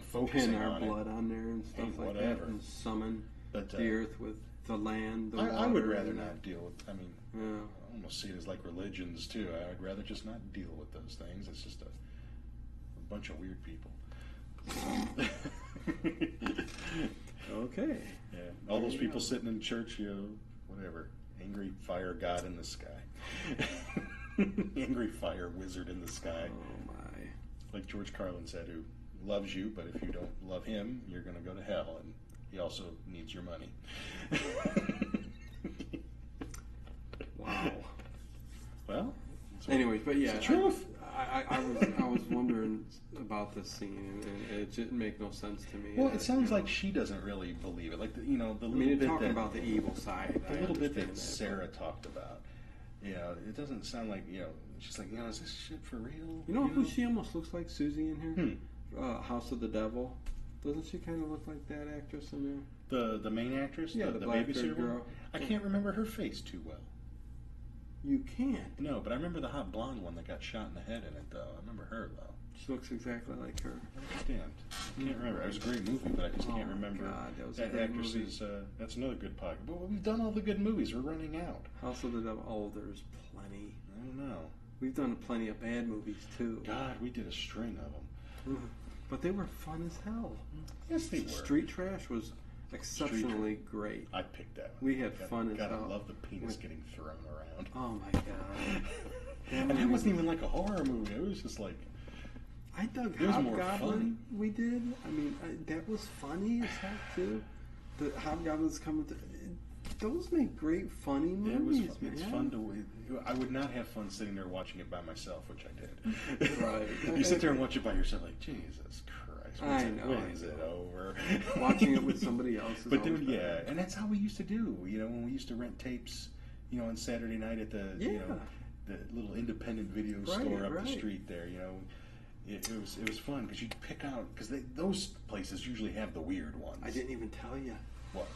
Speaker 2: focusing on it.
Speaker 1: Pin our blood on there and stuff like that and summon the earth with the land, the water.
Speaker 2: I would rather not deal with, I almost see it as like religions too. I'd rather just not deal with those things. It's just a bunch of weird people.
Speaker 1: Okay.
Speaker 2: Yeah. All those people sitting in church, whatever. Angry fire god in the sky. Angry fire wizard in the sky.
Speaker 1: Oh my.
Speaker 2: Like George Carlin said, who loves you, but if you don't love him, you're going to go to hell, and he also needs your money.
Speaker 1: Wow.
Speaker 2: Well.
Speaker 1: Anyways, but yeah.
Speaker 2: It's the truth.
Speaker 1: I was wondering about this scene, and it didn't make no sense to me.
Speaker 2: Well, it sounds like she doesn't really believe it. Like the little bit
Speaker 1: talking about the evil side.
Speaker 2: The little bit that Sarah talked about. It doesn't sound like she's like, is this shit for real?
Speaker 1: You know who she almost looks like? Susie in here. House of the Devil. Doesn't she kind of look like that actress in there?
Speaker 2: The main actress.
Speaker 1: Yeah, the
Speaker 2: babysitter
Speaker 1: girl.
Speaker 2: I can't remember her face too well.
Speaker 1: You can't.
Speaker 2: No, but I remember the hot blonde one that got shot in the head in it, though. I remember her, though.
Speaker 1: She looks exactly like her.
Speaker 2: I understand. I can't remember. It was a great movie, but I just can't remember.
Speaker 1: God, that was
Speaker 2: that
Speaker 1: a great
Speaker 2: actress
Speaker 1: movie.
Speaker 2: is. That's another good pocket. But we've done all the good movies. We're running out.
Speaker 1: House of the Devil. Oh, there's plenty.
Speaker 2: I don't know.
Speaker 1: We've done plenty of bad movies, too.
Speaker 2: God, we did a string of them.
Speaker 1: But they were fun as hell.
Speaker 2: Yes, they were.
Speaker 1: Street Trash was exceptionally great.
Speaker 2: I picked that one.
Speaker 1: We had fun as hell.
Speaker 2: God, I love the penis getting thrown around.
Speaker 1: Oh my god.
Speaker 2: And that wasn't even like a horror movie. It was just like...
Speaker 1: I dug Hobgoblin we did. I mean, that was funny as heck too. The Hobgoblin's coming to... Those make great funny movies, man.
Speaker 2: It's fun to... I would not have fun sitting there watching it by myself, which I did.
Speaker 1: Right.
Speaker 2: You sit there and watch it by yourself like, Jesus Christ. When is it over?
Speaker 1: Watching it with somebody else is
Speaker 2: But then, yeah, and that's how we used to do. When we used to rent tapes, on Saturday night at the the little independent video store up the street there. It was fun because you'd pick out because those places usually have the weird ones.
Speaker 1: I didn't even tell you.
Speaker 2: What?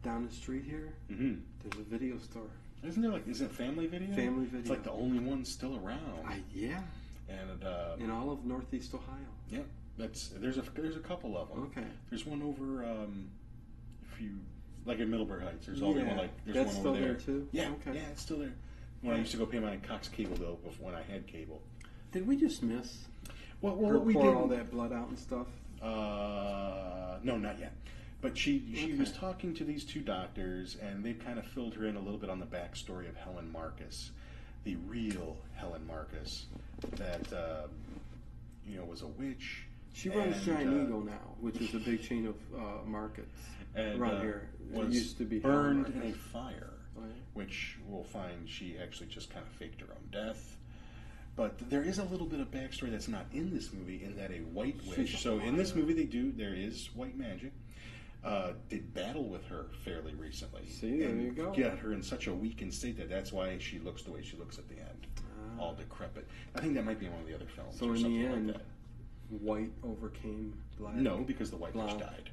Speaker 1: Down the street here, there's a video store.
Speaker 2: Isn't there is it Family Video?
Speaker 1: Family Video.
Speaker 2: It's like the only one still around.
Speaker 1: Yeah.
Speaker 2: And
Speaker 1: in all of Northeast Ohio.
Speaker 2: Yeah. There's a couple of them.
Speaker 1: Okay.
Speaker 2: There's one over if you like in Middleburg Heights. There's always one there's one over there
Speaker 1: too.
Speaker 2: Yeah.
Speaker 1: Okay.
Speaker 2: Yeah, it's still there. When I used to go pay my Cox cable bill when I had cable.
Speaker 1: Did we just miss?
Speaker 2: Well, what we did
Speaker 1: pour all that blood out and stuff.
Speaker 2: No, not yet. But she was talking to these two doctors, and they kind of filled her in a little bit on the backstory of Helen Marcus, the real Helen Marcus, that was a witch.
Speaker 1: She runs Giant Eagle now, which is a big chain of markets around here.
Speaker 2: Was
Speaker 1: it used to be
Speaker 2: burned in a fire,
Speaker 1: oh, yeah.
Speaker 2: which we'll find she actually just kind of faked her own death. But there is a little bit of backstory that's not in this movie, in that a white witch. So in this movie, there is white magic. Did battle with her fairly recently.
Speaker 1: See, there you go.
Speaker 2: Get her in such a weakened state that's why she looks the way she looks at the end, all decrepit. I think that might be in one of the other films.
Speaker 1: So
Speaker 2: or
Speaker 1: in
Speaker 2: something
Speaker 1: the end,
Speaker 2: like that.
Speaker 1: white overcame black.
Speaker 2: No, because the white witch died.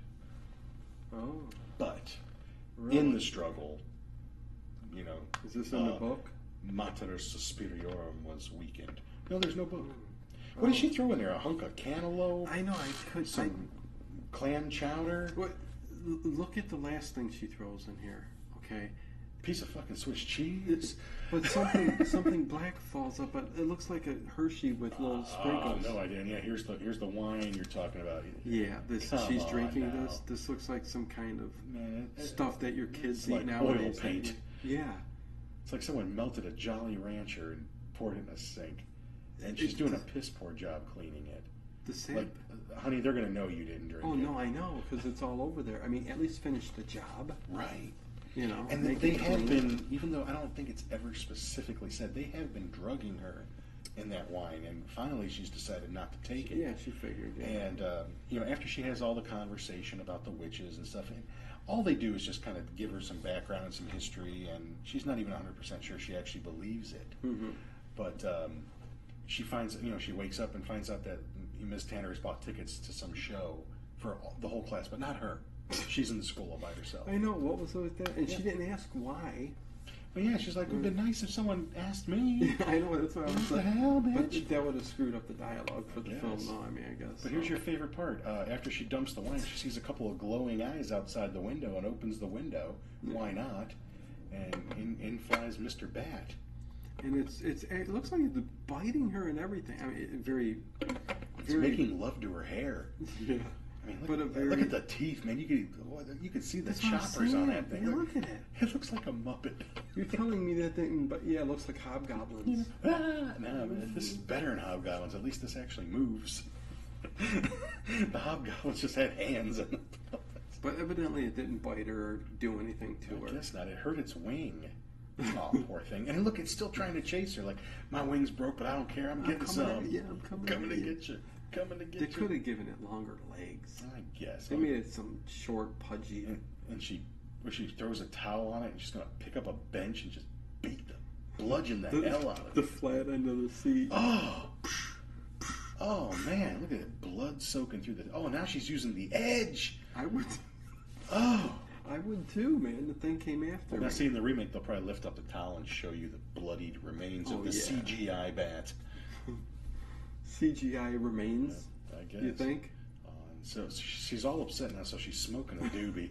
Speaker 1: Oh,
Speaker 2: but
Speaker 1: really?
Speaker 2: In the struggle,
Speaker 1: is this in the book?
Speaker 2: Mater Suspiriorum was weakened. No, there's no book. What did she throw in there? A hunk of cantaloupe?
Speaker 1: I know. I could.
Speaker 2: Some clam chowder.
Speaker 1: Look at the last thing she throws in here. Okay,
Speaker 2: piece of fucking Swiss cheese.
Speaker 1: But something black falls up, but it looks like a Hershey with little sprinkles.
Speaker 2: No idea. And yeah, here's the wine you're talking about.
Speaker 1: Yeah, she's drinking
Speaker 2: now.
Speaker 1: this. This looks like some kind of
Speaker 2: Man,
Speaker 1: stuff that your kids eat
Speaker 2: like
Speaker 1: nowadays.
Speaker 2: oil paint.
Speaker 1: Yeah.
Speaker 2: It's like someone melted a Jolly Rancher and poured it in a sink. And she's doing a piss poor job cleaning it.
Speaker 1: The same.
Speaker 2: Like, honey, they're going to know you didn't drink it.
Speaker 1: Oh, no, I know, because it's all over there. I mean, at least finish the job.
Speaker 2: Right.
Speaker 1: You know,
Speaker 2: and they have been, even though I don't think it's ever specifically said, they have been drugging her in that wine, and finally she's decided not to take it.
Speaker 1: Yeah, she figured. Yeah.
Speaker 2: And you know, after she has all the conversation about the witches and stuff, and all they do is just kind of give her some background and some history, and she's not even 100% sure she actually believes it.
Speaker 1: Mm-hmm.
Speaker 2: But she finds, you know, she wakes up and finds out that Ms. Tanner has bought tickets to some show for the whole class, but not her. She's in the school all by herself.
Speaker 1: I know, what was with that? And she didn't ask why.
Speaker 2: But yeah, she's like, it would have been nice if someone asked me.
Speaker 1: I know, that's what I was
Speaker 2: What
Speaker 1: like.
Speaker 2: the hell,
Speaker 1: But
Speaker 2: bitch?
Speaker 1: that would have screwed up the dialogue for the
Speaker 2: Yes.
Speaker 1: film, though, I mean, I guess.
Speaker 2: But here's your favorite part. After she dumps the wine, she sees a couple of glowing eyes outside the window and opens the window. Why not? And in flies Mr. Bat.
Speaker 1: And it looks like it's biting her and everything. I mean,
Speaker 2: It's making love to her hair.
Speaker 1: Yeah.
Speaker 2: I mean,
Speaker 1: But
Speaker 2: look at the teeth, man. You could see the
Speaker 1: That's what I'm
Speaker 2: choppers on
Speaker 1: saying.
Speaker 2: that thing.
Speaker 1: Look at it.
Speaker 2: It looks like a Muppet.
Speaker 1: You're telling me that thing, but yeah, it looks like hobgoblins.
Speaker 2: No, man, this is better than hobgoblins. At least this actually moves. The hobgoblins just had hands and
Speaker 1: But evidently it didn't bite her or do anything to her.
Speaker 2: I guess not. It hurt its wing. Oh, poor thing. And look, it's still trying to chase her. Like, my wing's broke, but I don't care. I'm getting some.
Speaker 1: I'm coming
Speaker 2: to get you. Coming to get
Speaker 1: They
Speaker 2: you.
Speaker 1: could have given it longer legs.
Speaker 2: I guess.
Speaker 1: They made it some short, pudgy.
Speaker 2: And she throws a towel on it, and she's going to pick up a bench and just bludgeon the hell out of it.
Speaker 1: The flat end of the seat.
Speaker 2: Oh, man, look at it. Blood soaking through the... Oh, now she's using the edge.
Speaker 1: I would...
Speaker 2: Oh.
Speaker 1: I would too, man. The thing came after me.
Speaker 2: Now, see, in the remake, they'll probably lift up the towel and show you the bloodied remains of the CGI bat.
Speaker 1: CGI remains?
Speaker 2: I guess.
Speaker 1: You think?
Speaker 2: So she's all upset now, so she's smoking a doobie.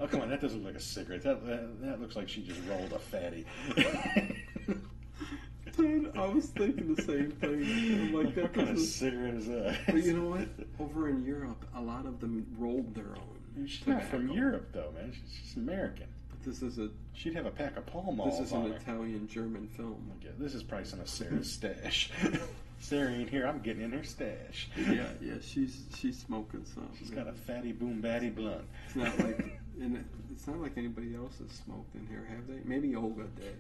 Speaker 2: Oh, come on, that doesn't look like a cigarette. That looks like she just rolled a fatty.
Speaker 1: Dude, I was thinking the same thing. I'm like,
Speaker 2: what kind of cigarette is that?
Speaker 1: But you know what? Over in Europe, a lot of them rolled their own.
Speaker 2: She's not from Europe, though, man. She's American.
Speaker 1: But this is
Speaker 2: She'd have a pack of Pall Malls.
Speaker 1: This is an Italian-German film.
Speaker 2: Okay, this is probably some of Sarah's stash. Sarah ain't here. I'm getting in her stash.
Speaker 1: Yeah, she's smoking some.
Speaker 2: She's got a fatty boom batty blunt.
Speaker 1: It's not like anybody else has smoked in here, have they? Maybe Olga did.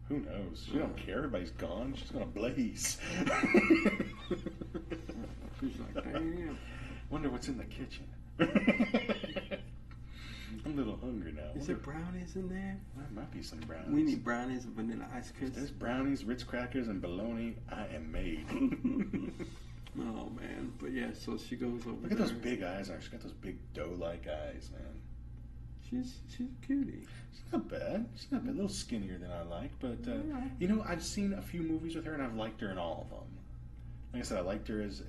Speaker 2: Who knows? She don't care. Everybody's gone. She's gonna blaze.
Speaker 1: She's like, damn.
Speaker 2: Wonder what's in the kitchen. I'm a little hungry now.
Speaker 1: Is there brownies in there?
Speaker 2: There might be some brownies.
Speaker 1: We need brownies and vanilla ice cream.
Speaker 2: There's brownies, Ritz crackers, and bologna. I am made.
Speaker 1: Oh man, but yeah. So she goes over.
Speaker 2: Look at those big eyes. She's got those big dough-like eyes, man.
Speaker 1: She's a cutie.
Speaker 2: She's not bad. She's not bad. A little skinnier than I like, but you know, I've seen a few movies with her, and I've liked her in all of them. Like I said, I liked her as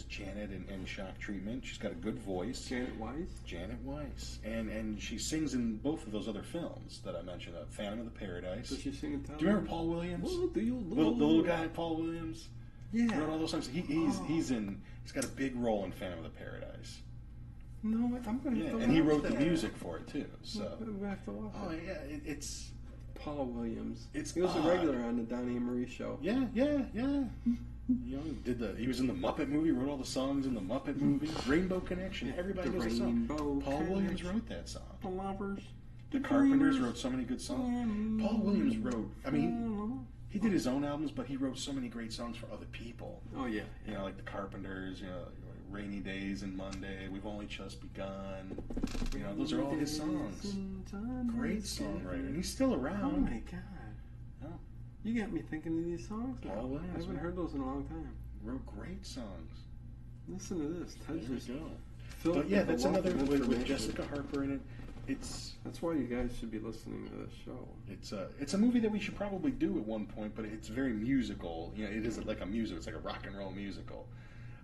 Speaker 2: Janet in Shock Treatment. She's got a good voice.
Speaker 1: Janet Weiss.
Speaker 2: Janet Weiss, and she sings in both of those other films that I mentioned, Phantom of the Paradise.
Speaker 1: Does she sing in
Speaker 2: Do you remember Paul Williams?
Speaker 1: What do you
Speaker 2: the little guy, Paul Williams.
Speaker 1: Yeah.
Speaker 2: Wrote all those songs. He's got a big role in Phantom of the Paradise.
Speaker 1: No, I'm gonna.
Speaker 2: Yeah,
Speaker 1: have to
Speaker 2: and he
Speaker 1: watch
Speaker 2: wrote
Speaker 1: that.
Speaker 2: the music for it too. So.
Speaker 1: I'm gonna have to watch
Speaker 2: Oh
Speaker 1: it.
Speaker 2: yeah, it's
Speaker 1: Paul Williams.
Speaker 2: It's
Speaker 1: he was
Speaker 2: odd.
Speaker 1: a regular on the Donnie and Marie show.
Speaker 2: Yeah. You know, he was in the Muppet movie, wrote all the songs in the Muppet movie. Rainbow Connection. Everybody knows the song. Paul Williams wrote that song.
Speaker 1: The Lovers.
Speaker 2: The Carpenters wrote so many good songs. Paul Williams wrote. I mean, he did his own albums, but he wrote so many great songs for other people.
Speaker 1: Oh yeah.
Speaker 2: You know, like the Carpenters. You know, Rainy Days and Monday. We've Only Just Begun. You know, those are all his songs. Great songwriter, and he's still around.
Speaker 1: Oh my god.
Speaker 2: Oh.
Speaker 1: You got me thinking of these songs now.
Speaker 2: Paul Williams,
Speaker 1: I haven't
Speaker 2: man.
Speaker 1: heard those in a long time.
Speaker 2: Wrote great songs.
Speaker 1: Listen to this.
Speaker 2: There
Speaker 1: Ted's
Speaker 2: we
Speaker 1: just
Speaker 2: go.
Speaker 1: filled
Speaker 2: But yeah,
Speaker 1: with a
Speaker 2: that's
Speaker 1: wealth
Speaker 2: another
Speaker 1: of
Speaker 2: with
Speaker 1: information.
Speaker 2: Jessica Harper in it.
Speaker 1: That's why you guys should be listening to this show.
Speaker 2: It's a movie that we should probably do at one point, but it's very musical. You know, it isn't like a musical; it's like a rock and roll musical.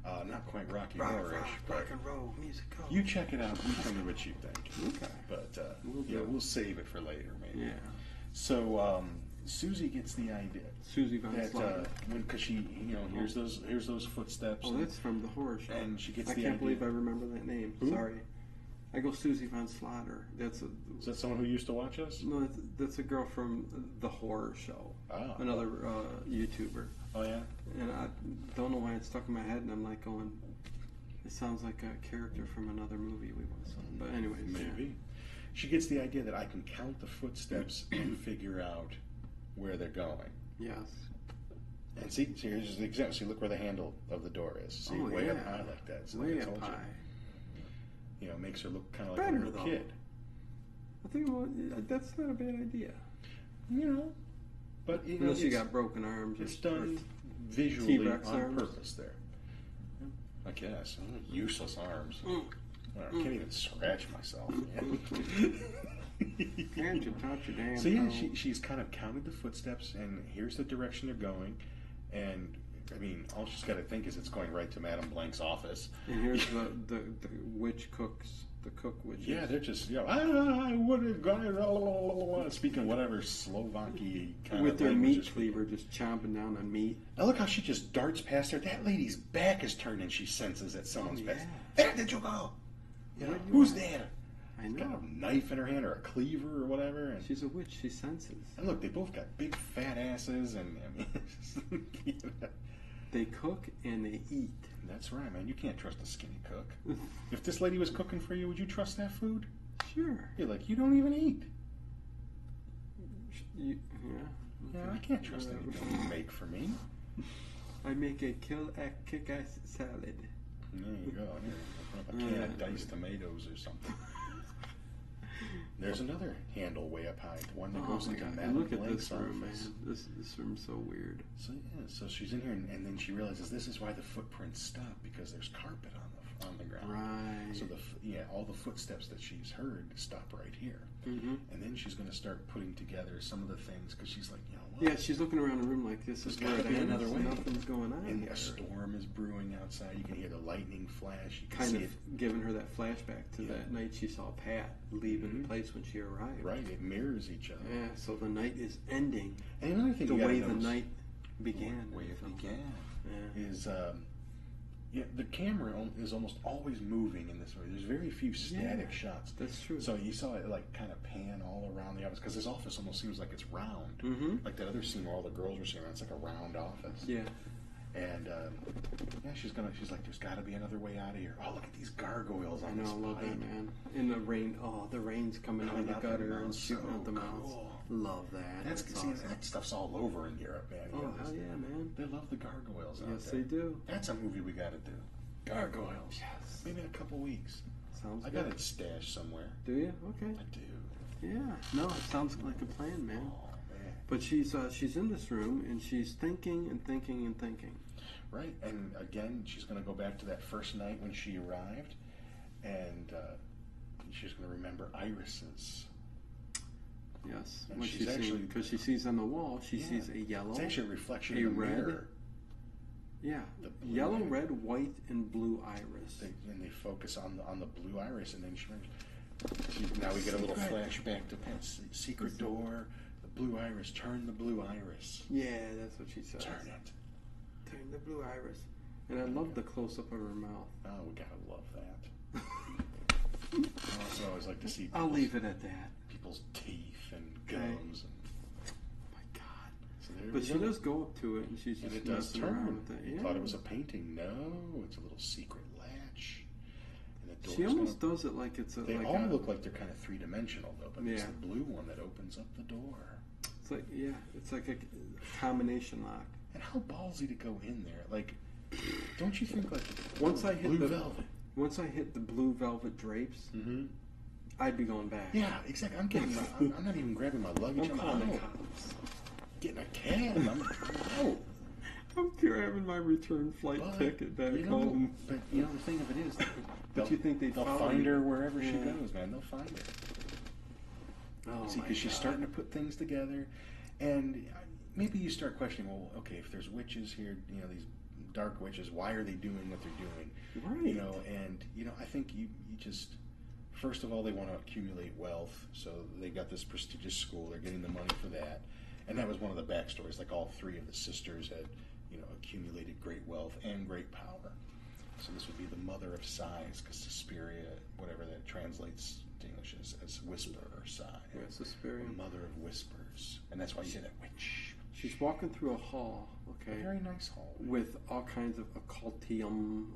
Speaker 2: Not quite Rocky
Speaker 1: Rock,
Speaker 2: Horror-ish, but
Speaker 1: rock and roll musical.
Speaker 2: you check it out. You tell me what you think.
Speaker 1: Okay.
Speaker 2: But
Speaker 1: We'll
Speaker 2: we'll save it for later, maybe.
Speaker 1: Yeah.
Speaker 2: So Susie gets the idea
Speaker 1: Susie Von Slider.
Speaker 2: because she, here's those footsteps.
Speaker 1: Oh, that's from the horror show.
Speaker 2: And she gets
Speaker 1: I
Speaker 2: the
Speaker 1: can't
Speaker 2: idea.
Speaker 1: believe I remember that name.
Speaker 2: Who?
Speaker 1: Sorry. I go Susie Von Slaughter. Is
Speaker 2: that someone who used to watch us?
Speaker 1: No, that's a girl from the horror show.
Speaker 2: Ah.
Speaker 1: Another YouTuber.
Speaker 2: Oh yeah.
Speaker 1: And I don't know why it's stuck in my head, and I'm like going, it sounds like a character from another movie we once saw. But anyways,
Speaker 2: Maybe.
Speaker 1: Yeah.
Speaker 2: She gets the idea that I can count the footsteps and figure out where they're going.
Speaker 1: Yes.
Speaker 2: And see here's the example. See, look where the handle of the door is. See, way up high like that. So
Speaker 1: Way
Speaker 2: like I
Speaker 1: up
Speaker 2: told
Speaker 1: high.
Speaker 2: You. Makes her look kind of like
Speaker 1: Better,
Speaker 2: a little
Speaker 1: though.
Speaker 2: kid.
Speaker 1: I think that's not a bad idea.
Speaker 2: But
Speaker 1: Unless you got broken arms.
Speaker 2: It's
Speaker 1: or
Speaker 2: done visually
Speaker 1: T-Rex
Speaker 2: on
Speaker 1: arms.
Speaker 2: purpose there. I guess. Useless arms.
Speaker 1: Mm.
Speaker 2: I can't even scratch myself.
Speaker 1: Can't you touch your damn
Speaker 2: So yeah,
Speaker 1: toe?
Speaker 2: she's kind of counted the footsteps, and here's the direction they're going. And I mean, all she's got to think is it's going right to Madame Blank's office.
Speaker 1: And here's the witch cooks, the cook witches.
Speaker 2: Yeah, they're just I would have gone speaking whatever Slovakia kind
Speaker 1: with
Speaker 2: of
Speaker 1: their
Speaker 2: language
Speaker 1: meat cleaver just chomping down on meat.
Speaker 2: Now look how she just darts past her. That lady's back is turned, and she senses that someone's
Speaker 1: yeah.
Speaker 2: past. Where did you go?
Speaker 1: Where you
Speaker 2: Who's
Speaker 1: at?
Speaker 2: there?
Speaker 1: I
Speaker 2: Got
Speaker 1: know.
Speaker 2: a knife in her hand or a cleaver or whatever. And,
Speaker 1: She's a witch. She senses.
Speaker 2: and look, they both got big fat asses, and I mean,
Speaker 1: They cook and they eat.
Speaker 2: that's right, man. You can't trust a skinny cook. If this lady was cooking for you, would you trust that food?
Speaker 1: Sure.
Speaker 2: You're like, you don't even eat.
Speaker 1: Yeah.
Speaker 2: Yeah,
Speaker 1: okay.
Speaker 2: I can't trust
Speaker 1: Whatever.
Speaker 2: anything you make for me.
Speaker 1: I make a kick-ass salad.
Speaker 2: There you go. Here, open up a can of diced tomatoes or something. There's another handle way up high, one that goes
Speaker 1: my
Speaker 2: into
Speaker 1: God.
Speaker 2: Madame
Speaker 1: Look at
Speaker 2: Blank's
Speaker 1: this room,
Speaker 2: office.
Speaker 1: man. This room's so weird.
Speaker 2: So yeah, so she's in here, and then she realizes this is why the footprints stop, because there's carpet on the ground.
Speaker 1: Right.
Speaker 2: So all the footsteps that she's heard stop right here,
Speaker 1: Mm-hmm.
Speaker 2: and then she's going to start putting together some of the things because she's like,
Speaker 1: Yeah, she's looking around the room like this is
Speaker 2: There's
Speaker 1: where
Speaker 2: gotta
Speaker 1: it
Speaker 2: be
Speaker 1: ends.
Speaker 2: another way.
Speaker 1: Nothing's going on
Speaker 2: and
Speaker 1: here.
Speaker 2: a storm is brewing outside. You can hear the lightning flash. You can
Speaker 1: Kind
Speaker 2: see
Speaker 1: of
Speaker 2: it.
Speaker 1: giving her that flashback to
Speaker 2: Yeah.
Speaker 1: that night she saw Pat leaving
Speaker 2: Mhm.
Speaker 1: the place when she arrived.
Speaker 2: Right, it mirrors each other.
Speaker 1: Yeah, so the night is ending
Speaker 2: And another thing
Speaker 1: the
Speaker 2: you gotta
Speaker 1: way the
Speaker 2: notice-
Speaker 1: night began.
Speaker 2: way it
Speaker 1: So,
Speaker 2: began
Speaker 1: Yeah.
Speaker 2: is the camera is almost always moving in this way. There's very few static
Speaker 1: Yeah.
Speaker 2: shots.
Speaker 1: That's true.
Speaker 2: So you saw it like kind of pan all around the office because this office almost seems like it's round,
Speaker 1: Mm-hmm.
Speaker 2: like that other scene where all the girls were sitting around. It's like a round office.
Speaker 1: Yeah.
Speaker 2: And she's like, there's got to be another way out of here. Oh, look at these gargoyles
Speaker 1: I
Speaker 2: on
Speaker 1: know,
Speaker 2: this
Speaker 1: I love
Speaker 2: pipe.
Speaker 1: that, man. In the rain, the rain's coming out of the
Speaker 2: Coming out the
Speaker 1: gutter and
Speaker 2: mouth,
Speaker 1: shooting
Speaker 2: so
Speaker 1: out the mouths.
Speaker 2: cool.
Speaker 1: Love that.
Speaker 2: That's
Speaker 1: That's
Speaker 2: see,
Speaker 1: awesome.
Speaker 2: that stuff's all over in Europe, man. You
Speaker 1: Oh,
Speaker 2: know,
Speaker 1: hell yeah, man.
Speaker 2: they love the gargoyles out
Speaker 1: Yes,
Speaker 2: there.
Speaker 1: they do.
Speaker 2: That's a movie we got to do. Gargoyles.
Speaker 1: Yes.
Speaker 2: Maybe in a couple weeks.
Speaker 1: Sounds
Speaker 2: I
Speaker 1: good.
Speaker 2: got it stashed somewhere.
Speaker 1: Do you? Okay.
Speaker 2: I do.
Speaker 1: Yeah. No, it sounds like a plan, man.
Speaker 2: Oh man.
Speaker 1: But she's in this room and she's thinking and thinking and thinking.
Speaker 2: Right, and again, she's going to go back to that first night when she arrived, and she's going to remember irises.
Speaker 1: Yes.
Speaker 2: And
Speaker 1: What
Speaker 2: she's
Speaker 1: she's
Speaker 2: actually-
Speaker 1: because she sees on the wall, she
Speaker 2: Yeah.
Speaker 1: sees a yellow.
Speaker 2: It's actually a reflection
Speaker 1: a
Speaker 2: in the
Speaker 1: red,
Speaker 2: mirror.
Speaker 1: Yeah.
Speaker 2: The blue
Speaker 1: Yellow,
Speaker 2: iris.
Speaker 1: red, white, and blue iris.
Speaker 2: And they focus on the blue iris, and then now we get a little flashback to Pat's secret door. The blue iris. Turn the blue iris.
Speaker 1: Yeah, that's what she says.
Speaker 2: Turn it.
Speaker 1: Turn the blue iris. And I love the close up of her mouth.
Speaker 2: Oh, we gotta love that. I also always like to see.
Speaker 1: I'll leave it at that.
Speaker 2: People's teeth and
Speaker 1: Okay.
Speaker 2: gums.
Speaker 1: My God.
Speaker 2: So there
Speaker 1: But
Speaker 2: we
Speaker 1: she
Speaker 2: go.
Speaker 1: does go up to it and she's
Speaker 2: And
Speaker 1: just
Speaker 2: it does
Speaker 1: messing around
Speaker 2: turn.
Speaker 1: with it.
Speaker 2: You
Speaker 1: Yeah.
Speaker 2: thought it was a painting. No, it's a little secret latch. And the door's
Speaker 1: She almost
Speaker 2: gonna-
Speaker 1: does it like it's a.
Speaker 2: They
Speaker 1: like
Speaker 2: all
Speaker 1: a,
Speaker 2: look like they're kind of three-dimensional, though. But it's
Speaker 1: Yeah.
Speaker 2: the blue one that opens up the door.
Speaker 1: It's like it's like a combination lock.
Speaker 2: And how ballsy to go in there? Like, don't you think like
Speaker 1: Once I hit
Speaker 2: blue
Speaker 1: the
Speaker 2: velvet?
Speaker 1: Once I hit the blue velvet drapes,
Speaker 2: Mm-hmm.
Speaker 1: I'd be going back.
Speaker 2: Yeah, exactly. I'm getting. I'm not even grabbing my luggage.
Speaker 1: I'm calling the
Speaker 2: out.
Speaker 1: cops.
Speaker 2: Getting a cab. I'm out.
Speaker 1: I'm grabbing my return flight
Speaker 2: But,
Speaker 1: ticket back
Speaker 2: you know,
Speaker 1: home.
Speaker 2: But the thing of it is,
Speaker 1: But you think they'll
Speaker 2: they'll
Speaker 1: follow
Speaker 2: find
Speaker 1: you?
Speaker 2: her wherever she
Speaker 1: Yeah.
Speaker 2: goes, man. They'll find her.
Speaker 1: Oh
Speaker 2: See,
Speaker 1: my
Speaker 2: because she's
Speaker 1: God.
Speaker 2: starting to put things together, and maybe you start questioning. Well, okay, if there's witches here, these dark witches. Why are they doing what they're doing?
Speaker 1: Right.
Speaker 2: You know, and I think you just, first of all, they want to accumulate wealth, so they got this prestigious school. They're getting the money for that, and that was one of the backstories. Like all three of the sisters had, accumulated great wealth and great power. So this would be the mother of sighs, because Suspiria, whatever that translates to English as whisper or sigh.
Speaker 1: Yeah, Suspiria.
Speaker 2: The mother of whispers, and that's why you say that witch.
Speaker 1: She's walking through a hall, okay?
Speaker 2: A very nice hall.
Speaker 1: With all kinds of occultum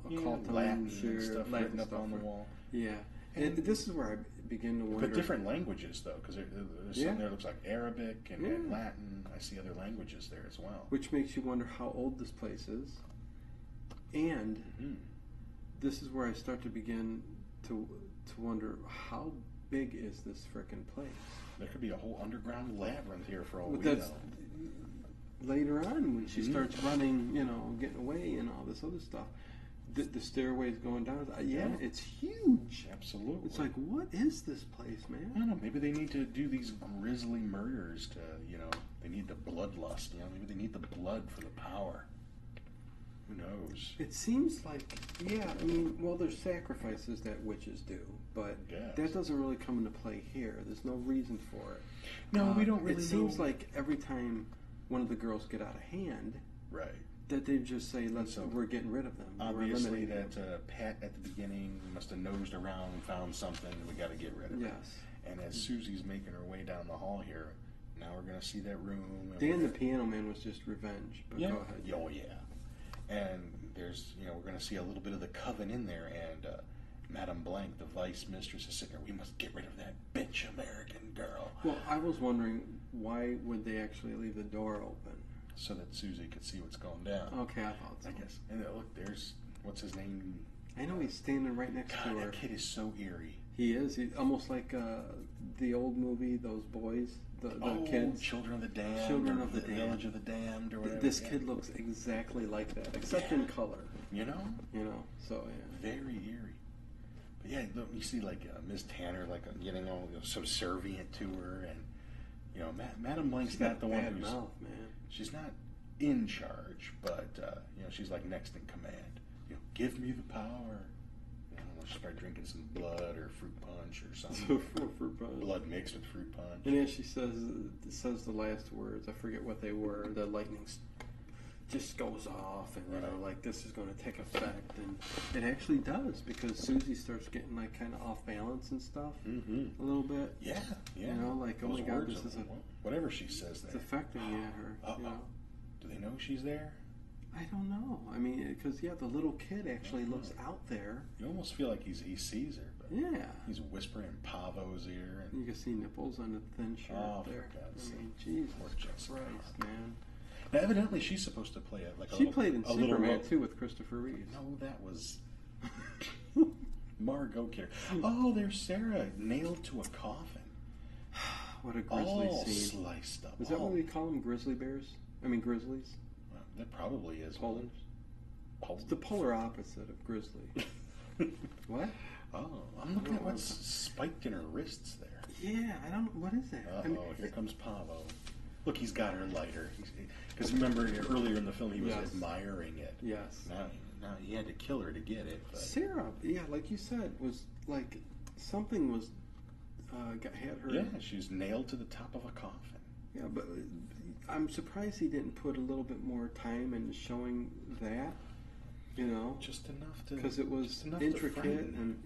Speaker 2: Latin
Speaker 1: shit,
Speaker 2: stuff
Speaker 1: Latin
Speaker 2: written up
Speaker 1: stuff
Speaker 2: on the wall.
Speaker 1: Yeah. And this is where I begin to wonder.
Speaker 2: But different languages, though, because there's something there that looks like Arabic and Latin. I see other languages there as well.
Speaker 1: Which makes you wonder how old this place is. And this is where I start to begin to wonder, how big is this frickin' place?
Speaker 2: There could be a whole underground labyrinth here for all we
Speaker 1: that's
Speaker 2: know.
Speaker 1: Later on, when she starts running, getting away and all this other stuff, the stairways going down. It's huge.
Speaker 2: Absolutely.
Speaker 1: It's like, what is this place, man?
Speaker 2: I don't know. Maybe they need to do these grisly murders to, they need the bloodlust. Maybe they need the blood for the power. Who knows?
Speaker 1: It seems like, there's sacrifices that witches do, but that doesn't really come into play here. There's no reason for it.
Speaker 2: No, we don't really know.
Speaker 1: It seems like every time one of the girls get out of hand,
Speaker 2: right,
Speaker 1: that they just say, we're getting rid of them.
Speaker 2: Obviously, that Pat at the beginning must have nosed around and found something. We got to get rid of it.
Speaker 1: Yes.
Speaker 2: And as Susie's making her way down the hall here, now we're going to see that room.
Speaker 1: Dan the Piano Man was just revenge. But go ahead.
Speaker 2: Oh, yeah. And there's, we're going to see a little bit of the coven in there, and Madame Blank, the vice mistress, is sitting there. We must get rid of that bitch American girl.
Speaker 1: Well, I was wondering, why would they actually leave the door open?
Speaker 2: So that Susie could see what's going down.
Speaker 1: Okay, I thought so.
Speaker 2: I guess. And look, there's, what's his name?
Speaker 1: I know, he's standing right next to her.
Speaker 2: That kid is so eerie.
Speaker 1: He is. He's almost like the old movie, those boys, the kids.
Speaker 2: Children of the Damned.
Speaker 1: Children of the Damned.
Speaker 2: Village of the Damned, or whatever.
Speaker 1: This kid looks exactly like that, except in color. So yeah.
Speaker 2: Very eerie. But yeah, look, you see like Miss Tanner, like getting all subservient to her, and Madame Blank's not the one who's
Speaker 1: mouth, man.
Speaker 2: She's not in charge, but she's like next in command. Give me the power. She'll start drinking some blood or fruit punch or something.
Speaker 1: Fruit punch.
Speaker 2: Blood mixed with fruit punch.
Speaker 1: And then she says the last words. I forget what they were. The lightning just goes off, and like this is going to take effect, and it actually does, because Susie starts getting like kind of off balance and stuff a little bit.
Speaker 2: Yeah.
Speaker 1: Like, oh my God, this is
Speaker 2: whatever she says there.
Speaker 1: It's affecting her.
Speaker 2: Do they know she's there?
Speaker 1: I don't know. I mean, because the little kid actually looks out there.
Speaker 2: You almost feel like he sees her. But he's whispering in Pavo's ear, and
Speaker 1: you can see nipples on the thin shirt there.
Speaker 2: For God's sake.
Speaker 1: Jesus Christ, man.
Speaker 2: Now, evidently, she's supposed to play
Speaker 1: She played in Superman too with Christopher Reeves.
Speaker 2: No, that was Margot Kidder. Oh, there's Sarah nailed to a coffin.
Speaker 1: What a grisly scene!
Speaker 2: Sliced up.
Speaker 1: Is that what we call them? Grizzly bears? I mean, grizzlies.
Speaker 2: Well, that probably is.
Speaker 1: Polars. It's the polar opposite of grizzly. What?
Speaker 2: Oh, I'm looking at what's spiked in her wrists there.
Speaker 1: Yeah, I don't know. What is that?
Speaker 2: Here comes Pavo. Look, he's got her lighter. Because remember, earlier in the film, he was admiring it.
Speaker 1: Yes.
Speaker 2: Now he had to kill her to get it. But.
Speaker 1: Sarah, like you said, was like something was had her.
Speaker 2: Yeah, she's nailed to the top of a coffin.
Speaker 1: Yeah, but I'm surprised he didn't put a little bit more time in showing that.
Speaker 2: Just enough to,
Speaker 1: because it was intricate and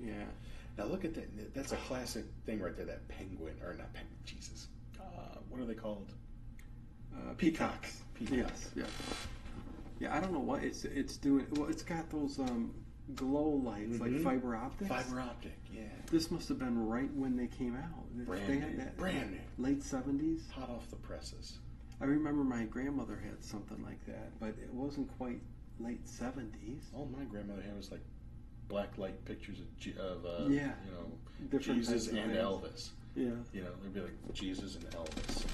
Speaker 2: Now look at that. That's a classic thing right there. That penguin, or not penguin? Jesus, what are they called?
Speaker 1: Peacocks. Yes. Yeah. I don't know what it's doing. Well, it's got those glow lights like fiber optics.
Speaker 2: Fiber optic. Yeah.
Speaker 1: This must have been right when they came out.
Speaker 2: Brand new.
Speaker 1: Late 70s.
Speaker 2: Hot off the presses.
Speaker 1: I remember my grandmother had something like that, but it wasn't quite late 70s.
Speaker 2: All my grandmother had was like black light pictures of
Speaker 1: different
Speaker 2: Jesus and Elvis.
Speaker 1: Yeah.
Speaker 2: There'd be like Jesus and Elvis.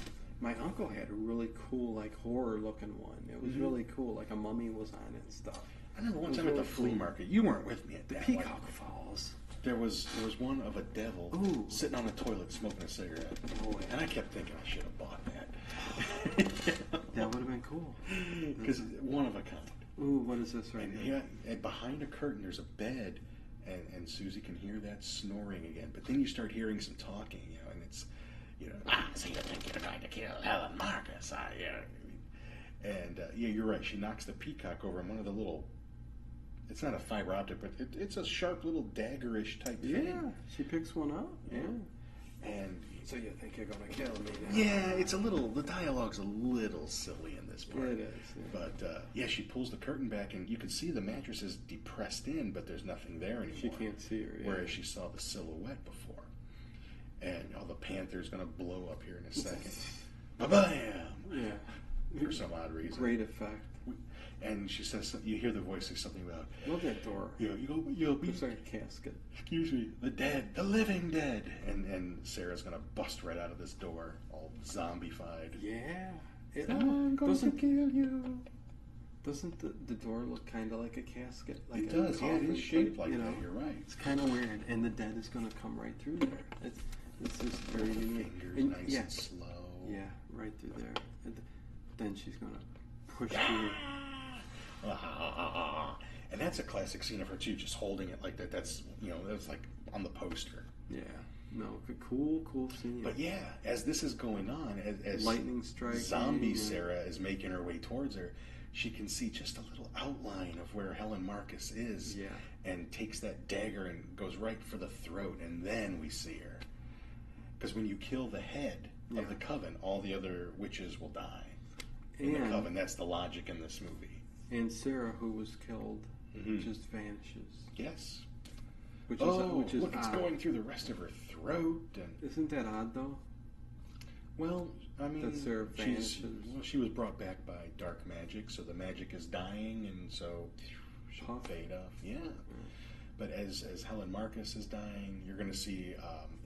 Speaker 1: My uncle had a really cool, like, horror-looking one. It was really cool, like a mummy was on it and stuff.
Speaker 2: I remember one time at the flea market. You weren't with me at that.
Speaker 1: The Peacock Falls.
Speaker 2: There was one of a devil sitting on a toilet smoking a cigarette. And I kept thinking I should have bought that.
Speaker 1: That would have been cool.
Speaker 2: Because one of a kind.
Speaker 1: Ooh, what is this right here?
Speaker 2: Yeah, and behind a curtain there's a bed, and Susie can hear that snoring again. But then you start hearing some talking, and it's, so you think you're trying to kill Helen Marcus, And yeah, you're right. She knocks the peacock over, and one of the little, it's not a fiber optic, but it's a sharp little daggerish type thing.
Speaker 1: Yeah, she picks one up. Yeah.
Speaker 2: And
Speaker 1: so you think you're gonna kill me now?
Speaker 2: Yeah, the dialogue's a little silly in this part.
Speaker 1: It is. Yeah.
Speaker 2: But yeah, she pulls the curtain back, and you can see the mattress is depressed in, but there's nothing there anymore.
Speaker 1: She can't see her. Yeah.
Speaker 2: Whereas she saw the silhouette before. And the Panther's gonna blow up here in a second. Ba-bam!
Speaker 1: Yeah.
Speaker 2: For some odd reason.
Speaker 1: Great effect.
Speaker 2: And she says, you hear the voice say something about,
Speaker 1: love that door.
Speaker 2: You'll be,
Speaker 1: looks like a casket.
Speaker 2: Excuse me, the dead, the living dead. And Sarah's gonna bust right out of this door, all zombified.
Speaker 1: Yeah.
Speaker 2: I'm going to kill you.
Speaker 1: Doesn't the door look kind of like a casket? Like
Speaker 2: it does, yeah, it is shaped like that, you're right.
Speaker 1: It's kind of weird, and the dead is going to come right through there. It's just very unique.
Speaker 2: Fingers nice and slow.
Speaker 1: Yeah, right through there. And then she's going to push through.
Speaker 2: And that's a classic scene of her too, just holding it like that. That's that's like on the poster.
Speaker 1: Yeah, no, cool scene.
Speaker 2: But yeah, as this is going on, as
Speaker 1: lightning strikes,
Speaker 2: zombie Sarah is making her way towards her, she can see just a little outline of where Helen Marcus is.
Speaker 1: Yeah, and
Speaker 2: takes that dagger and goes right for the throat, and then we see her. Because when you kill the head of the coven, all the other witches will die. In the coven, that's the logic in this movie.
Speaker 1: And Sarah, who was killed, just vanishes.
Speaker 2: Yes.
Speaker 1: Which is look,
Speaker 2: it's going through the rest of her throat. And
Speaker 1: isn't that odd, though?
Speaker 2: Well, I mean,
Speaker 1: that Sarah vanishes.
Speaker 2: She was brought back by dark magic, so the magic is dying, and so she'll fade off. Yeah. But as Helen Marcus is dying, you're going to see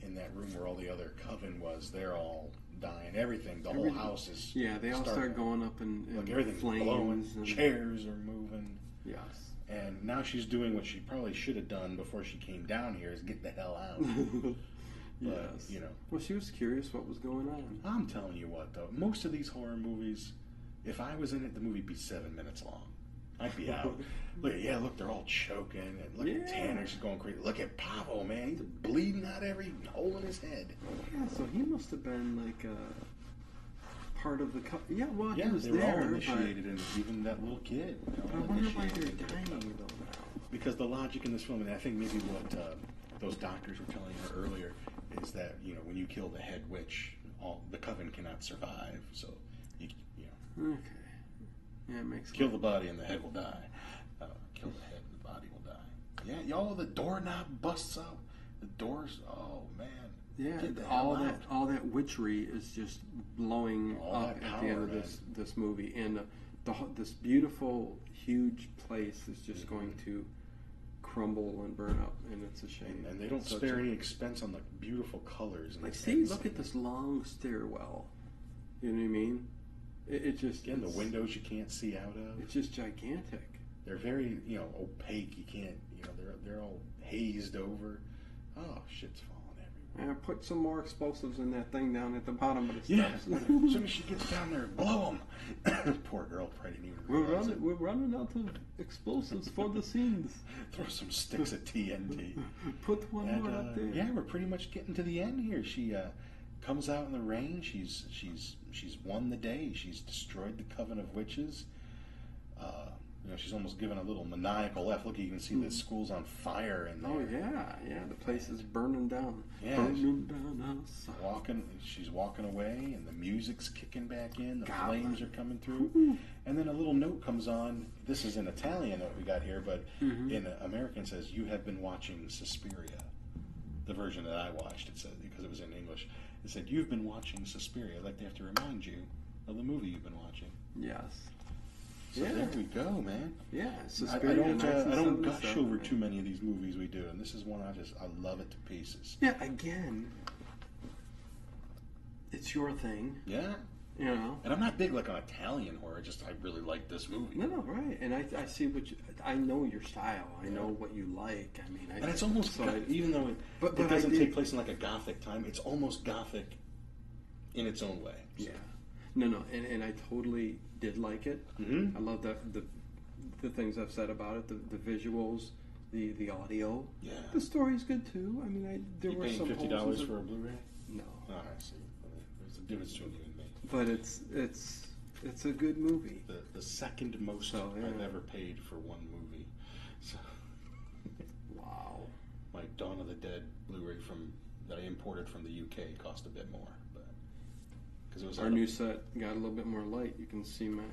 Speaker 2: in that room where all the other coven was, they're all dying. The whole house is.
Speaker 1: Yeah, they all start going up in
Speaker 2: like everything's
Speaker 1: flames.
Speaker 2: Blowing, chairs are moving.
Speaker 1: Yes.
Speaker 2: And now she's doing what she probably should have done before she came down here: is get the hell out. But,
Speaker 1: yes. Well, she was curious what was going on.
Speaker 2: I'm telling you what, though, most of these horror movies, if I was in it, the movie'd be 7 minutes long. I'd be out. Look, they're all choking, and look at Tanner, she's going crazy. Look at Pavo, man, he's bleeding out every hole in his head.
Speaker 1: Yeah, so he must have been like a part of the he was
Speaker 2: they
Speaker 1: there.
Speaker 2: Were all initiated, and even that little kid.
Speaker 1: I wonder why they're dying though now.
Speaker 2: Because the logic in this film, and I think maybe what those doctors were telling her earlier, is that when you kill the head witch, the coven cannot survive. So
Speaker 1: Okay. Yeah, it makes
Speaker 2: kill the body and the head will die. Kill the head and the body will die. Yeah, the doorknob busts out. The doors. Oh man.
Speaker 1: Yeah, all that witchery is just blowing
Speaker 2: all
Speaker 1: up at the end of this movie, and this beautiful, huge place is just going to crumble and burn up, and it's a shame.
Speaker 2: And they don't spare any expense on the beautiful colors.
Speaker 1: Look at this long stairwell. You know what I mean? It just
Speaker 2: the windows you can't see out of.
Speaker 1: It's just gigantic.
Speaker 2: They're very opaque. You can't they're all hazed over. Oh, shit's falling everywhere.
Speaker 1: Put some more explosives in that thing down at the bottom of the steps.
Speaker 2: As soon as she gets down there, blow them. Poor girl probably didn't even
Speaker 1: We're running out of explosives for the scenes.
Speaker 2: Throw some sticks of TNT.
Speaker 1: Put one more up there.
Speaker 2: Yeah, we're pretty much getting to the end here. She comes out in the rain. She's won the day. She's destroyed the coven of witches. She's almost given a little maniacal laugh. Look, you can see the school's on fire in there.
Speaker 1: Oh yeah, the place is burning down.
Speaker 2: Yeah,
Speaker 1: burning down outside.
Speaker 2: She's walking away, and the music's kicking back in. The flames are coming through, and then a little note comes on. This is in Italian that we got here, but in American it says, "You have been watching Suspiria." The version that I watched, it said, because it was in English, it said, "You've been watching Suspiria." Like they have to remind you of the movie you've been watching.
Speaker 1: Yes.
Speaker 2: So there we go, man.
Speaker 1: Yeah,
Speaker 2: Suspiria. I don't gush over too many of these movies we do, and this is one I love it to pieces.
Speaker 1: Yeah, again, it's your thing.
Speaker 2: Yeah. And I'm not big on Italian horror. I really like this movie.
Speaker 1: No, right. And I see I know your style. I know what you like. I mean,
Speaker 2: and it's almost even though it doesn't take place in like a gothic time. It's almost gothic in its own way. So.
Speaker 1: Yeah. No, and I totally did like it. I love the the things I've said about it, the visuals, the audio.
Speaker 2: Yeah.
Speaker 1: The story's good too. I mean, there
Speaker 2: You
Speaker 1: were
Speaker 2: paying
Speaker 1: some
Speaker 2: $50 for a Blu-ray?
Speaker 1: No.
Speaker 2: Oh, I see. There's a difference between you and me.
Speaker 1: But it's a good movie.
Speaker 2: The second most
Speaker 1: So, yeah.
Speaker 2: I've ever paid for one movie. So
Speaker 1: Wow.
Speaker 2: my Dawn of the Dead Blu-ray that I imported from the UK cost a bit more, but because it was
Speaker 1: Our new set got a little bit more light. You can see my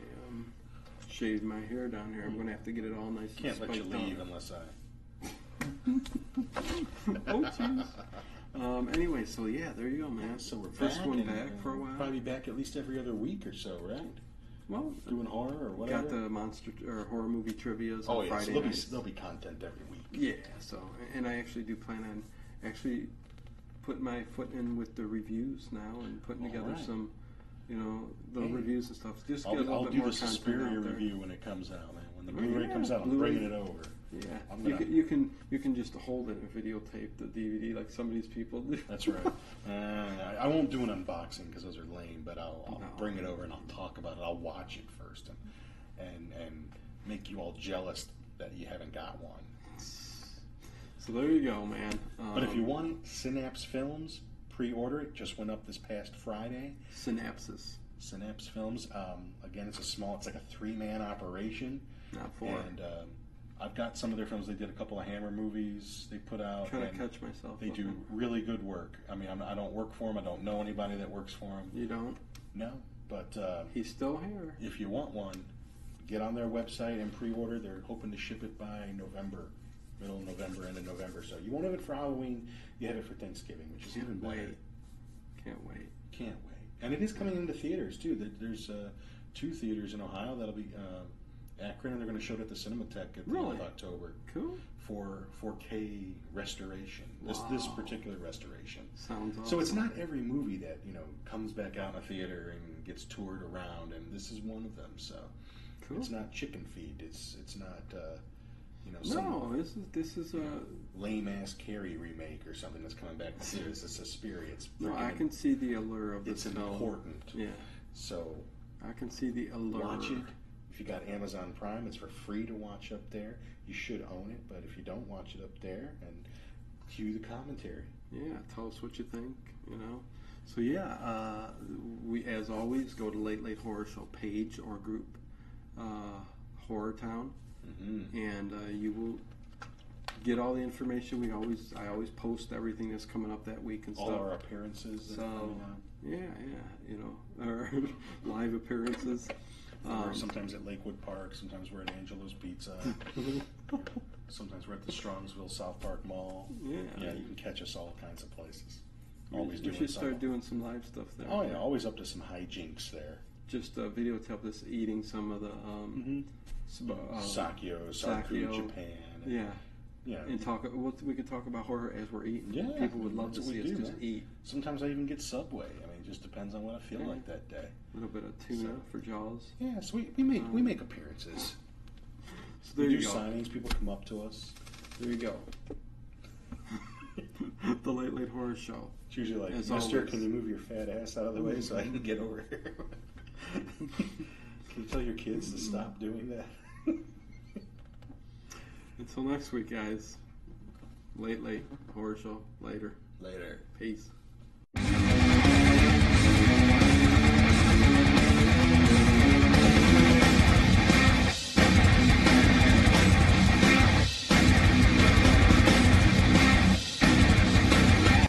Speaker 1: shaved my hair down here. I'm going to have to get it all nice and
Speaker 2: Can't let you
Speaker 1: spiked
Speaker 2: leave
Speaker 1: down.
Speaker 2: unless I.
Speaker 1: Oh, jeez. Anyway, so yeah, there you go, man.
Speaker 2: So we're
Speaker 1: First
Speaker 2: back,
Speaker 1: one
Speaker 2: and
Speaker 1: back for a while.
Speaker 2: Probably back at least every other week or so, right?
Speaker 1: Well,
Speaker 2: Doing horror or whatever.
Speaker 1: got the monster or horror movie trivia's
Speaker 2: Oh
Speaker 1: on
Speaker 2: yeah, so
Speaker 1: Friday
Speaker 2: there'll
Speaker 1: nights.
Speaker 2: be content every week.
Speaker 1: Yeah, so and I actually do plan on actually putting my foot in with the reviews now and putting
Speaker 2: All
Speaker 1: together
Speaker 2: right.
Speaker 1: some, the
Speaker 2: Hey,
Speaker 1: reviews and stuff. Just get a little
Speaker 2: I'll
Speaker 1: bit
Speaker 2: do
Speaker 1: more
Speaker 2: the
Speaker 1: content
Speaker 2: SUSPIRIA
Speaker 1: out there.
Speaker 2: review when it comes out, man. When the
Speaker 1: Oh,
Speaker 2: Blu-ray
Speaker 1: yeah,
Speaker 2: comes out, I'm
Speaker 1: Blu-ray.
Speaker 2: bringing it over.
Speaker 1: Yeah,
Speaker 2: I'm
Speaker 1: you
Speaker 2: gonna-
Speaker 1: can you can just hold it and videotape the DVD like some of these people do.
Speaker 2: That's right. I won't do an unboxing because those are lame, but I'll
Speaker 1: No.
Speaker 2: bring it over and I'll talk about it. I'll watch it first and make you all jealous that you haven't got one.
Speaker 1: So there you go, man.
Speaker 2: But if you want it, Synapse Films, pre-order it. Just went up this past Friday.
Speaker 1: Synapses,
Speaker 2: Synapse Films. Again, it's like a 3-man operation.
Speaker 1: not four.
Speaker 2: And I've got some of their films. They did a couple of Hammer movies they put out.
Speaker 1: Trying to
Speaker 2: and
Speaker 1: catch myself.
Speaker 2: They
Speaker 1: up
Speaker 2: do
Speaker 1: on-
Speaker 2: really good work. I mean, I don't work for them. I don't know anybody that works for them.
Speaker 1: You don't?
Speaker 2: No, but
Speaker 1: He's still here.
Speaker 2: if you want one, get on their website and pre-order. They're hoping to ship it by November, middle of November, end of November. So you won't have it for Halloween. You have it for Thanksgiving, which is even
Speaker 1: Can't
Speaker 2: better.
Speaker 1: wait. Can't wait.
Speaker 2: Can't wait. And it is coming into theaters too. There's 2 theaters in Ohio that'll be Akron, and they're going to show it at the Cinematheque at the end
Speaker 1: Really?
Speaker 2: of October
Speaker 1: Cool.
Speaker 2: for 4K restoration. This
Speaker 1: Wow.
Speaker 2: particular restoration.
Speaker 1: Sounds awesome.
Speaker 2: So it's not every movie that comes back out in a theater and gets toured around, and this is one of them. So
Speaker 1: cool.
Speaker 2: it's not chicken feed. It's not
Speaker 1: No,
Speaker 2: some
Speaker 1: this is a.
Speaker 2: lame ass Carrie remake or something that's coming back to theaters. It's Suspiria. It's
Speaker 1: No, I
Speaker 2: freaking-
Speaker 1: can see the allure of
Speaker 2: It's
Speaker 1: this film.
Speaker 2: important.
Speaker 1: Yeah,
Speaker 2: So
Speaker 1: I can see the allure.
Speaker 2: watch it. If you got Amazon Prime, it's for free to watch up there. You should own it, but if you don't, watch it up there and cue the commentary.
Speaker 1: Yeah, tell us what you think. So yeah, we as always go to Late Late Horror Show page or group, Horror Town,
Speaker 2: Mm-hmm.
Speaker 1: and you will get all the information. I always post everything that's coming up that week and
Speaker 2: All
Speaker 1: stuff.
Speaker 2: our appearances. that are
Speaker 1: So
Speaker 2: coming out.
Speaker 1: yeah, our live appearances.
Speaker 2: We're sometimes at Lakewood Park. Sometimes we're at Angelo's Pizza. Sometimes we're at the Strongsville South Park Mall.
Speaker 1: Yeah.
Speaker 2: Yeah, you can catch us all kinds of places.
Speaker 1: We
Speaker 2: Always doing
Speaker 1: should start
Speaker 2: something.
Speaker 1: doing some live stuff there.
Speaker 2: Oh yeah, always up to some hijinks there.
Speaker 1: Just videotape us eating some of the
Speaker 2: Sakyo,
Speaker 1: Sakyo.
Speaker 2: Japan. and-
Speaker 1: yeah,
Speaker 2: yeah.
Speaker 1: and we could talk about horror as we're eating.
Speaker 2: Yeah,
Speaker 1: People would love to
Speaker 2: that's what
Speaker 1: see
Speaker 2: we
Speaker 1: us
Speaker 2: do,
Speaker 1: just
Speaker 2: man.
Speaker 1: eat.
Speaker 2: Sometimes I even get Subway. I mean, it just depends on what I feel
Speaker 1: Yeah.
Speaker 2: like that day.
Speaker 1: A little bit of tuna
Speaker 2: So-
Speaker 1: for Jaws.
Speaker 2: Yeah, so we make appearances.
Speaker 1: So there
Speaker 2: We
Speaker 1: you
Speaker 2: do
Speaker 1: go.
Speaker 2: signings. People come up to us.
Speaker 1: There you go. The Late Late Horror Show.
Speaker 2: It's usually like,
Speaker 1: As
Speaker 2: Mister,
Speaker 1: always.
Speaker 2: can you move your fat ass out of the way so I can get over here? Can you tell your kids to stop doing that?
Speaker 1: Until next week, guys. Late Late Horror Show. Later.
Speaker 2: Later.
Speaker 1: Peace.